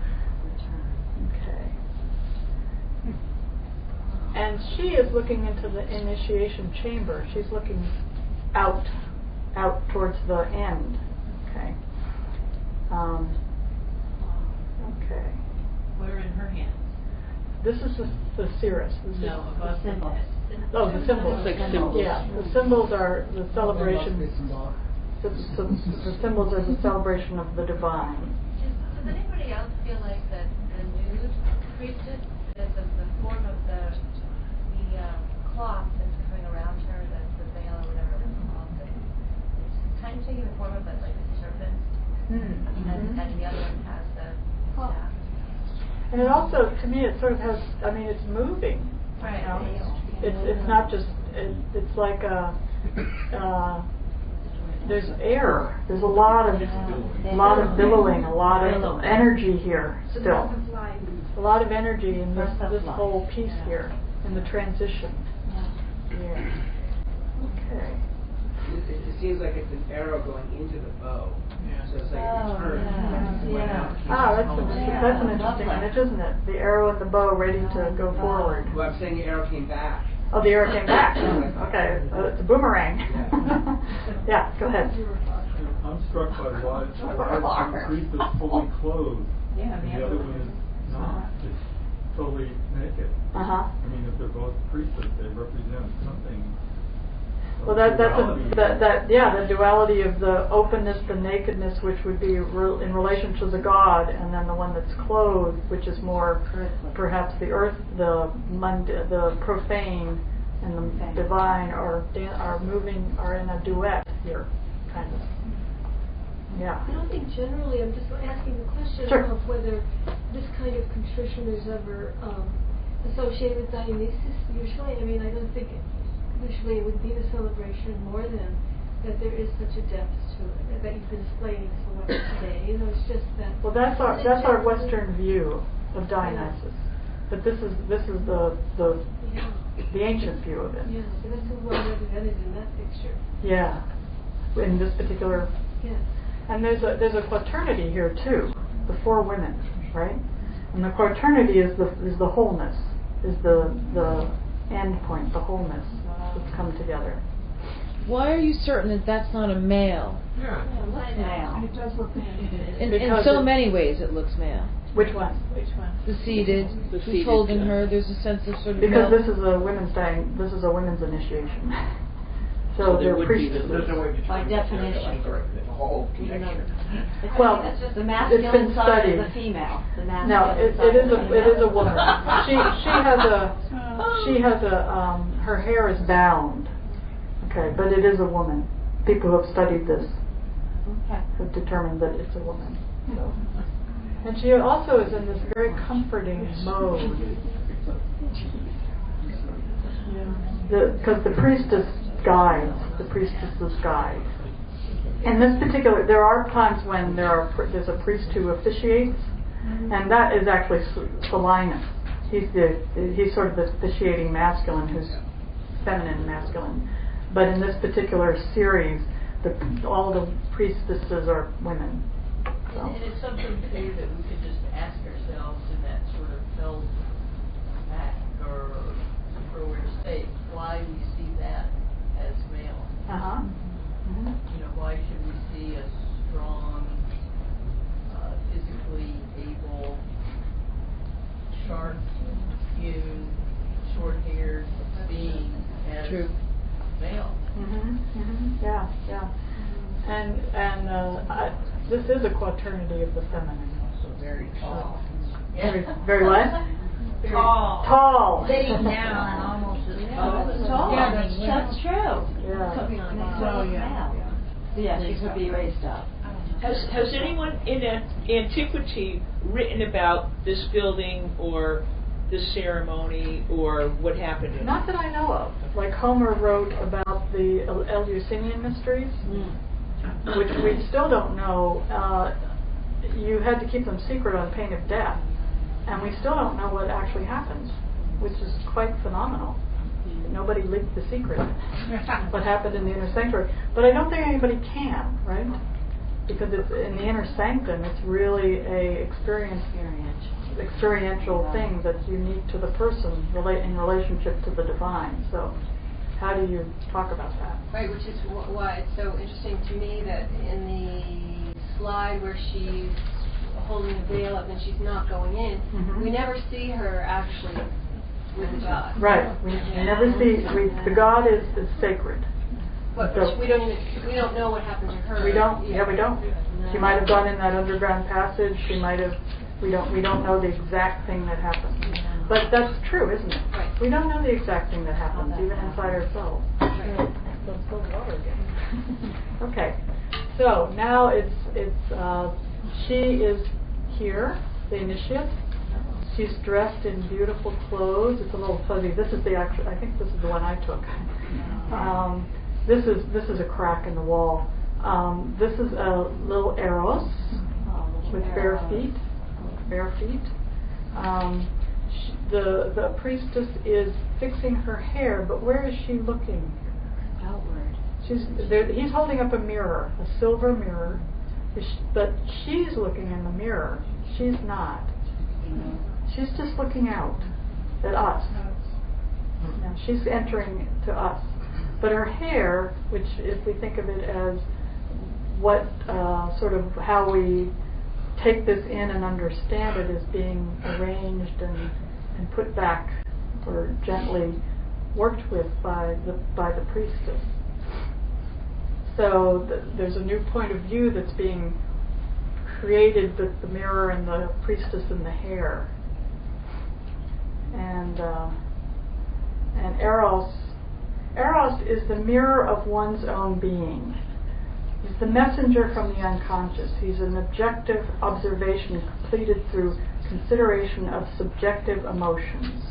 Okay. And she is looking into the initiation chamber. She's looking out towards the end. Okay. Okay. Where in her hands? This is the cirrus. No, above the symbol. Oh, the symbols. It's like symbols. Yeah, the symbols are the celebration. the symbols are the celebration of the divine. Does anybody else feel like that the nude priestess, the form of the cloth that's coming around her, the veil or whatever it's called, it's kind of taking the form of like a serpent, and the other one has the staff. And it also, to me, it sort of has, I mean, it's moving. Right. You know? It's not just, it's like there's air. There's a lot of billowing, a lot of energy here still. A lot of energy in this whole piece here, in the transition. Yeah. Okay. It seems like it's an arrow going into the bow. So it's like a turn. That's an interesting image, isn't it? The arrow and the bow ready to go forward. Well, I'm saying the arrow came back. Oh, the arrow came back. Okay, it's a boomerang. Yeah, go ahead. I'm struck by why the priest is fully clothed, and the other one is not. It's totally naked. I mean, if they're both priesthood, they represent something. Well, the duality of the openness, the nakedness, which would be in relation to the God, and then the one that's clothed, which is more perhaps the earth, the profane, and the divine are in a duet here, kind of. Yeah. I don't think generally. I'm just asking the question of whether this kind of contrition is ever associated with Dionysus. Usually, I mean, I don't think usually it would be the celebration more than that there is such a depth to it that you've been explaining so much today. You know, it's just that. Well, that's our Western view of Dionysus, but this is the ancient view of it. Yeah, so that's the one represented in that picture. Yeah, in this particular. Yes. And there's a quaternity here too, the four women, right? And the quaternity is the wholeness, is the end point, the wholeness that's come together. Why are you certain that that's not a male? Yeah. It looks male. It does look male. In so many ways it looks male. Which one? The seated, who's holding her, there's a sense of sort of because male. this is a women's initiation. So they're priesthood. By definition. Well, that's just the it's masculine been side studied. of the female. The No, it is a woman. She has a her hair is bound. Okay, but it is a woman. People who have studied this have determined that it's a woman. So. And she also is in this very comforting mode. Because the priestess guides, the priestess's guide. In this particular, there are times when there's a priest who officiates, and that is actually Solinus. He's sort of the officiating masculine, who's feminine masculine. But in this particular series, all the priestesses are women. So. And it's something too that we could just ask ourselves in that sort of felt back or aware state, why we see that as male. You know, why should we see a strong, physically able, sharp, hewn, short-haired being as male? Yeah. And this is a quaternity of the feminine. Also very tall. Very what? Tall. Sitting down and almost as tall as tall. Yeah, that's true. Yeah. Yeah, she could be raised up. Has anyone in antiquity written about this building or this ceremony or what happened in it? Not that I know of. Like Homer wrote about the Eleusinian mysteries, which we still don't know. You had to keep them secret on pain of death, and we still don't know what actually happened, which is quite phenomenal. Nobody leaked the secret, what happened in the inner sanctuary. But I don't think anybody can, right? Because it's in the inner sanctum, it's really a experiential thing that's unique to the person in relationship to the divine. So how do you talk about that? Right, which is why it's so interesting to me that in the slide where she's holding the veil up and she's not going in, we never see her actually with the God. Right. We never see. The God is sacred. But So- we don't know what happened to her. We don't. Yeah, we don't. She might have gone in that underground passage. She might have. We don't know the exact thing that happened. But that's true, isn't it? Right. We don't know the exact thing that happens, even inside ourselves. Right. So it's still water again. Okay. So now it's she is here, the initiate. She's dressed in beautiful clothes. It's a little fuzzy. This is the actual. I think this is the one I took. This is a crack in the wall. This is a little Eros with bare feet. The priestess is fixing her hair, but where is she looking? Outward. He's holding up a mirror, a silver mirror, but she's looking in the mirror. She's not. She's just looking out at us. Now, she's entering to us. But her hair, which if we think of it as what sort of how we take this in and understand it, is being arranged and put back or gently worked with by the priestess. So there's a new point of view that's being created with the mirror and the priestess and the hair. And Eros is the mirror of one's own being. He's the messenger from the unconscious. He's an objective observation completed through consideration of subjective emotions.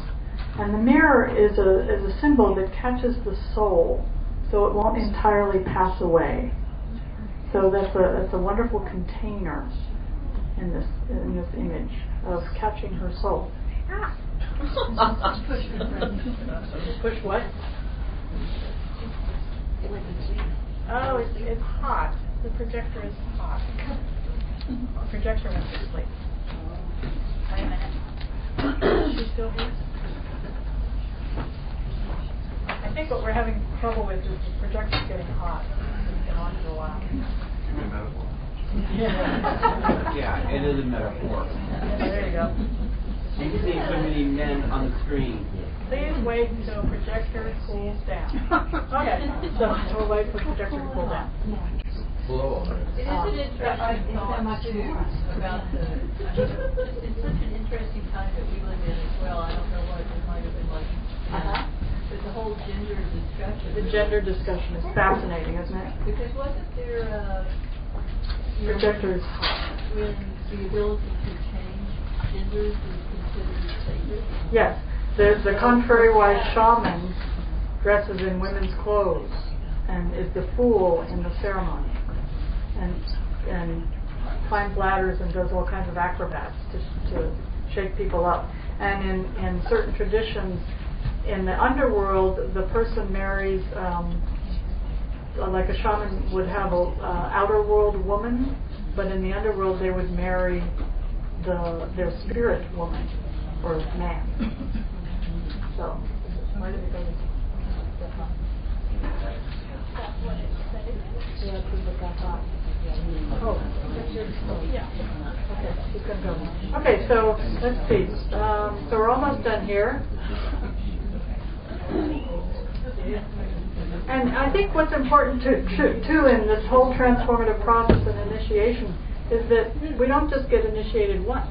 And the mirror is a symbol that catches the soul, so it won't entirely pass away. So that's a wonderful container in this image of catching her soul. Push what? Oh, it's hot. The projector is hot. The projector went to sleep. Wait a minute. She's still here? I think what we're having trouble with is the projector's getting hot. It's been on for a while. Yeah, it is a metaphor. There you go. You see so many men on the screen. Please wait until projector cools down. Okay, so we'll wait for projector to cool down. Blow over. It is an interesting thought too about it's such an interesting time that we live in as well. I don't know what it might have been like. But the whole gender discussion. The gender discussion is fascinating, isn't it? Because wasn't there projectors when the ability to change genders was considered sacred? Yes. The contrary-wise shaman dresses in women's clothes and is the fool in the ceremony and climbs ladders and does all kinds of acrobats to shake people up. And in certain traditions, in the underworld, the person marries, like a shaman would have a outer world woman, but in the underworld they would marry their spirit woman or man. So, why did it go that hot? Yeah, because it got hot. Oh, yeah. Okay, it's going to go. Okay, so let's see. So we're almost done here. And I think what's important too in this whole transformative process and initiation is that we don't just get initiated once,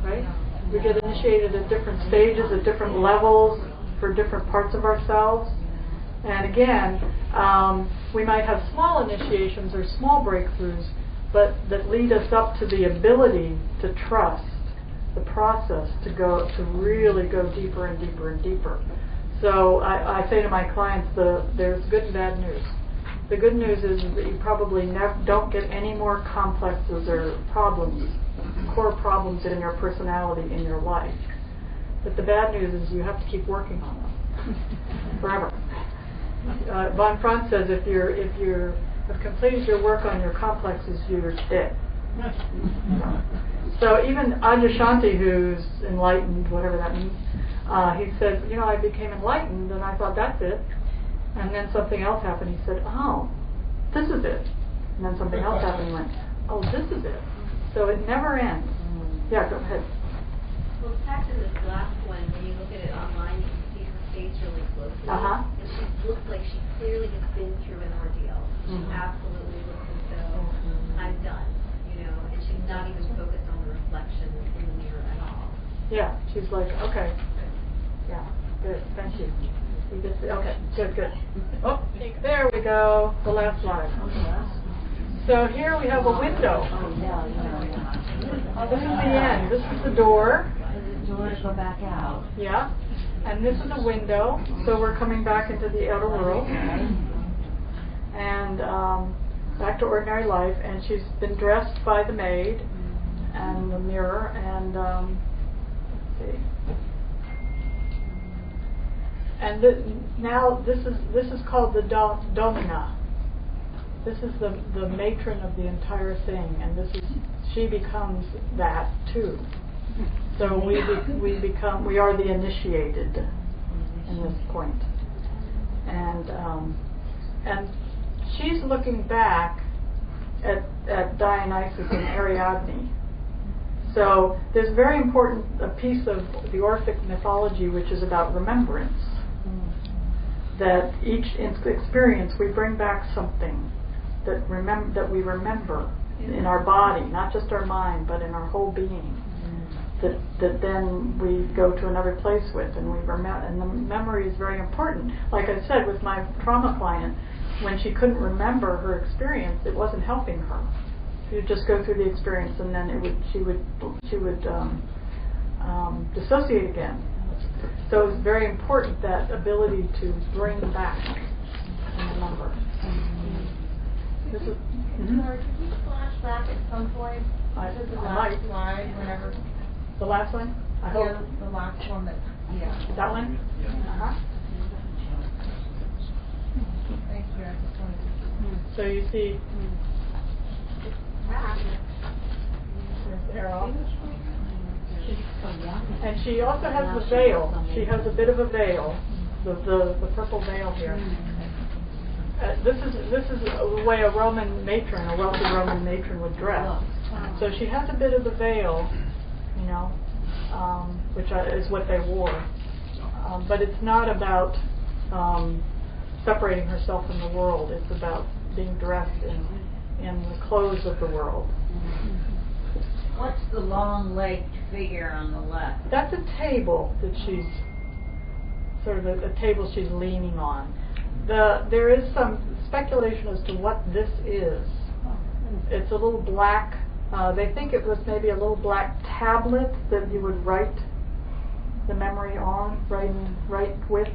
right? We get initiated at different stages, at different levels, for different parts of ourselves. And again, we might have small initiations or small breakthroughs, but that lead us up to the ability to trust the process, to really go deeper and deeper and deeper. So I say to my clients, there's good and bad news. The good news is that you probably don't get any more complexes or problems, core problems in your personality in your life. But the bad news is you have to keep working on them forever. Von Franz says if you have completed your work on your complexes, you're dead. So even Adyashanti, who's enlightened, whatever that means, he said, I became enlightened, and I thought, that's it. And then something else happened. He said, oh, this is it. And then something else happened. He went, oh, this is it. So it never ends. Yeah, go ahead. Well, back to this last one, when you look at it online, you can see her face really closely. Uh-huh. And she looks like she clearly has been through an ordeal. She absolutely looks as though I'm done, you know, and she's not even focused on the reflection in the mirror at all. Yeah, she's like, okay. Yeah, good, thank you. We just, okay, good. Oh, there we go, the last slide. So here we have a window. This is the end. This is the door. The door to go back out. Yeah. And this is a window. So we're coming back into the outer world. And back to ordinary life. And she's been dressed by the maid and the mirror. And let's see. And now this is called the domina. This is the matron of the entire thing, and she becomes that too. So we are the initiated in this point, and she's looking back at Dionysus and Ariadne. So there's very important a piece of the Orphic mythology which is about remembrance. That each experience we bring back something that we remember in our body, not just our mind, but in our whole being. That then we go to another place with, and we remember. And the memory is very important. Like I said, with my trauma client, when she couldn't remember her experience, it wasn't helping her. She would just go through the experience, and then she would dissociate again. So it's very important, that ability to bring back and remember. This is. Sorry, could you flash back at some point to the last slide, whenever? The last one? I hope. Yeah, the last one That one? Yeah. Uh-huh. Thank you. I just wanted to. So you see. There's arrow. And she also has the veil. She has a bit of a veil, the purple veil here. This is the way a Roman matron, a wealthy Roman matron, would dress. So she has a bit of the veil, you know, which is what they wore. But it's not about separating herself from the world. It's about being dressed in the clothes of the world. What's the long-legged figure on the left? That's a table that she's sort of a table she's leaning on. There is some speculation as to what this is. It's a little black. They think it was maybe a little black tablet that you would write the memory on, write with.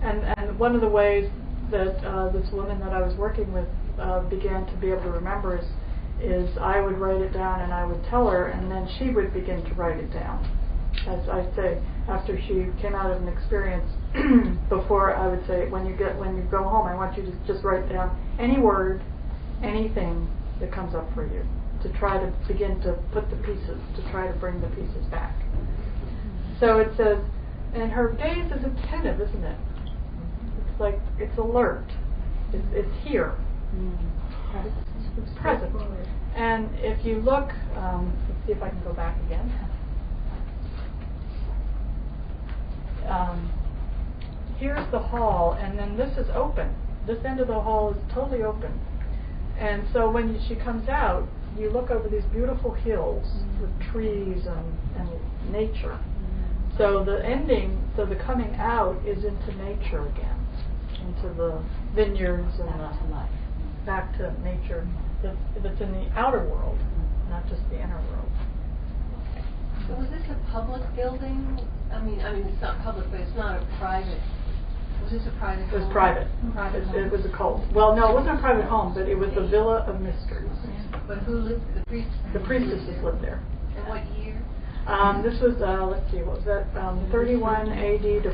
And one of the ways that this woman that I was working with began to be able to remember is I would write it down and I would tell her, and then she would begin to write it down. As I say, after she came out of an experience, before I would say, when you go home, I want you to just write down any word, anything that comes up for you, to try to begin to put the pieces, to try to bring the pieces back. So it says, and her gaze is attentive, isn't it? It's like, it's alert. It's here. It's present. And if you look, let's see if I can go back again. Here's the hall, and then this is open. This end of the hall is totally open. And so when she comes out, you look over these beautiful hills with trees and nature. So the ending, so the coming out is into nature again, into the vineyards and back to nature that's in the outer world, not just the inner world. So was this a public building? I mean, it's not public, but it's not a private. Was this a private home? It was private. It was a cult. Well, no, it wasn't a private home, but it was the Villa of Mysteries. But who lived? The priest? The priestesses lived there. And what year? This was, let's see, what was that? 31 AD to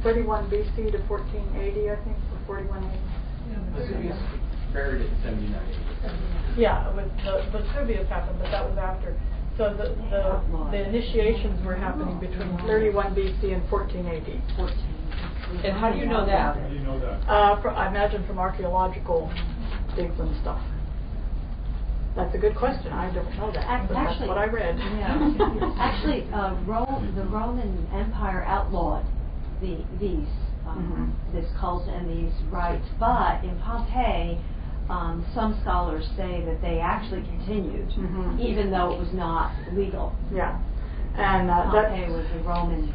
31 BC to 14 AD, I think, or 41 AD. Vesuvius buried it in 79 AD. Yeah, Vesuvius happened, but that was after. So the initiations were happening between 31 BC and 14 AD. And how do you know that? How do you know that? I imagine from archaeological digs and stuff. That's a good question. I don't know that, but that's what I read. Yeah. Actually, the Roman Empire outlawed this cult and these rites. But in Pompeii, some scholars say that they actually continued, even though it was not legal. Yeah, and Pompeii was a Roman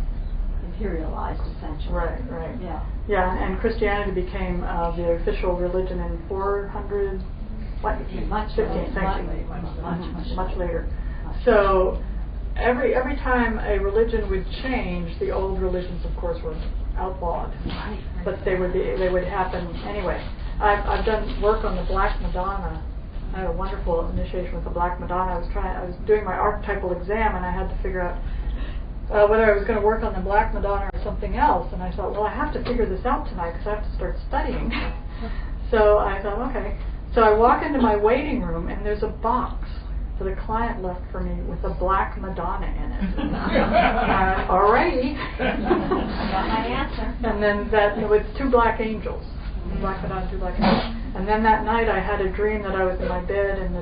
imperialized, essentially. Right. Yeah. Yeah, and Christianity became the official religion in 400. Much later. So every time a religion would change, the old religions, of course, were outlawed. But they would happen anyway. I've done work on the Black Madonna. I had a wonderful initiation with the Black Madonna. I was doing my archetypal exam, and I had to figure out whether I was going to work on the Black Madonna or something else. And I thought, well, I have to figure this out tonight because I have to start studying. So I thought, okay. So I walk into my waiting room, and there's a box that a client left for me with a Black Madonna in it. Alrighty. I got my answer. And then with 2 black angels. Black Madonna, 2 black angels. And then that night I had a dream that I was in my bed, and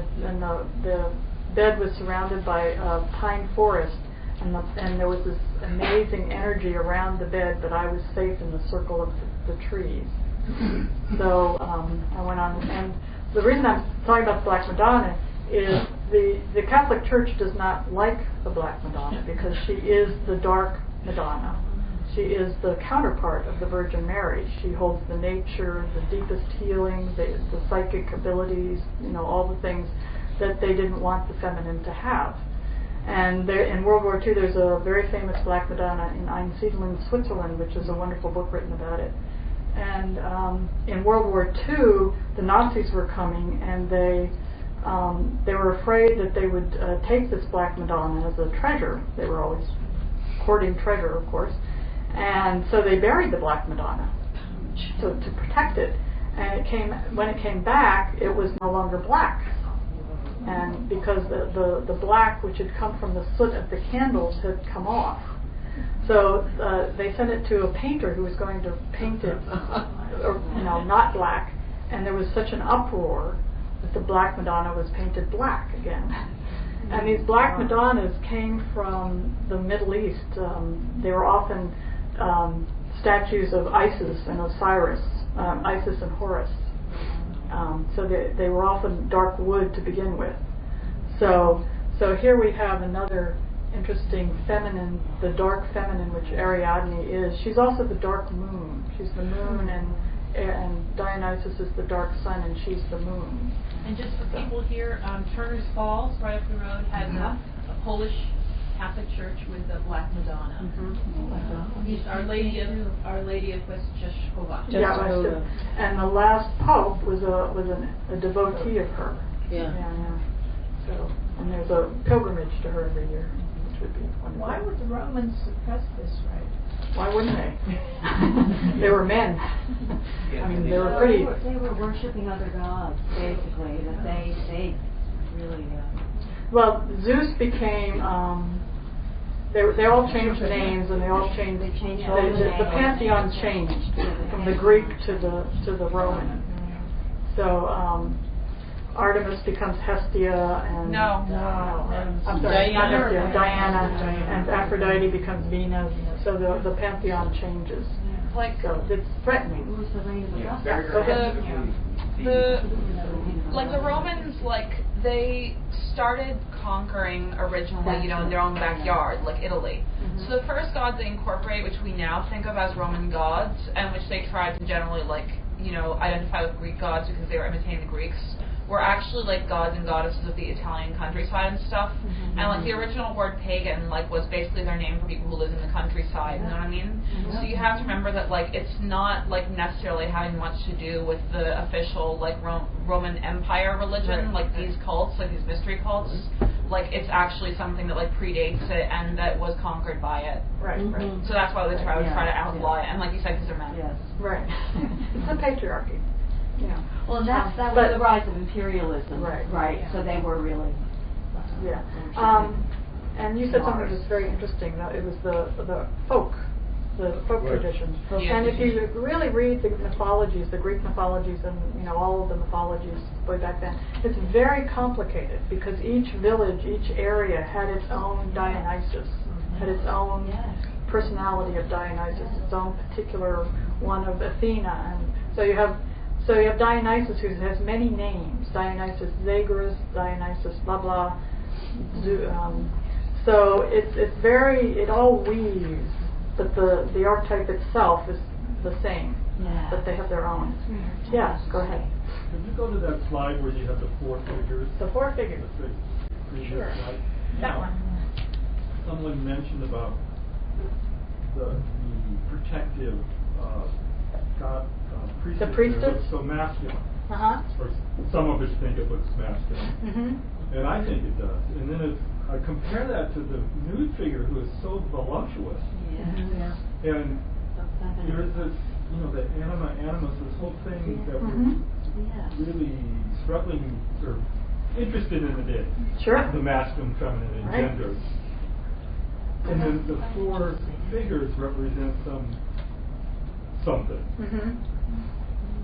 the bed was surrounded by a pine forest, and there was this amazing energy around the bed, but I was safe in the circle of the trees. So I went on, and the reason I'm talking about the Black Madonna is the Catholic Church does not like the Black Madonna because she is the dark Madonna. She is the counterpart of the Virgin Mary. She holds the nature, the deepest healing, the psychic abilities, all the things that they didn't want the feminine to have. And in World War II, there's a very famous Black Madonna in Einsiedeln, Switzerland, which is a wonderful book written about it. And in World War II, the Nazis were coming, and they were afraid that they would take this Black Madonna as a treasure. They were always courting treasure, of course. And so they buried the Black Madonna to protect it. And when it came back, it was no longer black. And because the black, which had come from the soot of the candles, had come off. So they sent it to a painter who was going to paint it, not black. And there was such an uproar that the Black Madonna was painted black again. And these Black Madonnas came from the Middle East. They were often statues of Isis and Osiris, Isis and Horus. So they were often dark wood to begin with. So here we have another interesting feminine, the dark feminine, which Ariadne is. She's also the dark moon. She's the moon, and Dionysus is the dark sun, and she's the moon. And just for people here, Turner's Falls, right up the road, has a Polish Catholic church with the Black Madonna. Our Lady of Westcheshkova. Yeah, and the last pope was a devotee of her. Yeah. So, and there's a pilgrimage to her every year, which would be wonderful. Why would the Romans suppress this right? Why wouldn't they? They were men. I mean, they were pretty. They were worshiping other gods, basically. That they really. Well, Zeus became. They all changed names, and they all changed. The pantheon changed from the Greek to the Roman. So Artemis becomes Hestia, and I'm sorry, not Hestia, Diana, and Aphrodite becomes Venus. So the pantheon changes. So it's threatening. The Romans, they started conquering originally, in their own backyard, like Italy. So the first gods they incorporate, which we now think of as Roman gods, and which they tried to generally, identify with Greek gods because they were imitating the Greeks, were actually gods and goddesses of the Italian countryside and stuff. And the original word pagan was basically their name for people who live in the countryside, you know what I mean? So you have to remember that it's not necessarily having much to do with the official Roman Empire religion, these cults, these mystery cults. It's actually something that predates it and that was conquered by it. Right. So that's why they try to outlaw it. And like you said, because they're men. Yes. Right. It's the patriarchy. Yeah. Well, that was the rise of imperialism. Right. So they were really. Yeah. And you said something that's very interesting. It was the folk traditions. And if you really read the mythologies, the Greek mythologies, and all of the mythologies way back then, it's very complicated because each village, each area had its own Dionysus, had its own personality of Dionysus, its own particular one of Athena, and so you have Dionysus, who has many names: Dionysus Zagreus, Dionysus blah blah. So it all weaves, but the archetype itself is the same, but they have their own. Yeah, go ahead. Could you go to that slide where you have the 4 figures? The 4 figures. The previous Sure. slide. That one. Someone mentioned about the protective priestess. The priestess? It looks so masculine. Uh-huh. Or some of us think it looks masculine. Mm-hmm. And I think it does. And then I compare that to the nude figure who is so voluptuous. Yeah. And there's this, the animus, this whole thing that we're really struggling or interested in today. Sure. The masculine, feminine, and gender. And then the 4 figures represent something. Mm-hmm.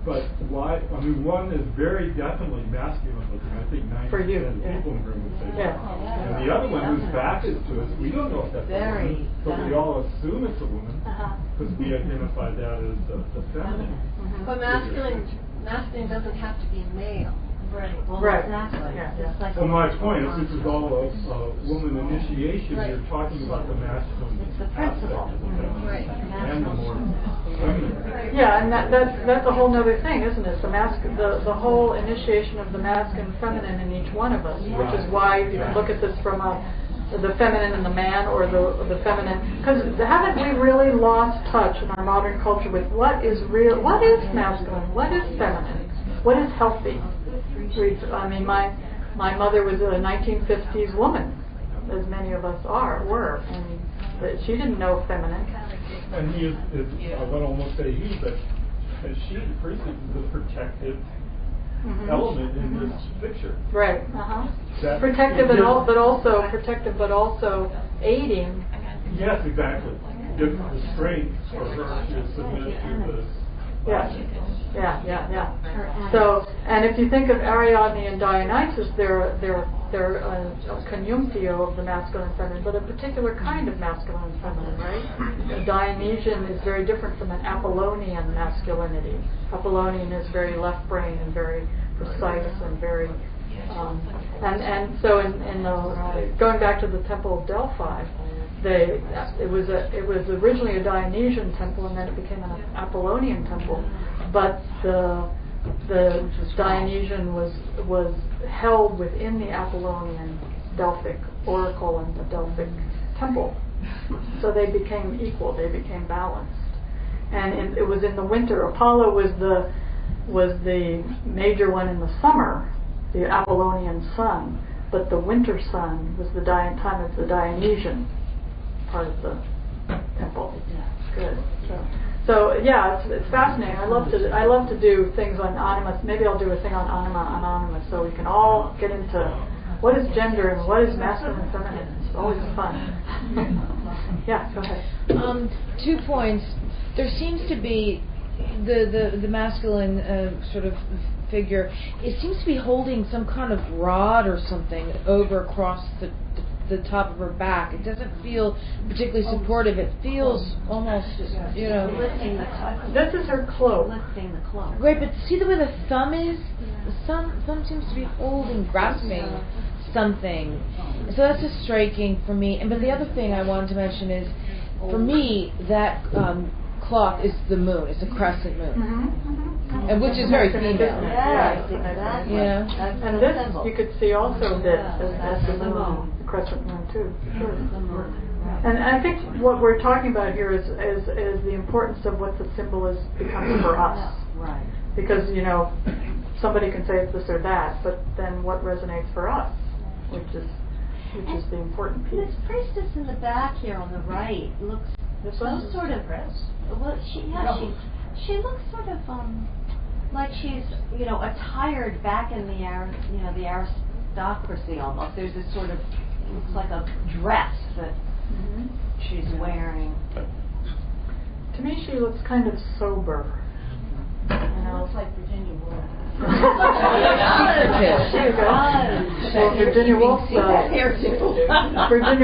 But why? I mean, one is very definitely masculine looking. I think 90% of people in the room would say that. And the other one, whose back is to us, we don't know if that's a woman, but we all assume it's a woman because we identify that as the feminine. But masculine doesn't have to be male. Right. Well, right. Exactly. Yeah. Like well, my point is, this is all a woman initiation. You're talking about the masculine. It's the principle. And the more feminine. Yeah, and that's a whole other thing, isn't it? The whole initiation of the masculine and feminine in each one of us, which is why you can look at this from the feminine in the man, or the feminine. Because haven't we really lost touch in our modern culture with what is real, what is masculine, what is feminine, what is healthy? I mean, my mother was a 1950s woman, as many of us were, and she didn't know feminine. And he is I would almost say he, but she, the priestess, is a protective element in this picture. Right. Protective, but also aiding. Yes, exactly. Gives the strength for her to submit to the. Yeah. So, and if you think of Ariadne and Dionysus, they're a conjunctio of the masculine and feminine, but a particular kind of masculine and feminine, right? The Dionysian is very different from an Apollonian masculinity. Apollonian is very left brain and very precise and very, and so in the going back to the Temple of Delphi. It was originally a Dionysian temple, and then it became an Apollonian temple. But the Dionysian was held within the Apollonian Delphic oracle and the Delphic temple. So they became equal. They became balanced. And it was in the winter. Apollo was the major one in the summer, the Apollonian sun. But the winter sun was the time of the Dionysian part of the temple. Good. So yeah, it's fascinating. I love to do things on animus. Maybe I'll do a thing on anima anonymous, so we can all get into what is gender and what is masculine and feminine. It's always fun. Yeah, go ahead. 2 points. There seems to be the masculine sort of figure. It seems to be holding some kind of rod or something over across the top of her back. It doesn't feel particularly supportive. It feels almost, lifting the cloak. This is her cloak. Lifting the cloak. Right, but see the way the thumb is? The thumb seems to be holding, grasping something. So that's just striking for me. But the other thing I wanted to mention is, for me, that cloth is the moon. It's a crescent moon, and which is very female. Yes, exactly. Yeah. And this you could see also this as the moon, the crescent moon too. Sure. And I think what we're talking about here is the importance of what the symbol is becoming for us. Right. Because somebody can say it's this or that, but then what resonates for us, which is the important piece. This priestess in the back here on the right looks some sort of. Well, she looks sort of like she's attired back in the the aristocracy almost. There's this sort of looks like a dress that she's wearing. To me, she looks kind of sober. It looks like Virginia Woolf. Well, Virginia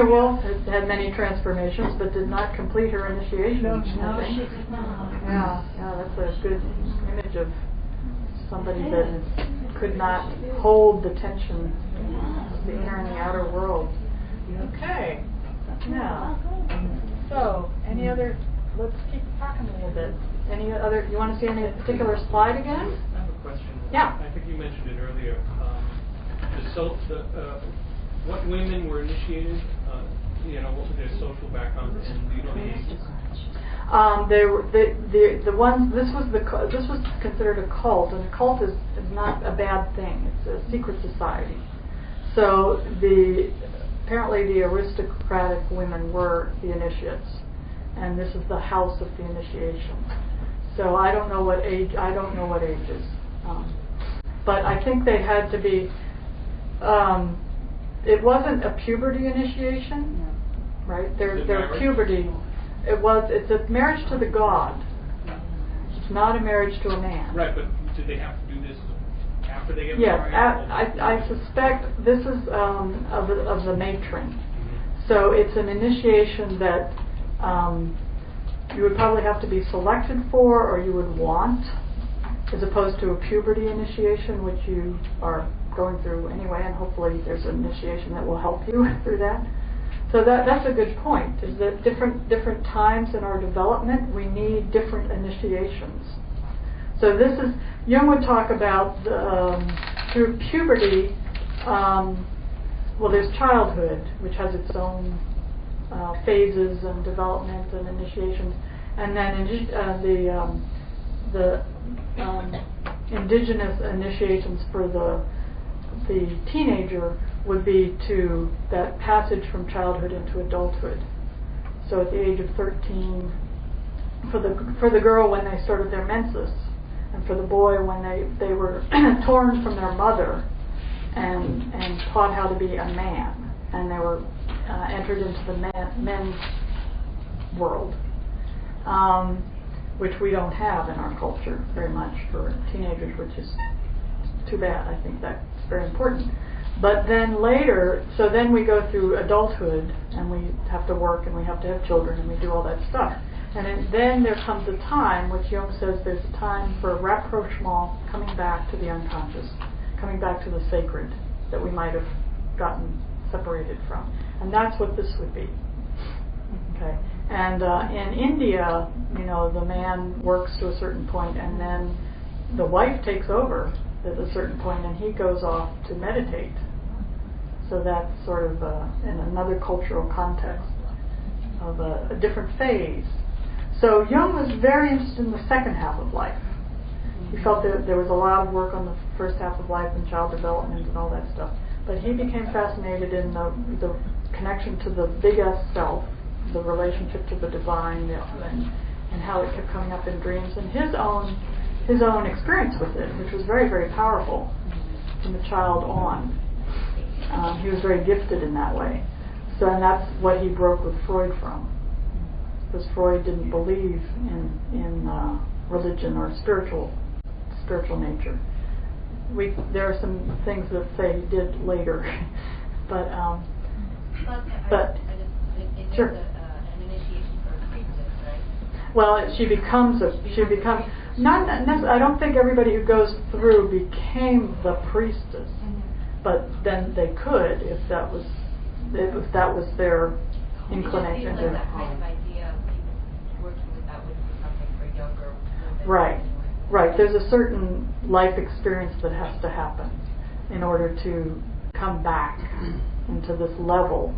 Woolf had many transformations, but did not complete her initiation. No, she did not. Yeah, that's a good image of somebody that could not hold the tension of the inner and the outer world. Okay. Yeah. So, any other? Let's keep talking a little bit. Any other? You want to see any particular slide again? I have a question. Yeah. I think you mentioned it earlier. What women were initiated? What was their social background, and do you know the ages? They were the ones. This was considered a cult, and a cult is not a bad thing. It's a secret society. So apparently the aristocratic women were the initiates, and this is the house of the initiation. So I don't know what age. Ages, but I think they had to be. It wasn't a puberty initiation, right? Their puberty. It's a marriage to the god. It's not a marriage to a man. Right, but did they have to do this after they get married? Yes, I suspect this is of the matron. So it's an initiation that you would probably have to be selected for, or you would want, as opposed to a puberty initiation, which you are going through anyway, and hopefully there's an initiation that will help you through that. So that's a good point, is that different times in our development, we need different initiations. So this is, Jung would talk about through puberty, there's childhood, which has its own phases and development and initiations, and then the indigenous initiations for the teenager would be to that passage from childhood into adulthood. So at the age of 13, for the girl when they started their menses, and for the boy when they were torn from their mother and taught how to be a man, and they were entered into the men's world, which we don't have in our culture very much for teenagers, which is too bad. I think that's very important. But then later, so then we go through adulthood, and we have to work, and we have to have children, and we do all that stuff. And then there comes a time, which Jung says there's a time for rapprochement, coming back to the unconscious, coming back to the sacred that we might have gotten separated from. And that's what this would be. Okay. And in India, the man works to a certain point, and then the wife takes over at a certain point, and he goes off to meditate. So that's sort of in another cultural context of a different phase. So Jung was very interested in the second half of life. He felt that there was a lot of work on the first half of life and child development and all that stuff. But he became fascinated in the connection to the big S self, the relationship to the divine, and how it kept coming up in dreams, and his own experience with it, which was very, very powerful from the child on. He was very gifted in that way. So, and that's what he broke with Freud from, because Freud didn't believe in religion or spiritual nature. There are some things that say he did later, but sure. An initiation for a priestess, right? Well, she becomes not. I don't think everybody who goes through became the priestess, but then they could if that was their inclination. It seems like that kind of idea of people working with that would be something for younger women. Right. There's a certain life experience that has to happen in order to come back into this level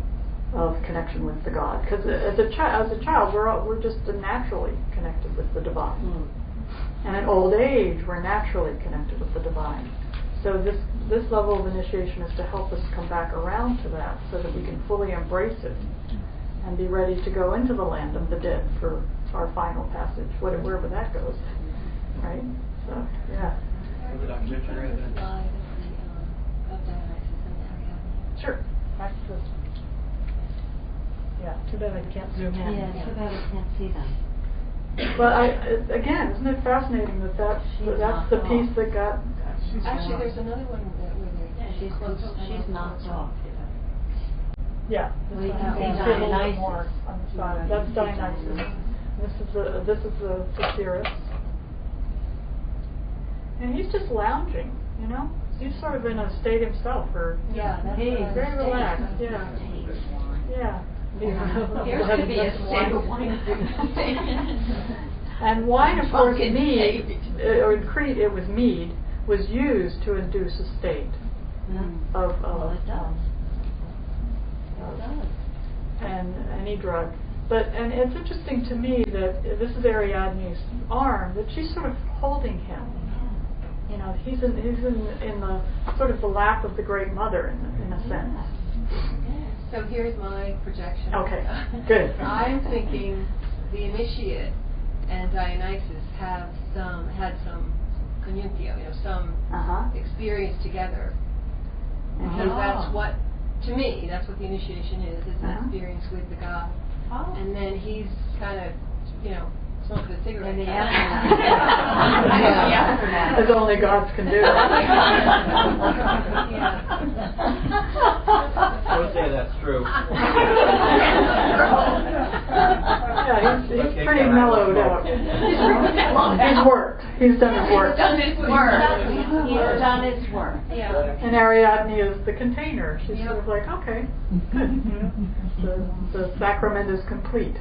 of connection with the God. Because as a child, we're just naturally connected with the divine, and in old age, we're naturally connected with the divine. So this level of initiation is to help us come back around to that, so that we can fully embrace it and be ready to go into the land of the dead for our final passage, wherever that goes. Right? So, yeah. Sure. Back to this. Yeah, too bad I can't zoom in. Yeah, too bad I can't see them. But again, isn't it fascinating that's the piece that got Actually, there's another one that She's not talkative. Yeah. We This have one has a little bit Dionysus. more on the side. That's Dionysus. This is the Cirrus. And he's just lounging, you know? He's sort of in a state himself, or He's very relaxed. Yeah. Yeah. Here's to be a state of wine. And wine, of course, Drunken mead, baby. or in Crete it was mead, was used to induce a state of Well, it does. It does. and any drug. And it's interesting to me that this is Ariadne's arm, that she's sort of holding him. You know, he's in the sort of the lap of the Great Mother in a sense. So here's my projection. Okay, good. I'm thinking the initiate and Dionysus had some conjunctio, some experience together. And so that's what, to me, that's what the initiation is an experience with the god. And then he's kind of, smoking a cigarette. In the aftermath. As only gods can do. I would say that's true. Yeah, he's pretty mellowed out. He's worked. He's done his work. He's done his work. Yeah. And Ariadne is the container. She's sort of like, okay, good. The sacrament is complete.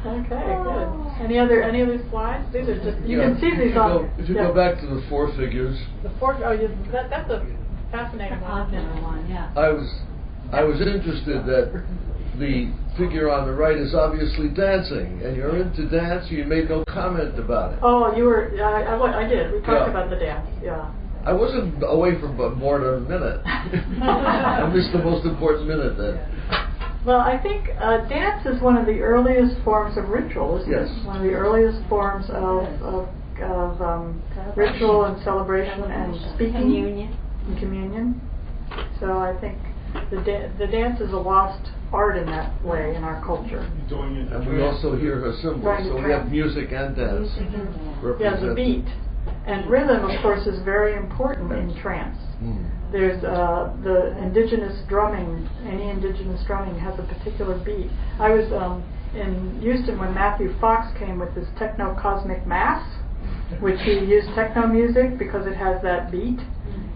Okay, good. Any other slides? These are just you can see these on. If you go back to the four figures. The four. That's a fascinating one. Yeah. I was interested that the figure on the right is obviously dancing, and you're into dance. You made no comment about it. Oh, you were. I did. We talked about the dance. Yeah. I wasn't away for more than a minute. I missed the most important minute then. Well, I think dance is one of the earliest forms of ritual, isn't it? One of the earliest forms of ritual and celebration and speaking. Communion. So I think the dance is a lost art in that way in our culture. And we also hear her symbols, so we have music and dance. Yeah, the beat. And rhythm, of course, is very important in trance. There's the indigenous drumming. Any indigenous drumming has a particular beat. I was in Houston when Matthew Fox came with his techno-cosmic mass, which he used techno music because it has that beat.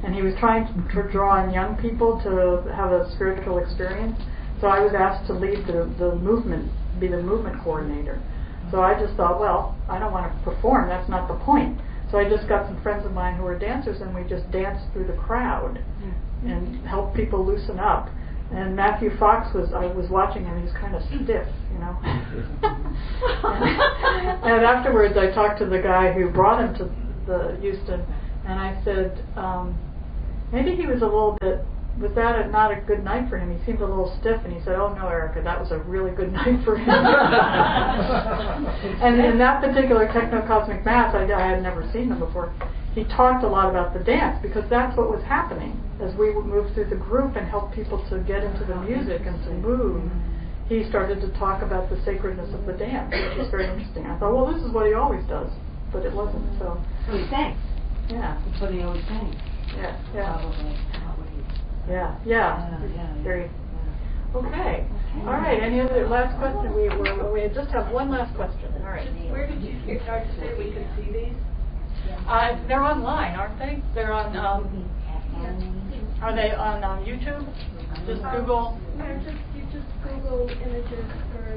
And he was trying to draw in young people to have a spiritual experience. So I was asked to lead the movement, be the movement coordinator. So I just thought, well, I don't want to perform. That's not the point. So I just got some friends of mine who were dancers, and we just danced through the crowd and helped people loosen up. And Matthew Fox I was watching him, he's kind of stiff, and afterwards I talked to the guy who brought him to the Houston, and I said, maybe he was a little bit, was that not a good night for him? He seemed a little stiff, and he said, oh no, Erica, that was a really good night for him. And in that particular techno-cosmic mass, I had never seen them before, he talked a lot about the dance, because that's what was happening. As we would move through the group and help people to get into the music and to move, he started to talk about the sacredness of the dance, which was very interesting. I thought, well, this is what he always does, but it wasn't, so. He sang. Yeah. That's what he always sang. Yeah. Probably. Yeah. Very. Okay. All right. Any other last question? We just have one last question. All right. Where did you start to say we could see these? They're online, aren't they? They're on. Are they on YouTube? Just Google. Yeah, you just Google images for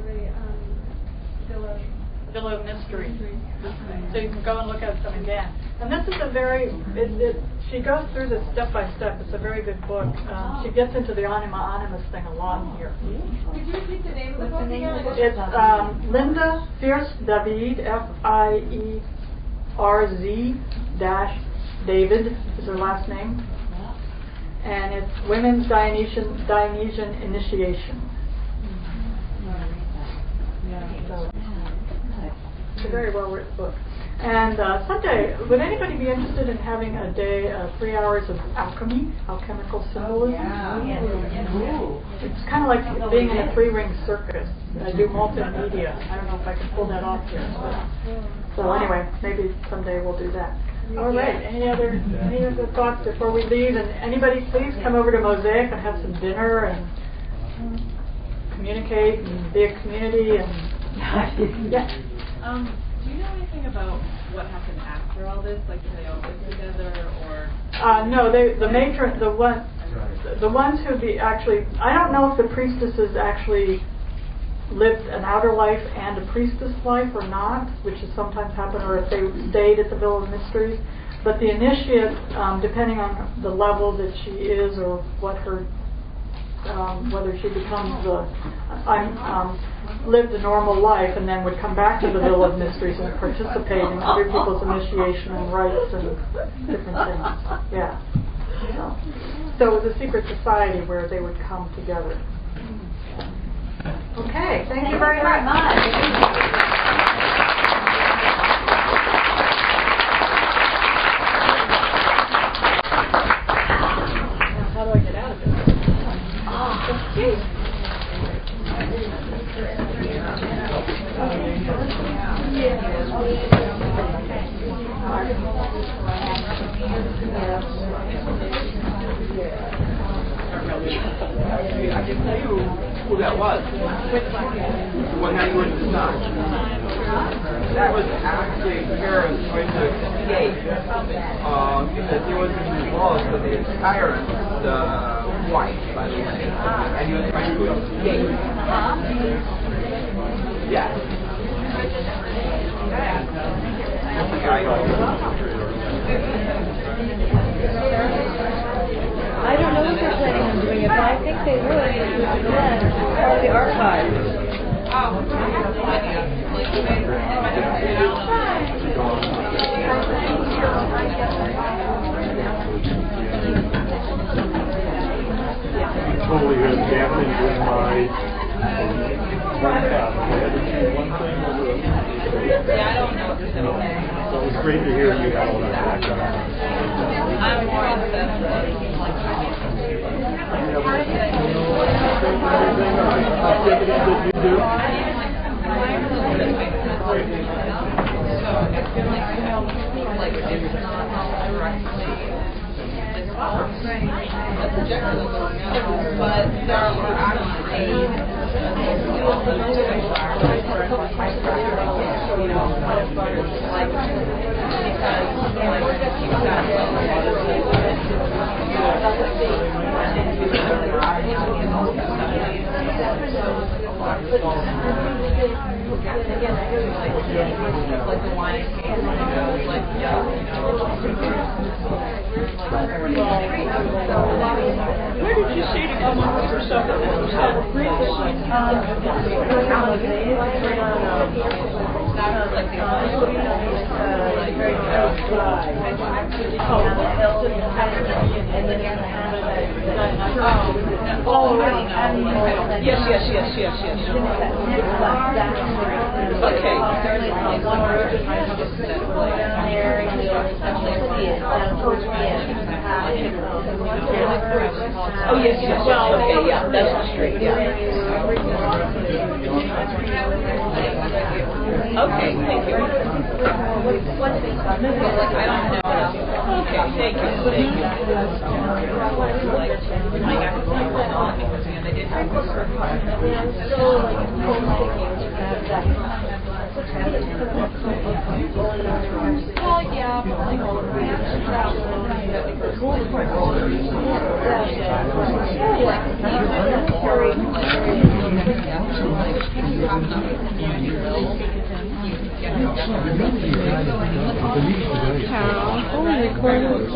the Villa of Mystery. So you can go and look at them again. And this is a very, she goes through this step by step. It's a very good book. She gets into the animus thing a lot here. Could you repeat the name of the book again? It's Linda Fierce David, Fierz-David is her last name. And it's Women's Dionysian Initiation. So, it's a very well written book. And someday, would anybody be interested in having a day, 3 hours of alchemy, alchemical symbolism? It's kind of like being in a 3-ring circus. I do multimedia. I don't know if I can pull that off here. So anyway, maybe someday we'll do that. All right. Any other thoughts before we leave? And anybody, please come over to Mosaic and have some dinner and communicate and be a community. And yeah. Do you know anything about what happened after all this? Like, did they all live together, or? No, the matron, the ones who actually, I don't know if the priestesses actually lived an outer life and a priestess life or not, which has sometimes happened, or if they stayed at the Villa of Mysteries. But the initiate, depending on the level that she is or what her, whether she becomes lived a normal life and then would come back to the Villa of Mysteries and participate in other people's initiation and rites and different things. Yeah. So it was a secret society where they would come together. Okay, thank you very much. How do I get out of this? Geez. I can tell you who that was. The one that was the sun. That was actually Herod's going to escape because he was involved with the tyrant's wife, by the way, and he was trying to escape. Yeah. I don't know if they're planning on doing it, but I think they would. Again, part of the archive. Totally had dampened with my one path. I had to choose one thing over the so it was great to hear you have all that background. I'm more incensed. Where did you see to come up with yourself that Yes. Okay. Oh, yes. Okay, yeah, that's the street, yeah. Okay, thank you. I don't know. Okay, thank you. They did have How? Oh, recording.